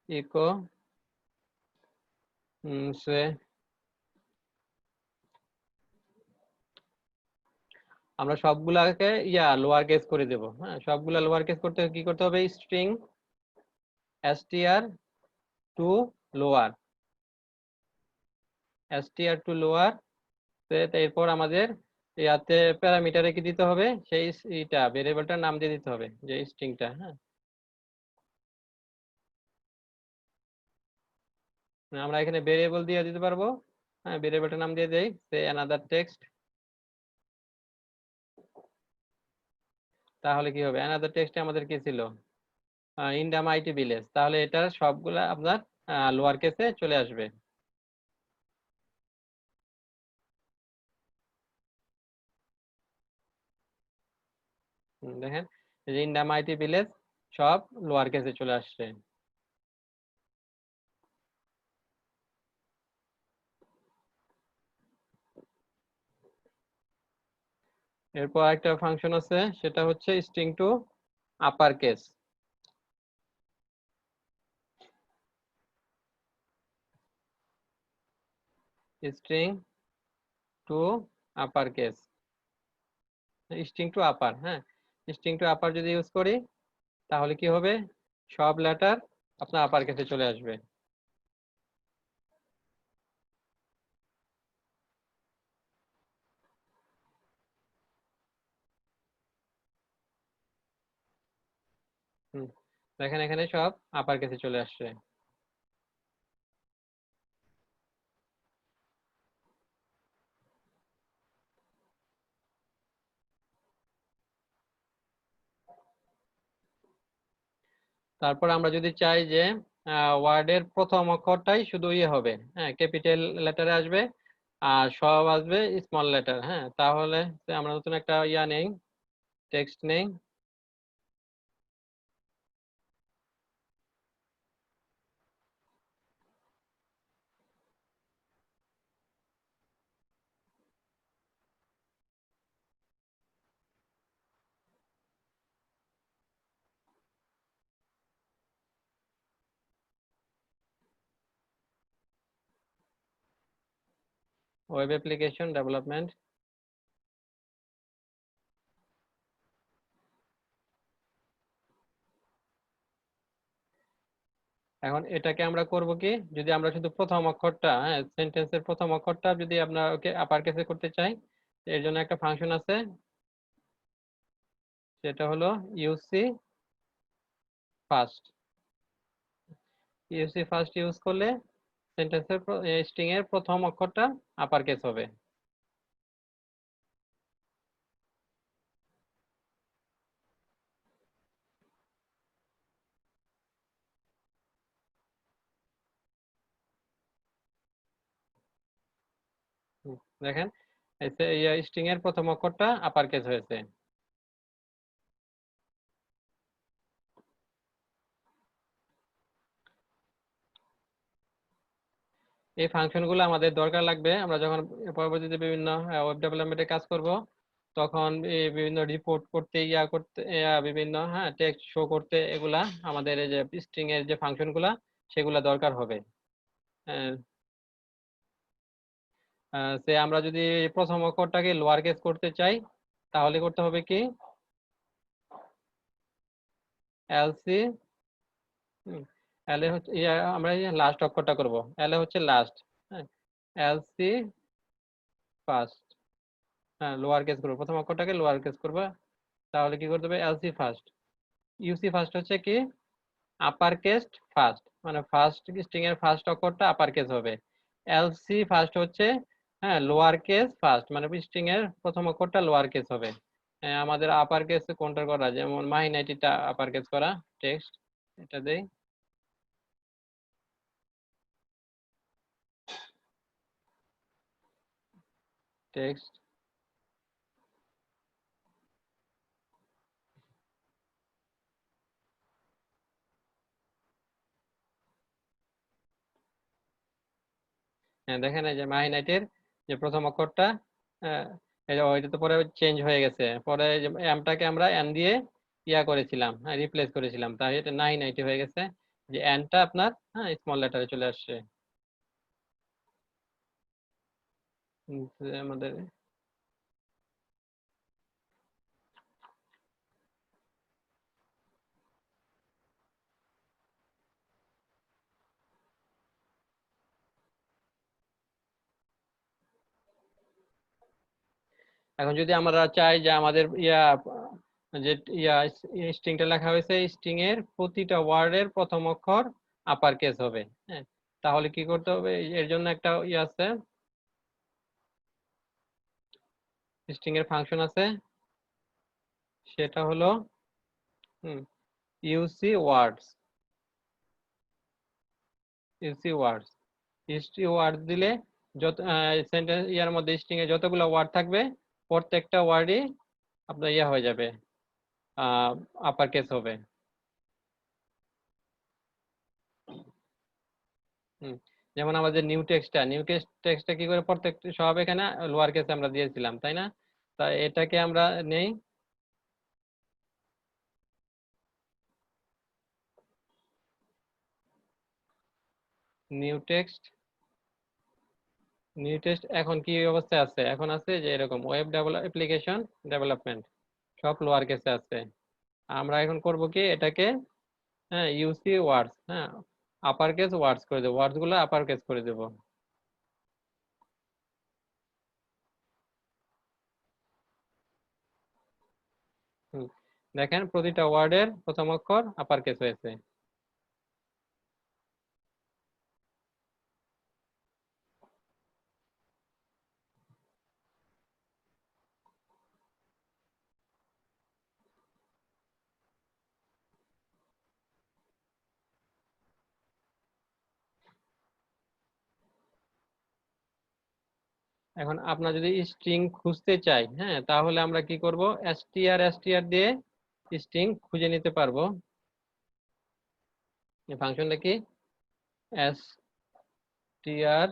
ইকো সে আমরা সবগুলাকে লোয়ার কেস করে দেব। হ্যাঁ সবগুলা লোয়ার কেস করতে কি করতে হবে? String str to lower, str to lower, এরপর আমাদের ইয়াতে প্যারামিটারে কি দিতে হবে? সেই এইটা ভেরিয়েবলটার নাম দিয়ে দিতে হবে, যে স্ট্রিংটা। হ্যাঁ আমরা এখানে ভেরিয়েবল দিয়ে দিতে পারবো। হ্যাঁ ভেরিয়েবলটার নাম দিয়ে দেই সে অ্যানাদার টেক্সট। তাহলে কি হবে? অ্যানাদার টেক্সটে আমাদের কি ছিল? ইন্ডা মাইটি ভিলেজ। তাহলে এটা সবগুলা আপনার লোয়ার কেসে চলে আসবে। দেখেন যে ইন্ডা মাইটি ভিলেজ সব লোয়ার কেসে চলে আসছে। এরপর একটা ফাংশন আছে, সেটা হচ্ছে string to upper case. String to upper case, string to upper. হ্যাঁ স্ট্রিং টু আপার যদি ইউজ করি তাহলে কি হবে? সব লেটার আপনার আপার কেসে চলে আসবে। দেখেন এখানে সব আপার কেসে চলে আসছে। তারপর আমরা যদি চাই যে ওয়ার্ডের প্রথম অক্ষরটাই শুধু ইয়ে হবে, হ্যাঁ, ক্যাপিটাল লেটারে আসবে আর সব আসবে স্মল লেটার, হ্যাঁ, তাহলে আমরা নতুন একটা ইয়া নেই, টেক্সট নেই। Web application development. এখন এটাকে আমরা করব কি, যদি আমরা শুধু প্রথম অক্ষরটা, হ্যাঁ, সেন্টেন্সের প্রথম অক্ষরটা যদি আমরা ওকে আপার কেসে করতে চাই, এর জন্য একটা ফাংশন আছে, সেটা হলো ইউসি ফার্স্ট। ইউসি ফার্স্ট ইউজ করলে সেন্টেন্সের স্ট্রিং এর প্রথম অক্ষরটা আপার কেস হবে। দেখেন স্ট্রিং এর প্রথম অক্ষরটা আপার কেস হয়েছে। এই ফাংশনগুলো আমাদের দরকার লাগবে আমরা যখন পরবর্তীতে বিভিন্ন ওয়েব ডেভেলপমেন্টে কাজ করব, তখন এই বিভিন্ন রিপোর্ট করতে করতে বিভিন্ন, হ্যাঁ, টেক্সট শো করতে এগুলা আমাদের এই যে স্ট্রিং এর যে ফাংশনগুলা সেগুলা দরকার হবে। সে আমরা যদি প্রথম অক্ষরটাকে লোয়ার কেস করতে চাই তাহলে করতে হবে কি, এলসি এল এ হচ্ছে আমরা লাস্ট অক্ষরটা করব, এল এ হচ্ছে লাস্ট, হ্যাঁ, এলসি ফার্স্ট, হ্যাঁ, লোয়ার কেস করবো, প্রথম অক্ষরটাকে লোয়ার কেস করবো, তাহলে কি করতে হবে, এলসি ফার্স্ট। ইউসি ফার্স্ট হচ্ছে কি, আপার কেস ফার্স্ট, মানে ফার্স্ট স্ট্রিং এর ফার্স্ট অক্ষরটা আপার কেস হবে। এলসি ফার্স্ট হচ্ছে, হ্যাঁ, লোয়ার কেস ফার্স্ট, মানে স্ট্রিং এর প্রথম অক্ষরটা লোয়ার কেস হবে। আমাদের আপার কেস কোনটা করা, যেমন মাইনাইটিটা আপার কেস করা, টেক্সট এটা দেই, টেক্সট। হ্যাঁ, দেখেন এই যে মাহিনাইটের যে প্রথম অক্ষরটা, এই যে ওইটা তো পরে চেঞ্জ হয়ে গেছে, পরে এমটাকে আমরা এন দিয়ে ইয়া করেছিলাম, হ্যাঁ, রিপ্লেস করেছিলাম, তাই এটা 990 হয়ে গেছে, যে এনটা আপনার, হ্যাঁ, স্মল লেটারে চলে আসছে। আমাদের এখন যদি আমরা চাই যে আমাদের যে স্ট্রিংটা লেখা হয়েছে, স্ট্রিং এর প্রতিটা ওয়ার্ডের প্রথম অক্ষর আপার কেস হবে, হ্যাঁ, তাহলে কি করতে হবে, এর জন্য একটা আছে, স্ট্রিং এর ফাংশন আছে, সেটা হলো ইউসি ওয়ার্ডস। ইউসি ওয়ার্ডস, ইউসি ওয়ার্ডস দিলে যত সেন্টেন্স ইয়ার মধ্যে স্ট্রিং এ যতগুলো ওয়ার্ড থাকবে প্রত্যেকটা ওয়ার্ডই আপনার ইয়া হয়ে যাবে, আপার কেস হবে। যেমন আমাদের নিউ টেক্সটটা কি করে, প্রত্যেকটা সব এখানে লোয়ার কেসে আমরা দিয়েছিলাম, তাই না? তা এটাকে আমরা নেই, নিউ টেক্সট। এখন কি অবস্থায় আছে, এখন আছে যে এরকম ওয়েব অ্যাপ্লিকেশন ডেভেলপমেন্ট, সব লোয়ার কেসে আছে। আমরা এখন করব কি, এটাকে হ্যাঁ ইউসি ওয়ার্ডস, হ্যাঁ আপার কেস ওয়ার্ডস করে দেবো, ওয়ার্ডস গুলো আপার কেস করে দেবো। দেখেন প্রতিটা ওয়ার্ডের প্রথম অক্ষর আপার কেস হয়েছে। এখন আপনার যদি স্ট্রিং খুঁজতে চাই, হ্যাঁ তাহলে আমরা কি করব, str দিয়ে স্ট্রিং খুঁজে নিতে পারবো। এই ফাংশনটা কি, str।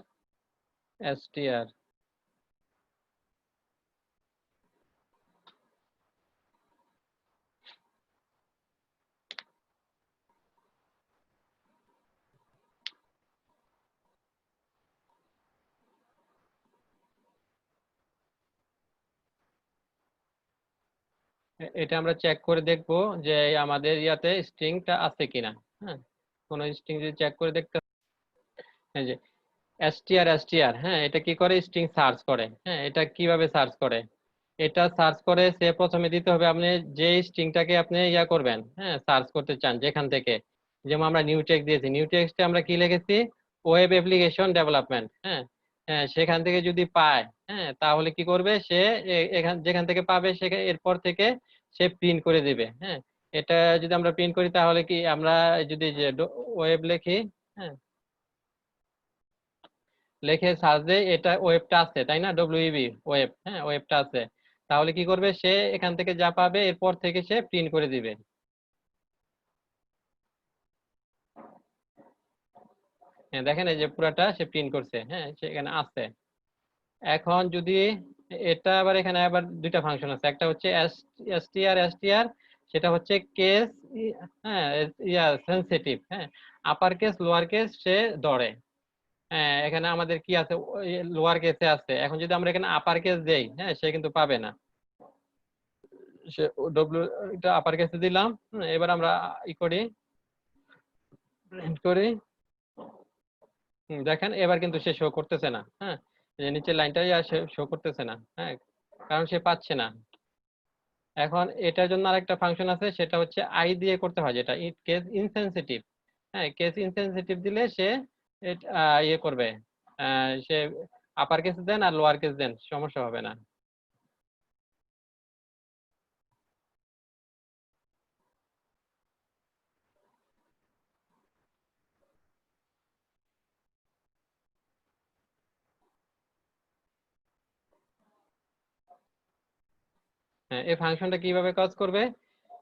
এটা আমরা চেক করে দেখব যে আমাদের ইয়াতে স্ট্রিংটা আছে কিনা। হ্যাঁ কোন স্ট্রিং যদি চেক করে দেখতে, এই যে str, হ্যাঁ এটা কি করে, স্ট্রিং সার্চ করে। হ্যাঁ এটা কিভাবে সার্চ করে, এটা সার্চ করে সে প্রথমে দিতে হবে আপনি যে স্ট্রিংটাকে আপনি ইয়া করবেন, হ্যাঁ সার্চ করতে চান যেখান থেকে। যেমন আমরা নিউ টেক্সট দিয়েছি, নিউ টেক্সটে আমরা কি লিখেছি, ওয়েব অ্যাপ্লিকেশন ডেভেলপমেন্ট। হ্যাঁ হ্যাঁ সেখান থেকে যদি পায়, হ্যাঁ তাহলে কি করবে সে, এখান যেখান থেকে পাবে সেখানে এরপর থেকে সে প্রিন্ট করে দিবে। হ্যাঁ এটা যদি আমরা প্রিন্ট করি তাহলে কি, আমরা যদি যে ওয়েব লিখি, হ্যাঁ লিখে সার্চ দেই, এটা ওয়েবটা আছে তাই না, ডব্লিউবি ওয়েব, হ্যাঁ ওয়েবটা আছে, তাহলে কি করবে সে এখান থেকে যা পাবে এরপর থেকে সে প্রিন্ট করে দিবে। হ্যাঁ দেখেন এই যে পুরাটা সে প্রিন্ট করছে, হ্যাঁ সেখানে আছে। এখন যদি এটা আবার, এখানে আবার দুইটা ফাংশন আছে, একটা হচ্ছে str, সেটা হচ্ছে কেস, হ্যাঁ ইয়া সেনসিটিভ, হ্যাঁ আপার কেস লোয়ার কেস সে ধরে। হ্যাঁ এখানে আমাদের কি আছে, লোয়ার কেসে আছে। এখন যদি আমরা এখানে আপার কেস দেই, হ্যাঁ সে কিন্তু পাবে না, সে ডব্লিউ এটা আপার কেসে দিলাম। এবার আমরা ই করি, প্রিন্ট করি। দেখেন এবার কিন্তু সে শো করতেছে না, হ্যাঁ এই যে নিচের লাইনটাই আর সে শো করতেছে না, হ্যাঁ কারণ সে পাচ্ছে না। এখন এটার জন্য আরেকটা ফাংশন আছে, সেটা হচ্ছে আই দিয়ে করতে হয়, যেটা কেস ইনসেনসিটিভ। হ্যাঁ কেস ইনসেনসিটিভ দিলে সে ইয়ে করবে, সে আপার কেস দেন আর লোয়ার কেস দেন, সমস্যা হবে না। হ্যাঁ এই ফাংশনটা কিভাবে কাজ করবে,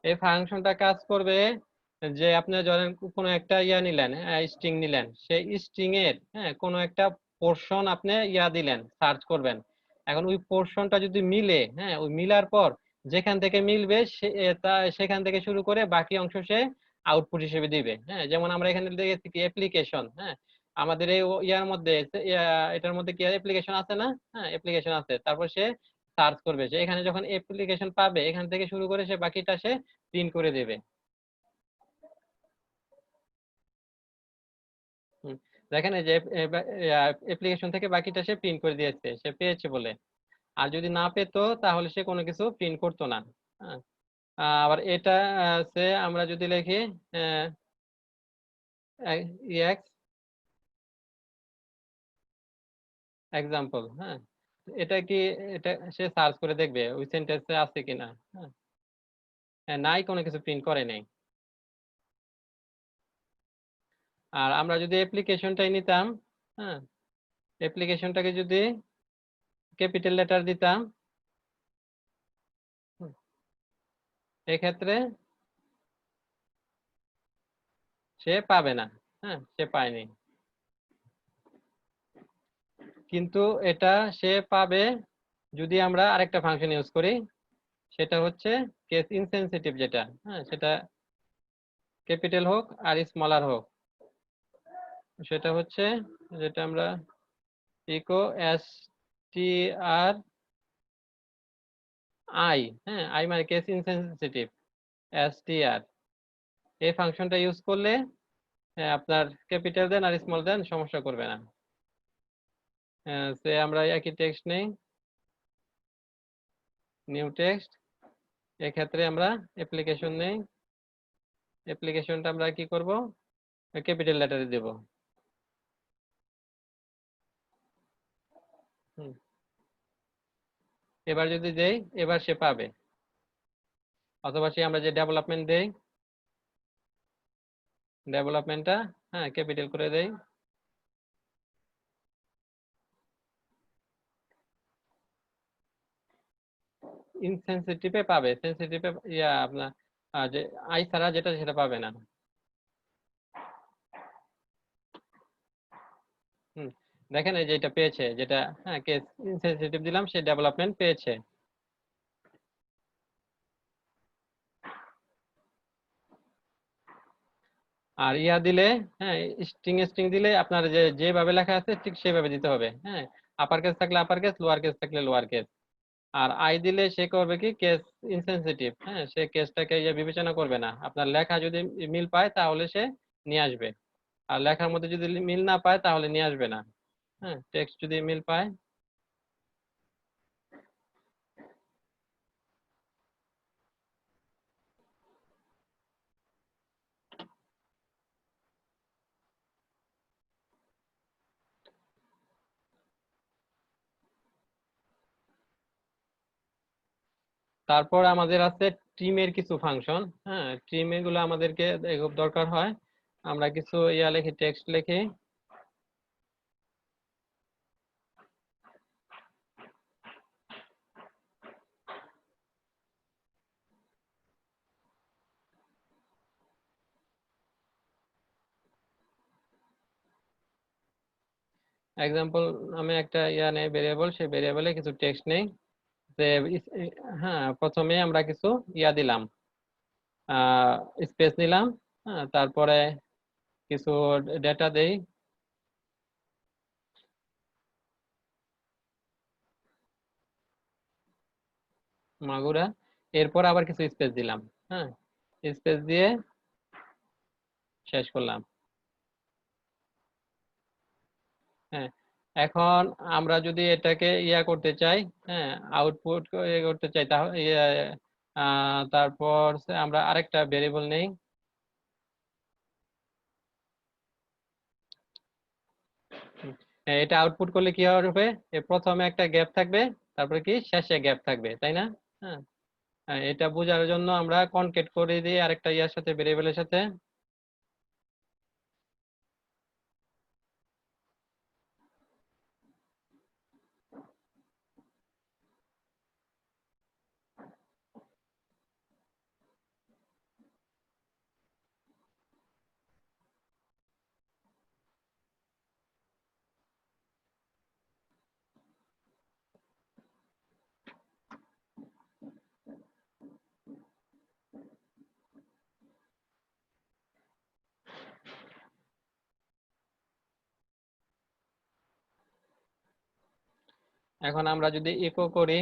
এই ফাংশনটা কাজ করবে যে আপনি ধরেন কোনো একটা ইয়া নিলেন, স্ট্রিং নিলেন, সেই স্ট্রিং এর হ্যাঁ কোনো একটা পোর্শন আপনি ইয়া দিলেন, সার্চ করবেন। এখন ওই পোর্শনটা যদি মিলে, হ্যাঁ ওই মিলার পর যেখান থেকে মিলবে সেখান থেকে শুরু করে বাকি অংশ সে আউটপুট হিসেবে দিবে। হ্যাঁ যেমন আমরা এখানে দেখেছি কি অ্যাপ্লিকেশন, হ্যাঁ আমাদের এই ইয়ার মধ্যে এটার মধ্যে কি অ্যাপ্লিকেশন আছে না, হ্যাঁ অ্যাপ্লিকেশন আছে, তারপর সে সার্চ করবে, সে এখানে যখন অ্যাপ্লিকেশন পাবে এখান থেকে শুরু করে সে বাকিটা সে প্রিন্ট করে দেবে। হুম, দেখেন এই যে অ্যাপ্লিকেশন থেকে বাকিটা সে প্রিন্ট করে দিয়েছে, সে পেয়েছে বলে। আর যদি না পেতো তাহলে সে কোনো কিছু প্রিন্ট করতো না। হ্যাঁ আবার এটা সে আমরা যদি লিখি এক্স এক্সাম্পল, হ্যাঁ এটা কি, এটা সে সার্চ করে দেখবে ওই সেন্টেন্সে আছে কিনা। হ্যাঁ নাই, কোনো কিছু প্রিন্ট করে নাই। আর আমরা যদি অ্যাপ্লিকেশনটাই নিতাম, হ্যাঁ অ্যাপ্লিকেশনটাকে যদি ক্যাপিটাল লেটার দিতাম, এক্ষেত্রে সে পাবে না, হ্যাঁ সে পায়নি। কিন্তু এটা সে পাবে যদি আমরা আরেকটা ফাংশন ইউজ করি, সেটা হচ্ছে কেস ইনসেনসিটিভ, যেটা হ্যাঁ সেটা ক্যাপিটাল হোক আর স্মলার হোক, সেটা হচ্ছে যেটা আমরা ইকো str আই, হ্যাঁ আই মানে কেস ইনসেনসিটিভ str, এই ফাংশনটা ইউজ করলে আপনার ক্যাপিটাল দেন আর স্মল দেন সমস্যা করবে না। সে আমরা একই টেক্সট নেই, নিউ টেক্সট, এক্ষেত্রে আমরা অ্যাপ্লিকেশন নেই, অ্যাপ্লিকেশনটা আমরা কি করব, ক্যাপিটাল লেটারে দেব। এবার যদি দেই, এবার সে পাবে। অথবা সে আমরা যে ডেভেলপমেন্ট দেই, ডেভেলপমেন্টটা হ্যাঁ ক্যাপিটাল করে দেই, ইনসেনসিটিভে পাবে, সেনসিটিভে আপনার যে আই ছাড়া যেটা সেটা পাবে না। দেখেন এই যে এটা পেয়েছে, যেটা হ্যাঁ কেস ইনসেনসিটিভ দিলাম, সে ডেভেলপমেন্ট পেয়েছে। আর দিলে হ্যাঁ স্ট্রিং দিলে আপনার যেভাবে লেখা আছে ঠিক সেভাবে দিতে হবে। হ্যাঁ, আপার কেস থাকলে আপার কেস, লোয়ার কেস থাকলে লোয়ার কেস। আর আই দিলে সে করবে কি, কেস ইনসেনসিটিভ, হ্যাঁ সে কেসটাকে বিবেচনা করবে না। আপনার লেখা যদি মিল পায় তাহলে সে নিয়ে আসবে, আর লেখার মধ্যে যদি মিল না পায় তাহলে নিয়ে আসবে না। হ্যাঁ, টেক্সট যদি মিল পায়। তারপর আমাদের আছে ট্রিমের কিছু ফাংশন। হ্যাঁ, ট্রিম এগুলো আমাদেরকে খুব দরকার হয়। আমরা কিছু লিখি, টেক্সট লিখি, এক্সাম্পল নামে একটা নেই ভেরিয়েবল, সেই ভেরিয়েবলে কিছু টেক্সট নেই। যে হ্যাঁ প্রথমে আমরা কিছু দিলাম, স্পেস নিলাম, হ্যাঁ তারপরে কিছু ডেটা দেই, মাগুরা, এরপর আবার কিছু স্পেস দিলাম, হ্যাঁ স্পেস দিয়ে শেষ করলাম। হ্যাঁ, এখন আমরা যদি এটাকে করতে চাই, হ্যাঁ আউটপুট করতে চাই, তাহলে তারপর আমরা আরেকটা ভেরিয়েবল নেই, এটা আউটপুট করলে কি হবে, প্রথমে একটা গ্যাপ থাকবে, তারপরে কি শেষে গ্যাপ থাকবে, তাই না? হ্যাঁ, এটা বোঝার জন্য আমরা কনকেট করে দিই আরেকটা সাথে, ভেরিয়েবলের সাথে। এখন আমরা যদি ইকো করি,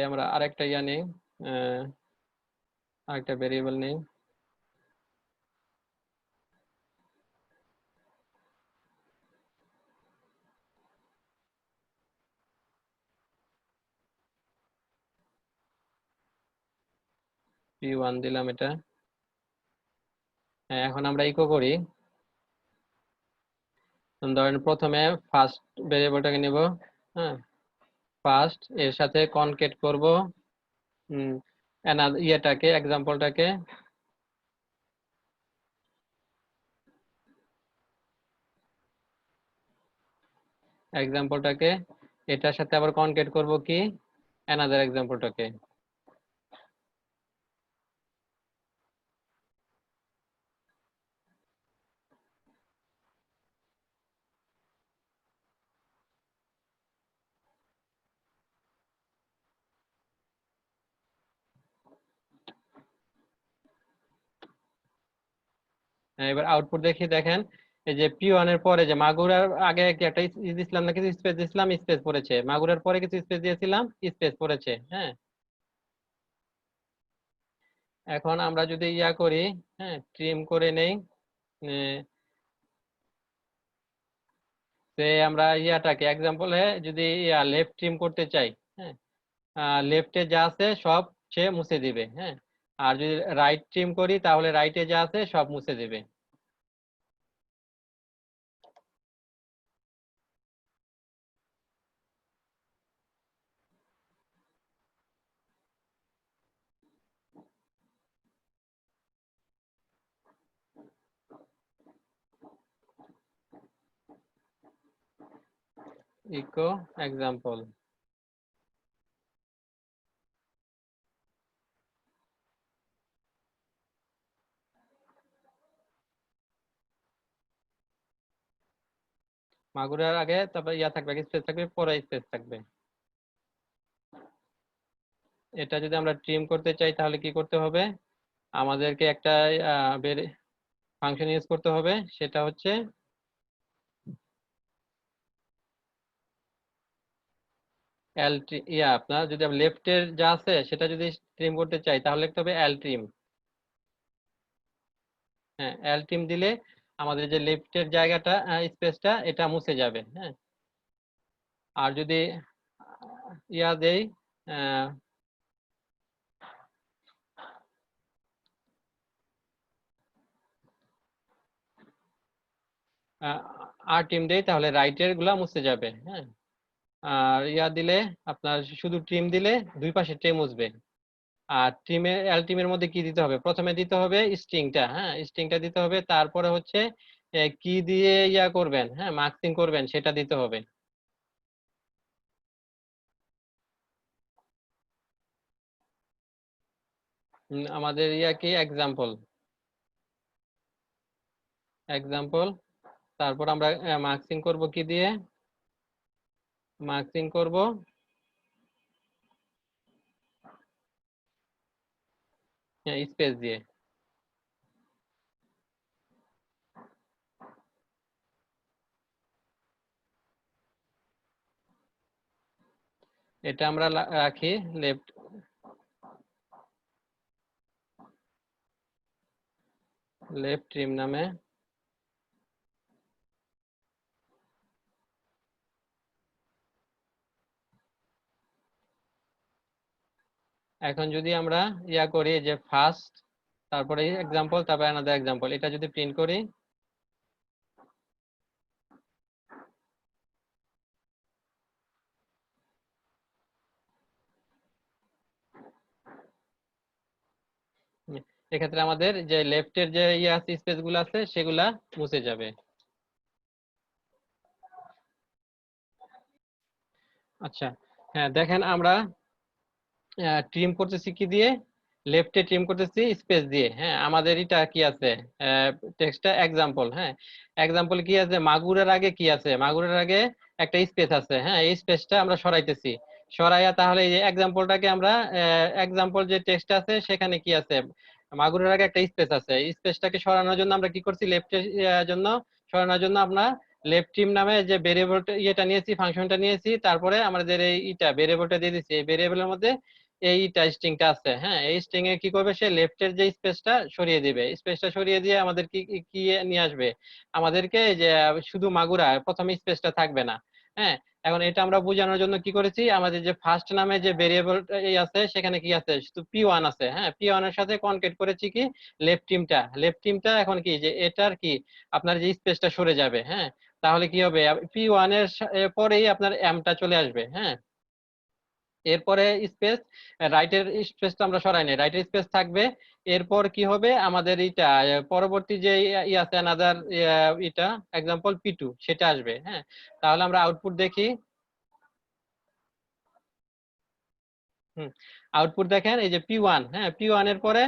আমরা আরেকটা নেই, আরেকটা ভেরিয়েবল নেই, p1 দিলাম এটা। এখন আমরা ইকো করি, ধরেন প্রথমে ফার্স্ট ভেরিয়েবলটাকে নিব, হ্যাঁ ফার্স্ট, এর সাথে কনকেট করব এক্সাম্পলটাকে, এটার সাথে আবার কনকেট করব কি, অ্যানাদার এক্সাম্পলটাকে। এবার আউটপুট দেখি, দেখেন এই যে p1 এর পরে যে মাগুরার আগে কি একটা দিছিলাম না, কিছু স্পেস দিছিলাম, স্পেস পড়েছে, মাগুরার পরে কিছু স্পেস দিয়েছিলাম, স্পেস পড়েছে। হ্যাঁ, এখন আমরা যদি ইয়া করি, হ্যাঁ, ট্রিম করে নেই, আমরা ইয়াটাকে এক্সাম্পলে যদি লেফট ট্রিম করতে চাই, হ্যাঁ, লেফটে যা আছে সব সে মুছে দিবে, হ্যাঁ, আর যদি রাইট ট্রিম করি তাহলে রাইটে যা আছে সব মুছে দিবে। Echo example. মাগুরার আগে তারপর ইয়া থাকবে, স্পেস থাকবে, পরে স্পেস থাকবে। এটা যদি আমরা ট্রিম করতে চাই তাহলে কি করতে হবে, আমাদেরকে একটা ফাংশন ইউজ করতে হবে, সেটা হচ্ছে এল আপনার যদি লেফটের যা আছে সেটা যদি ট্রিম করতে চাই তাহলে লিখতে হবে এল ট্রিম। হ্যাঁ, এল ট্রিম দিলে আমাদের যে লেফটের জায়গাটা স্পেসটা এটা মুছে যাবে। হ্যাঁ, আর যদি ইয়া দেই আর ট্রিম দেই তাহলে রাইটের গুলা মুছে যাবে। হ্যাঁ, আর ইয়া দিলে আপনার শুধু ট্রিম দিলে দুই পাশে ট্রিম মুছবে। আর ট্রিমের এল ট্রিমের মধ্যে কি দিতে হবে, প্রথমে দিতে হবে স্ট্রিংটা, হ্যাঁ, স্ট্রিংটা দিতে হবে, তারপরে হচ্ছে কি দিয়ে ইয়া করবেন, হ্যাঁ, মার্কিং করবেন সেটা দিতে হবে। আমাদের ইয়া কি এক্সাম্পল, এক্সাম্পল, তারপর আমরা মার্কিং করব কি দিয়ে, মার্কিং করব স্পেস দিয়ে। এটা আমরা রাখি লেফট লেফট ট্রিম নামে। এখন যদি আমরা ইয়া করি যে ফার্স্ট তারপরে এক্সাম্পল তারপরে আনাদার এক্সাম্পল, এটা যদি প্রিন্ট করি, এক্ষেত্রে আমাদের যে লেফটের যে ইয়া স্পেস গুলো আছে সেগুলা মুছে যাবে। আচ্ছা, হ্যাঁ, দেখেন আমরা ট্রিম করতেছি কি দিয়ে, লেফটে ট্রিম করতেছি স্পেস দিয়ে। হ্যাঁ, আমাদের এটা কি আছে, টেক্সটটা এক্সাম্পল। হ্যাঁ, এক্সাম্পল কি আছে, মাগুরের আগে কি আছে, মাগুরের আগে একটা স্পেস আছে। হ্যাঁ, এই স্পেসটা আমরা সরাইতেছি, সরাইয়া তাহলে এই যে এক্সাম্পলটাকে আমরা এক্সাম্পল যে টেক্সট আছে সেখানে কি আছে, মাগুরের আগে একটা স্পেস আছে, স্পেসটাকে সরানোর জন্য আমরা কি করছি, লেফটের জন্য সরানোর জন্য আমরা লেফট ট্রিম নামে যে ভেরিয়েবলটা ইয়েটা নিয়েছি, ফাংশনটা নিয়েছি, তারপরে আমাদের এই ইটা ভেরিয়েবলটা দিয়ে দিচ্ছি, এই ভেরিয়েবলের মধ্যে এইটা স্ট্রিংটা আছে। হ্যাঁ, এই স্ট্রিং এ কি করবে, সে লেফটের যে স্পেসটা সরিয়ে দিবে, স্পেসটা সরিয়ে দিয়ে আমাদের কি কি নিয়ে আসবে, আমাদেরকে যে শুধু মাগুরা প্রথমে স্পেসটা থাকবে না। হ্যাঁ, এখন এটা আমরা বোঝানোর জন্য কি করেছি, আমাদের যে ফার্স্ট নামে যে ভেরিয়েবল আছে সেখানে কি আছে, শুধু p1 আছে। হ্যাঁ, p1 এর সাথে কনকেট করেছি কি লেফট টিমটা, লেফট টিমটা এখন কি যে এটার কি আপনার যে স্পেসটা সরে যাবে। হ্যাঁ, তাহলে কি হবে, p1 এর পরেই আপনার এমটা চলে আসবে। হ্যাঁ, এরপরে স্পেস, রাইটের স্পেসটা আমরা সরাই নাই, রাইটের স্পেস থাকবে। এরপর কি হবে, আমাদের এটা পরবর্তী যে আছে আনাদার এটা এক্সাম্পল p2 সেটা আসবে। হ্যাঁ, তাহলে আমরা আউটপুট দেখি। আউটপুট দেখেন, এই যে p1, হ্যাঁ, p1 এর পরে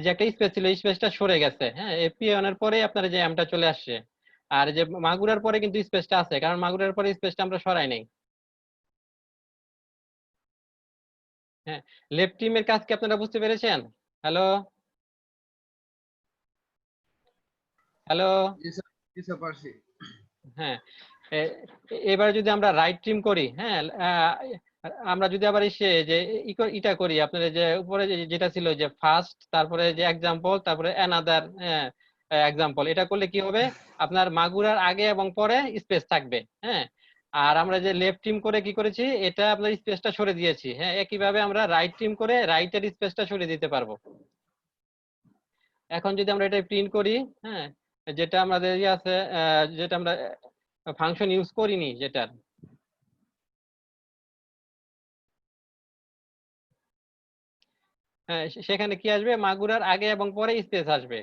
যে একটা স্পেস ছিল এই স্পেসটা সরে গেছে। হ্যাঁ, এই p1 এর পরে আপনার যে এমটা চলে আসছে। আর যে মাগুরার পরে কিন্তু স্পেসটা আছে, কারণ মাগুরার পরে স্পেসটা আমরা সরাই নাই। হ্যাঁ, লেফট টিমের কাজ কি আপনারা বুঝতে পেরেছেন? Hello, hello. হ্যাঁ, এবার যদি আমরা রাইট ট্রিম করি, হ্যাঁ, আমরা যদি আবার এসে যে এটা করি, আপনার এই যে উপরে যেটা ছিল যে ফার্স্ট, তারপরে যে এক্সাম্পল, তারপরে অ্যানাদার এক্সাম্পল, এটা করলে কি হবে, আপনার মাগুরার আগে এবং পরে স্পেস থাকবে। হ্যাঁ, আর আমরা যে লেফট ট্রিম করে কি করেছি, এটা আপনার স্পেসটা সরে দিয়েছি। হ্যাঁ, একইভাবে আমরা রাইট ট্রিম করে রাইটের স্পেসটা সরে দিতে পারবো। এখন যদি আমরা এটা প্রিন্ট করি, হ্যাঁ, যেটা আমাদের ইয়ে আছে, যেটা আমরা ফাংশন ইউজ করিনি, যেটার হ্যাঁ, সেখানে কি আসবে, মাগুরার আগে এবং পরে স্পেস আসবে।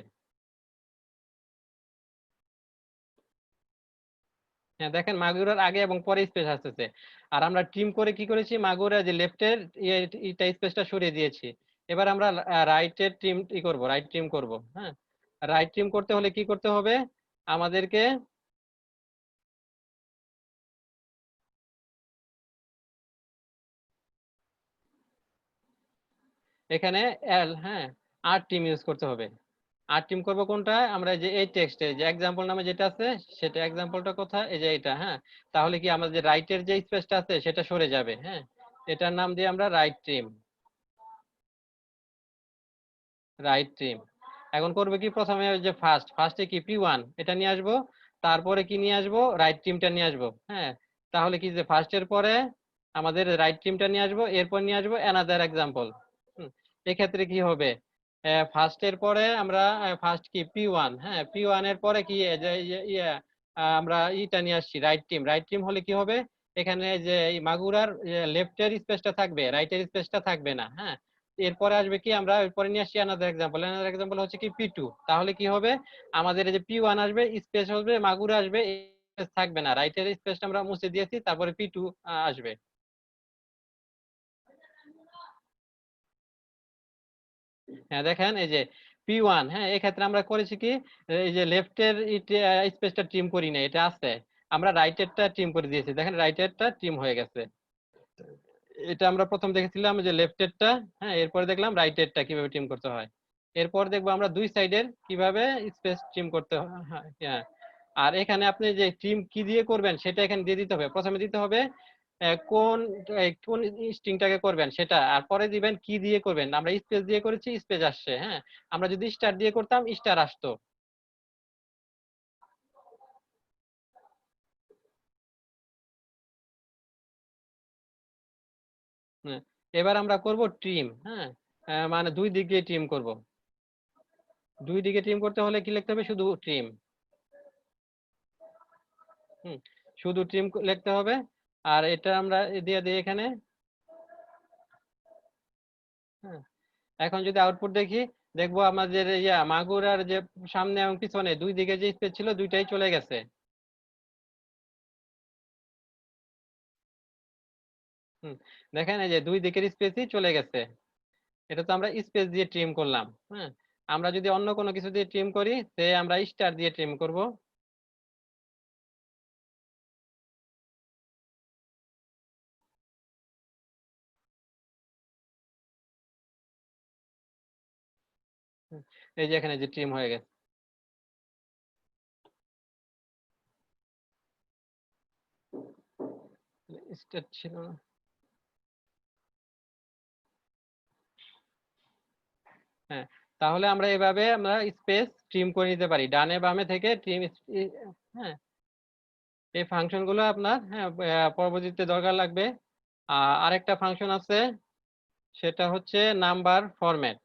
হ্যাঁ, দেখেন মাগুরার আগে এবং পরে স্পেস আসতেছে। আর আমরা ট্রিম করে কি করেছি, মাগুরা যে লেফটের এটা স্পেসটা সরিয়ে দিয়েছি। এবার আমরা রাইটের ট্রিম করব, রাইট ট্রিম করব। হ্যাঁ, রাইট ট্রিম করতে হলে কি করতে হবে আমাদেরকে, এখানে হ্যাঁ আর টিম ইউজ করতে হবে। আর টিম করবো কোনটা, আমরা যে এই টেক্সটে যে এক্সাম্পল নামে যেটা আছে, সেটা এক্সাম্পলটা কোথায়, এই যে এটা। হ্যাঁ, তাহলে কি আমাদের যে রাইটের যে স্পেসটা আছে সেটা সরে যাবে। হ্যাঁ, এটার নাম দিয়ে আমরা রাইট ট্রিম, রাইট ট্রিম। এখন করবে কি, প্রথমে যে ফার্স্টে কি P1 এটা নিয়ে আসবো, তারপরে কি নিয়ে আসবো, রাইট ট্রিমটা নিয়ে আসবো। হ্যাঁ, তাহলে কি যে ফার্স্টের পরে আমাদের রাইট ট্রিমটা নিয়ে আসবো, এরপর নিয়ে আসবো অ্যানাদার এক্সাম্পল। এক্ষেত্রে কি হবে, ফার্স্টের পরে আমরা ফার্স্ট কি P1, হ্যাঁ P1 এর পরে কি আমরা ইটা নিয়ে আসছি রাইট ট্রিম। রাইট ট্রিম হলে কি হবে, এখানে যে এই মাগুরার লেফটের স্পেসটা থাকবে, রাইটের স্পেসটা থাকবে না। হ্যাঁ, এরপরে আসবে কি, আমরা এরপরে নিয়ে আসছি অ্যানাদার এক্সাম্পল। অ্যানাদার এক্সাম্পল হচ্ছে কি P2। তাহলে কি হবে, আমাদের এই যে P1 আসবে, স্পেস হবে, মাগুরা আসবে, স্পেস থাকবে না, রাইটের স্পেসটা আমরা মুছে দিয়েছি, তারপরে P2 আসবে। হ্যাঁ, দেখেন এই যে P1, হ্যাঁ এক্ষেত্রে আমরা করেছি কি, এই যে লেফটের স্পেসটা ট্রিম করি না, এটা আছে, আমরা রাইটেরটা ট্রিম করে দিয়েছি। দেখেন রাইটেরটা ট্রিম হয়ে গেছে। এটা আমরা প্রথম দেখেছিলাম যে লেফটেরটা, হ্যাঁ এরপরে দেখলাম রাইটেরটা কিভাবে ট্রিম করতে হয়। এরপর দেখবো আমরা দুই সাইডের কিভাবে স্পেস ট্রিম করতে হয়। হ্যাঁ, আর এখানে আপনি যে ট্রিম কি দিয়ে করবেন সেটা এখানে দিয়ে দিতে হবে। প্রথমে দিতে হবে কোন কোন স্ট্রিংটাকে করবেন সেটা, আর পরে দিবেন কি দিয়ে করবেন। আমরা স্পেস দিয়ে করেছি, স্পেস আসছে। হ্যাঁ, আমরা যদি স্টার দিয়ে করতাম, স্টার আসতো। হ্যাঁ, এবার আমরা করব ট্রিম। হ্যাঁ, মানে দুই দিক দিয়ে ট্রিম করব। দুই দিকে ট্রিম করতে হলে কি লিখতে হবে, শুধু ট্রিম। শুধু ট্রিম লিখতে হবে। আর এটা আমরা দিয়ে দিই এখানে। হ্যাঁ, এখন যদি আউটপুট দেখি, দেখবো আমাদের মাগুরার যে সামনে এবং পিছনে দুই দিকে যে স্পেস ছিল, দুইটাই চলে গেছে। দেখেন এই যে দুই দিকের স্পেসই চলে গেছে। এটা তো আমরা স্পেস দিয়ে ট্রিম করলাম। হ্যাঁ, আমরা যদি অন্য কোনো কিছু দিয়ে ট্রিম করি, সে আমরা স্টার দিয়ে ট্রিম করব। এই যে এখানে যে ট্রিম হয়ে গেছে। স্টার ছিল না। হ্যাঁ, তাহলে আমরা এভাবে আমরা স্পেস ট্রিম করে নিতে পারি, ডানে বামে থেকে ট্রিম। হ্যাঁ, এই ফাংশন গুলো আপনার, হ্যাঁ পরবর্তীতে দরকার লাগবে। আরেকটা ফাংশন আছে, সেটা হচ্ছে নাম্বার ফরম্যাট।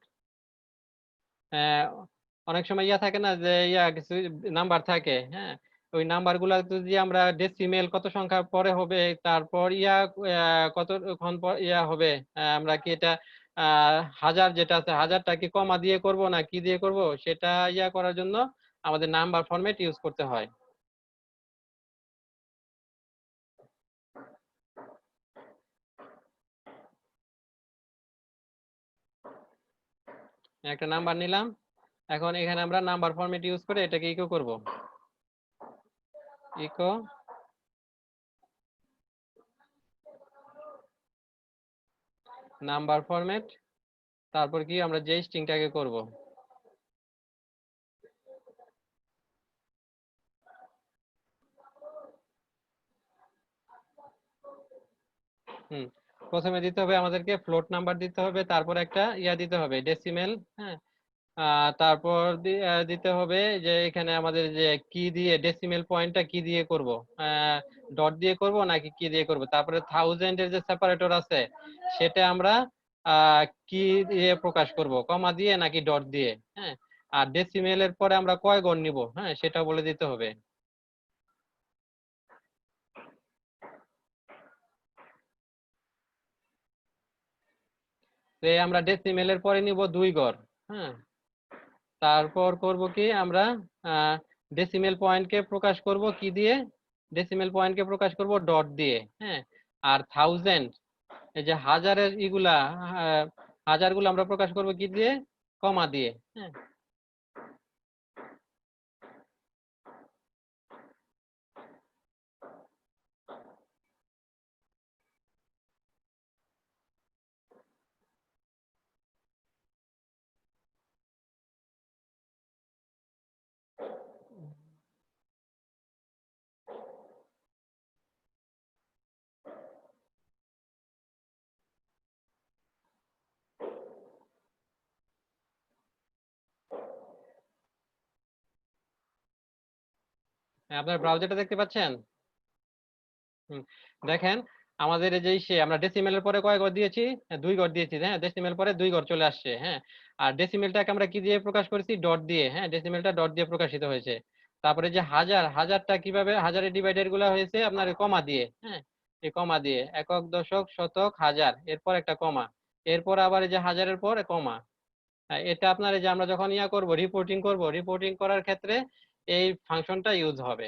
অনেক সময় থাকে না যে কিছু নাম্বার থাকে। হ্যাঁ, ওই নাম্বার গুলা যদি আমরা ডেসিমেল কত সংখ্যা পরে হবে, তারপর কতক্ষণ পর হবে, আমরা কি এটা হাজার যেটা আছে, হাজারটা কি কমা দিয়ে করব না কি দিয়ে করব, সেটা করার জন্য আমাদের নাম্বার ফরম্যাট ইউজ করতে হয়। একটা নাম্বার নিলাম, এখন এখানে আমরা নাম্বার ফরম্যাট ইউজ করে এটাকে ইকো করব। ইকো নাম্বার ফরম্যাট, তারপর কি আমরা যে স্ট্রিংটাকে করব। প্রথমে দিতে হবে আমাদেরকে ফ্লোট নাম্বার দিতে হবে, তারপর একটা ইয়া দিতে হবে ডেসিমেল, হ্যাঁ। তারপর দিতে হবে যে এখানে আমাদের যে কি দিয়ে ডেসিমেল পয়েন্টটা কি দিয়ে করব, ডট দিয়ে করব নাকি কি দিয়ে করব। তারপরে থাউজেন্ডের যে সেপারেটর আছে সেটা আমরা কি দিয়ে প্রকাশ করব, কমা দিয়ে নাকি ডট দিয়ে, হ্যাঁ। আর ডেসিমেলের পরে আমরা কয় গড় নিব, হ্যাঁ, সেটা বলে দিতে হবে। তো আমরা ডেসিমেলের পরে নিব 2 গড়, হ্যাঁ। তারপর করব কি আমরা ডেসিমেল পয়েন্টকে প্রকাশ করব কি দিয়ে, ডেসিমেল পয়েন্টকে প্রকাশ করব ডট দিয়ে, হ্যাঁ। আর থাউজেন্ড এই যে হাজারের ইগুলা, হাজারগুলো আমরা প্রকাশ করব কি দিয়ে, কমা দিয়ে, হ্যাঁ। আপনার ব্রাউজারটা দেখতে পাচ্ছেন? দেখেন আমাদের এই যে আমরা ডেসিমেলের পরে কয় ঘর দিয়েছি, 2 ঘর দিয়েছি, হ্যাঁ। ডেসিমেল পরে 2 ঘর চলে আসছে, হ্যাঁ। আর ডেসিমেলটাকে আমরা কি দিয়ে প্রকাশ করেছি, ডট দিয়ে, হ্যাঁ। ডেসিমেলটা ডট দিয়ে প্রকাশিত হয়েছে। তারপরে যে হাজারটা কিভাবে, হাজারের ডিভাইডার গুলা হয়েছে আপনার কমা দিয়ে, হ্যাঁ। এই কমা দিয়ে একক, দশক, শতক, হাজার, এরপর একটা কমা, এরপর আবার এই যে হাজারের পর কমা। এটা আপনার এই যে আমরা যখন করব রিপোর্টিং করার ক্ষেত্রে এই ফাংশনটা ইউজ হবে।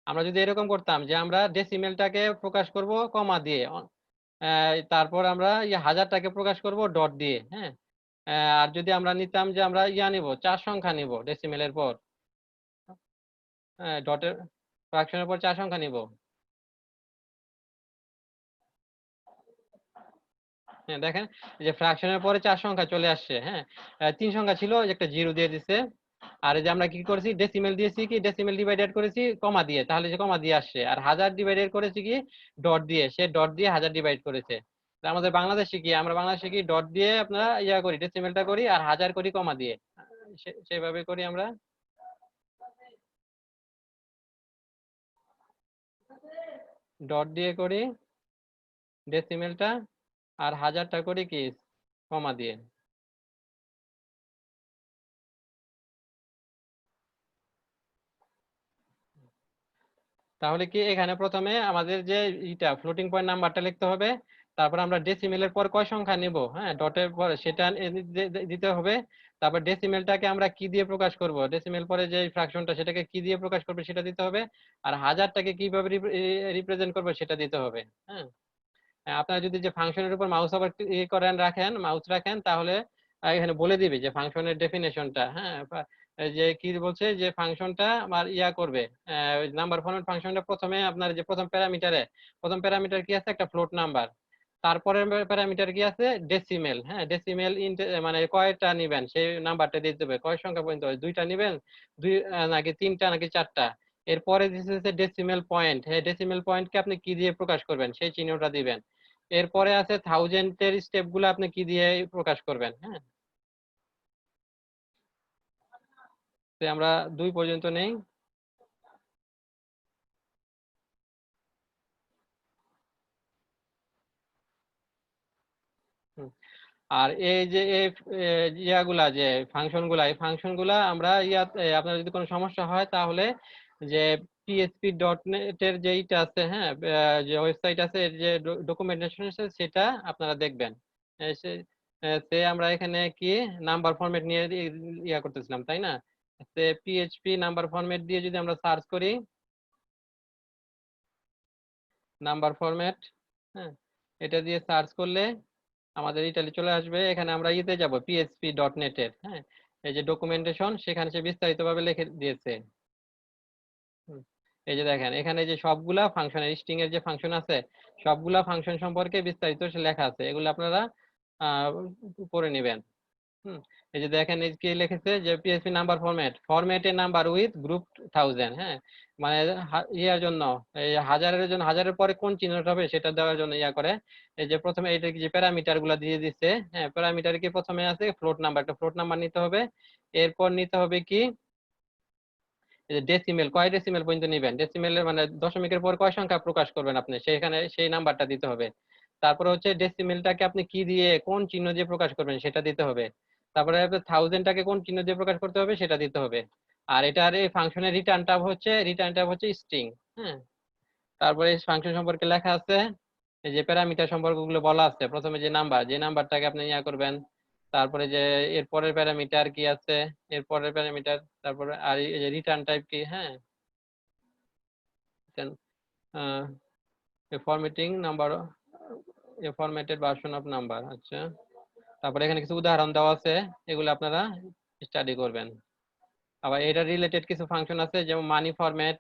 আমরা যদি এরকম করতাম যে আমরা ডেসিমেলটাকে প্রকাশ করব কমা দিয়ে, তারপর আমরা হাজারটাকে প্রকাশ করব ডট দিয়ে, হ্যাঁ। আর যদি আমরা নিতাম যে আমরা নিব 4 সংখ্যা নিব ডেসিমেলের পর, ডটের ফ্র্যাকশনের পর 4 সংখ্যা নিব, হ্যাঁ। দেখেন যে ফ্র্যাকশনের পরে 4 সংখ্যা চলে আসছে, হ্যাঁ। 3 সংখ্যা ছিল, একটা জিরো দিয়ে দিছে। আর এই যে আমরা কি করেছি, ডেসিমেল দিয়েছি কি, ডেসিমেল ডিভাইডেড করেছি কমা দিয়ে, তাহলে যে কমা দিয়ে আসছে। আর হাজার ডিভাইডেড করেছি কি ডট দিয়ে, সে ডট দিয়ে হাজার ডিভাইড করেছে। আমাদের বাংলাদেশে কি, আমরা বাংলাদেশে কি ডট দিয়ে আপনারা করি, ডেসিমেলটা করি, আর হাজার করি কমা দিয়ে, সেভাবে করি আমরা। ডট দিয়ে করি ডেসিমেলটা, আর হাজারটা করি কি কমা দিয়ে। তাহলে কি এখানে প্রথমে আমাদের যে ফ্লোটিং পয়েন্ট নাম্বারটা লিখতে হবে, তারপর আমরা ডেসিমেলের পর কয় সংখ্যা নিব, হ্যাঁ, ডটের পর সেটা দিতে হবে। তারপর ডেসিমেলটাকে আমরা কি দিয়ে প্রকাশ করব, ডেসিমেল পরে যে ফ্র্যাকশনটা সেটাকে কি দিয়ে প্রকাশ করবে সেটা দিতে হবে। আর হাজারটাকে কিভাবে রিপ্রেজেন্ট করবে সেটা দিতে হবে, হ্যাঁ। আপনারা যদি যে ফাংশনের উপর মাউস আবার মাউস রাখেন, তাহলে এখানে বলে দিবে যে ফাংশনের ডেফিনেশনটা, হ্যাঁ। যে কি বলছে যে ফাংশনটা আমার করবে, নাম্বার ফরম্যাট ফাংশনটা প্রথমে আপনার যে প্রথম প্যারামিটার কি আছে, একটা ফ্লোট নাম্বার। তারপরে প্যারামিটার কি আছে, ডেসিমেল, হ্যাঁ। ডেসিমেল মানে কয়টা নিবেন সেই নাম্বারটা দিতে হবে, কয় সংখ্যা পর্যন্ত, 2টা নিবেন, নাকি 3টা নাকি 4টা। এরপরে দিচ্ছে ডেসিমেল পয়েন্ট, হ্যাঁ। ডেসিমেল পয়েন্টকে আপনি কি দিয়ে প্রকাশ করবেন সেই চিহ্নটা দিবেন। এরপরে আছে থাউজেন্ডের স্টেপ গুলো আপনি কি দিয়ে প্রকাশ করবেন, হ্যাঁ। আমরা 2 পর্যন্ত নেই। আর এই যে ইয়াগুলা যে এই ফাংশনগুলা আমরা আপনার যদি কোনো সমস্যা হয় তাহলে যে PHP.net এর যে এইটা আছে, হ্যাঁ, যে ওয়েবসাইট আছে, এর যে ডকুমেন্টেশন আছে সেটা আপনারা দেখবেন। সে আমরা এখানে কি নাম্বার ফরম্যাট নিয়ে করতেছিলাম, তাই না? PHP নাম্বার ফরম্যাট দিয়ে যদি আমরা সার্চ করি নাম্বার ফরম্যাট, হ্যাঁ, এটা দিয়ে সার্চ করলে আমাদের ইটালি চলে আসবে। এখানে আমরা যাব PHP.net এর, হ্যাঁ, এই যে ডকুমেন্টেশন, সেখানে সে বিস্তারিত ভাবে লিখে দিয়েছে। এই যে দেখেন এখানে যে সবগুলা ফাংশনের স্ট্রিং এর যে ফাংশন আছে সবগুলা ফাংশন সম্পর্কে বিস্তারিত লেখা আছে, এগুলো আপনারা পড়ে নেবেন। এই যে দেখেন এই কি লিখেছে যে PHP number format A number with group 1000, হ্যাঁ। মানে ইয়ার জন্য, এই হাজারের জন্য, হাজারের পরে কোন চিহ্নটা হবে সেটা দেওয়ার জন্য ইয়া করে। এই যে প্রথমে এইটা যে প্যারামিটার গুলা দিয়ে দিচ্ছে, হ্যাঁ প্যারামিটার কি প্রথমে আছে ফ্লোট নাম্বার, একটা ফ্লোট নাম্বার নিতে হবে। এরপর নিতে হবে কি ডেসিমেল, কয় ডেসিমেল পর্যন্ত নিবেন, ডেসিমেলের মানে দশমিকের পর কয় সংখ্যা প্রকাশ করবেন আপনি, সেখানে সেই নাম্বারটা দিতে হবে। তারপরে হচ্ছে ডেসিমেলটাকে আপনি কি দিয়ে কোন চিহ্ন দিয়ে প্রকাশ করবেন সেটা দিতে হবে। তারপরে থাউজেন্ডটাকে কোন চিহ্ন দিয়ে প্রকাশ করতে হবে সেটা দিতে হবে। আর এটার এই ফাংশনের রিটার্ন টাইপ হচ্ছে স্ট্রিং। হ্যাঁ, তারপরে এই ফাংশন সম্পর্কে লেখা আছে, এই যে প্যারামিটার সম্পর্কগুলো বলা আছে। প্রথমে যে নাম্বারটাকে আপনি ইয়া করবেন, তারপরে যে এরপরের প্যারামিটার কি আছে, এরপরের প্যারামিটার, তারপরে আর এই যে রিটার্ন টাইপ কি, হ্যাঁ formatting number, formatted version of number. আচ্ছা, তারপরে এখানে কিছু উদাহরণ দেওয়া আছে, এগুলো আপনারা স্টাডি করবেন। আবার এটা রিলেটেড কিছু ফাংশন আছে, যেমন মানি ফরম্যাট,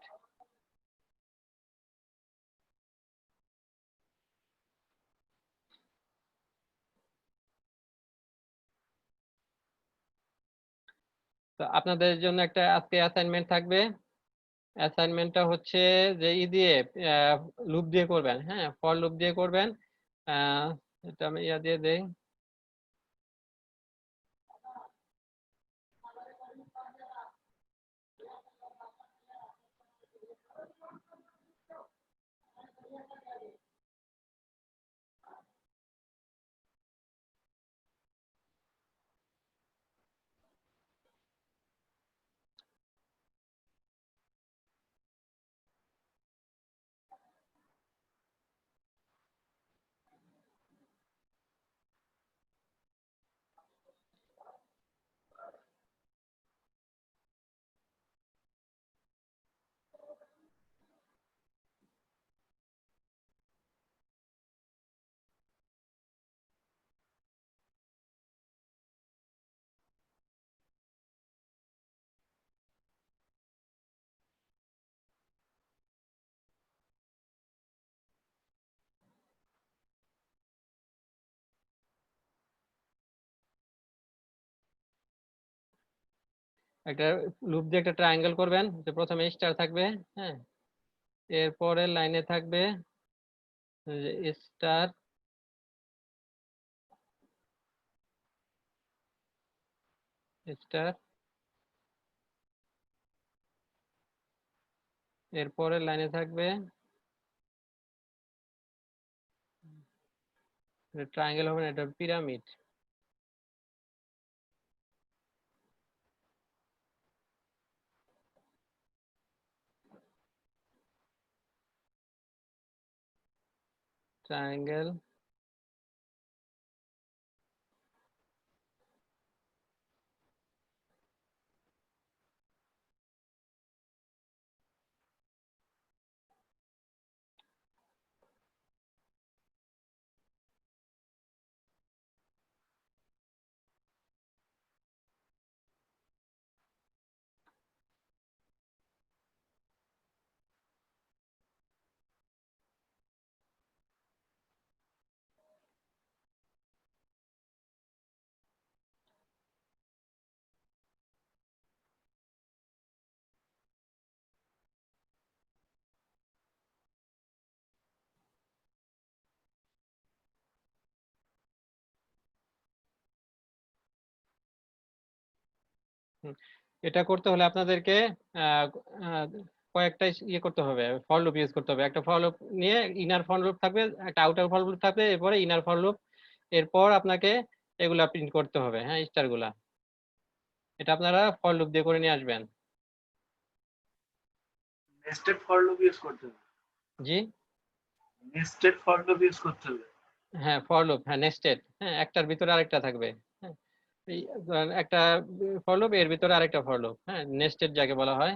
তো আপনাদের জন্য একটা আজকে অ্যাসাইনমেন্ট থাকবে। অ্যাসাইনমেন্টটা হচ্ছে যে দিয়ে লুপ দিয়ে করবেন, হ্যাঁ ফর লুপ দিয়ে করবেন। এটা আমি ইয়া দিয়ে দেই। একটা লুপ দিয়ে একটা ট্রায়াঙ্গেল করবেন, যে প্রথমে স্টার থাকবে, হ্যাঁ এরপরের লাইনে থাকবে স্টার, স্টার, এরপরের লাইনে থাকবে ট্রায়াঙ্গেল হবে না, এটা পিরামিড। ট্রায়াঙ্গেল, এটা করতে হলে আপনাদেরকে আহ, আহ, কয়েকটা ইয়ে করতে হবে, ফর লুপ ইউজ করতে হবে। একটা ফর লুপ নিয়ে ইনার ফর লুপ থাকবে, একটা আউটার ফর লুপ থাকবে, এরপরে ইনার ফর লুপ, এরপর আপনাকে এগুলা প্রিন্ট করতে হবে, হ্যাঁ স্টার গুলা। এটা আপনারা ফর লুপ দিয়ে করে নিয়ে আসবেন। নেস্টেড ফর লুপ ইউজ করতে হবে, জি, নেস্টেড ফর লুপ ইউজ করতে হবে। হ্যাঁ ফর লুপ, হ্যাঁ নেস্টেড, হ্যাঁ একটার ভিতরে আরেকটা থাকবে। হ্যাঁ এই ধরেন একটা ফর লুপ, এর ভিতরে আরেকটা ফর লুপ, হ্যাঁ নেস্টেড যাকে বলা হয়।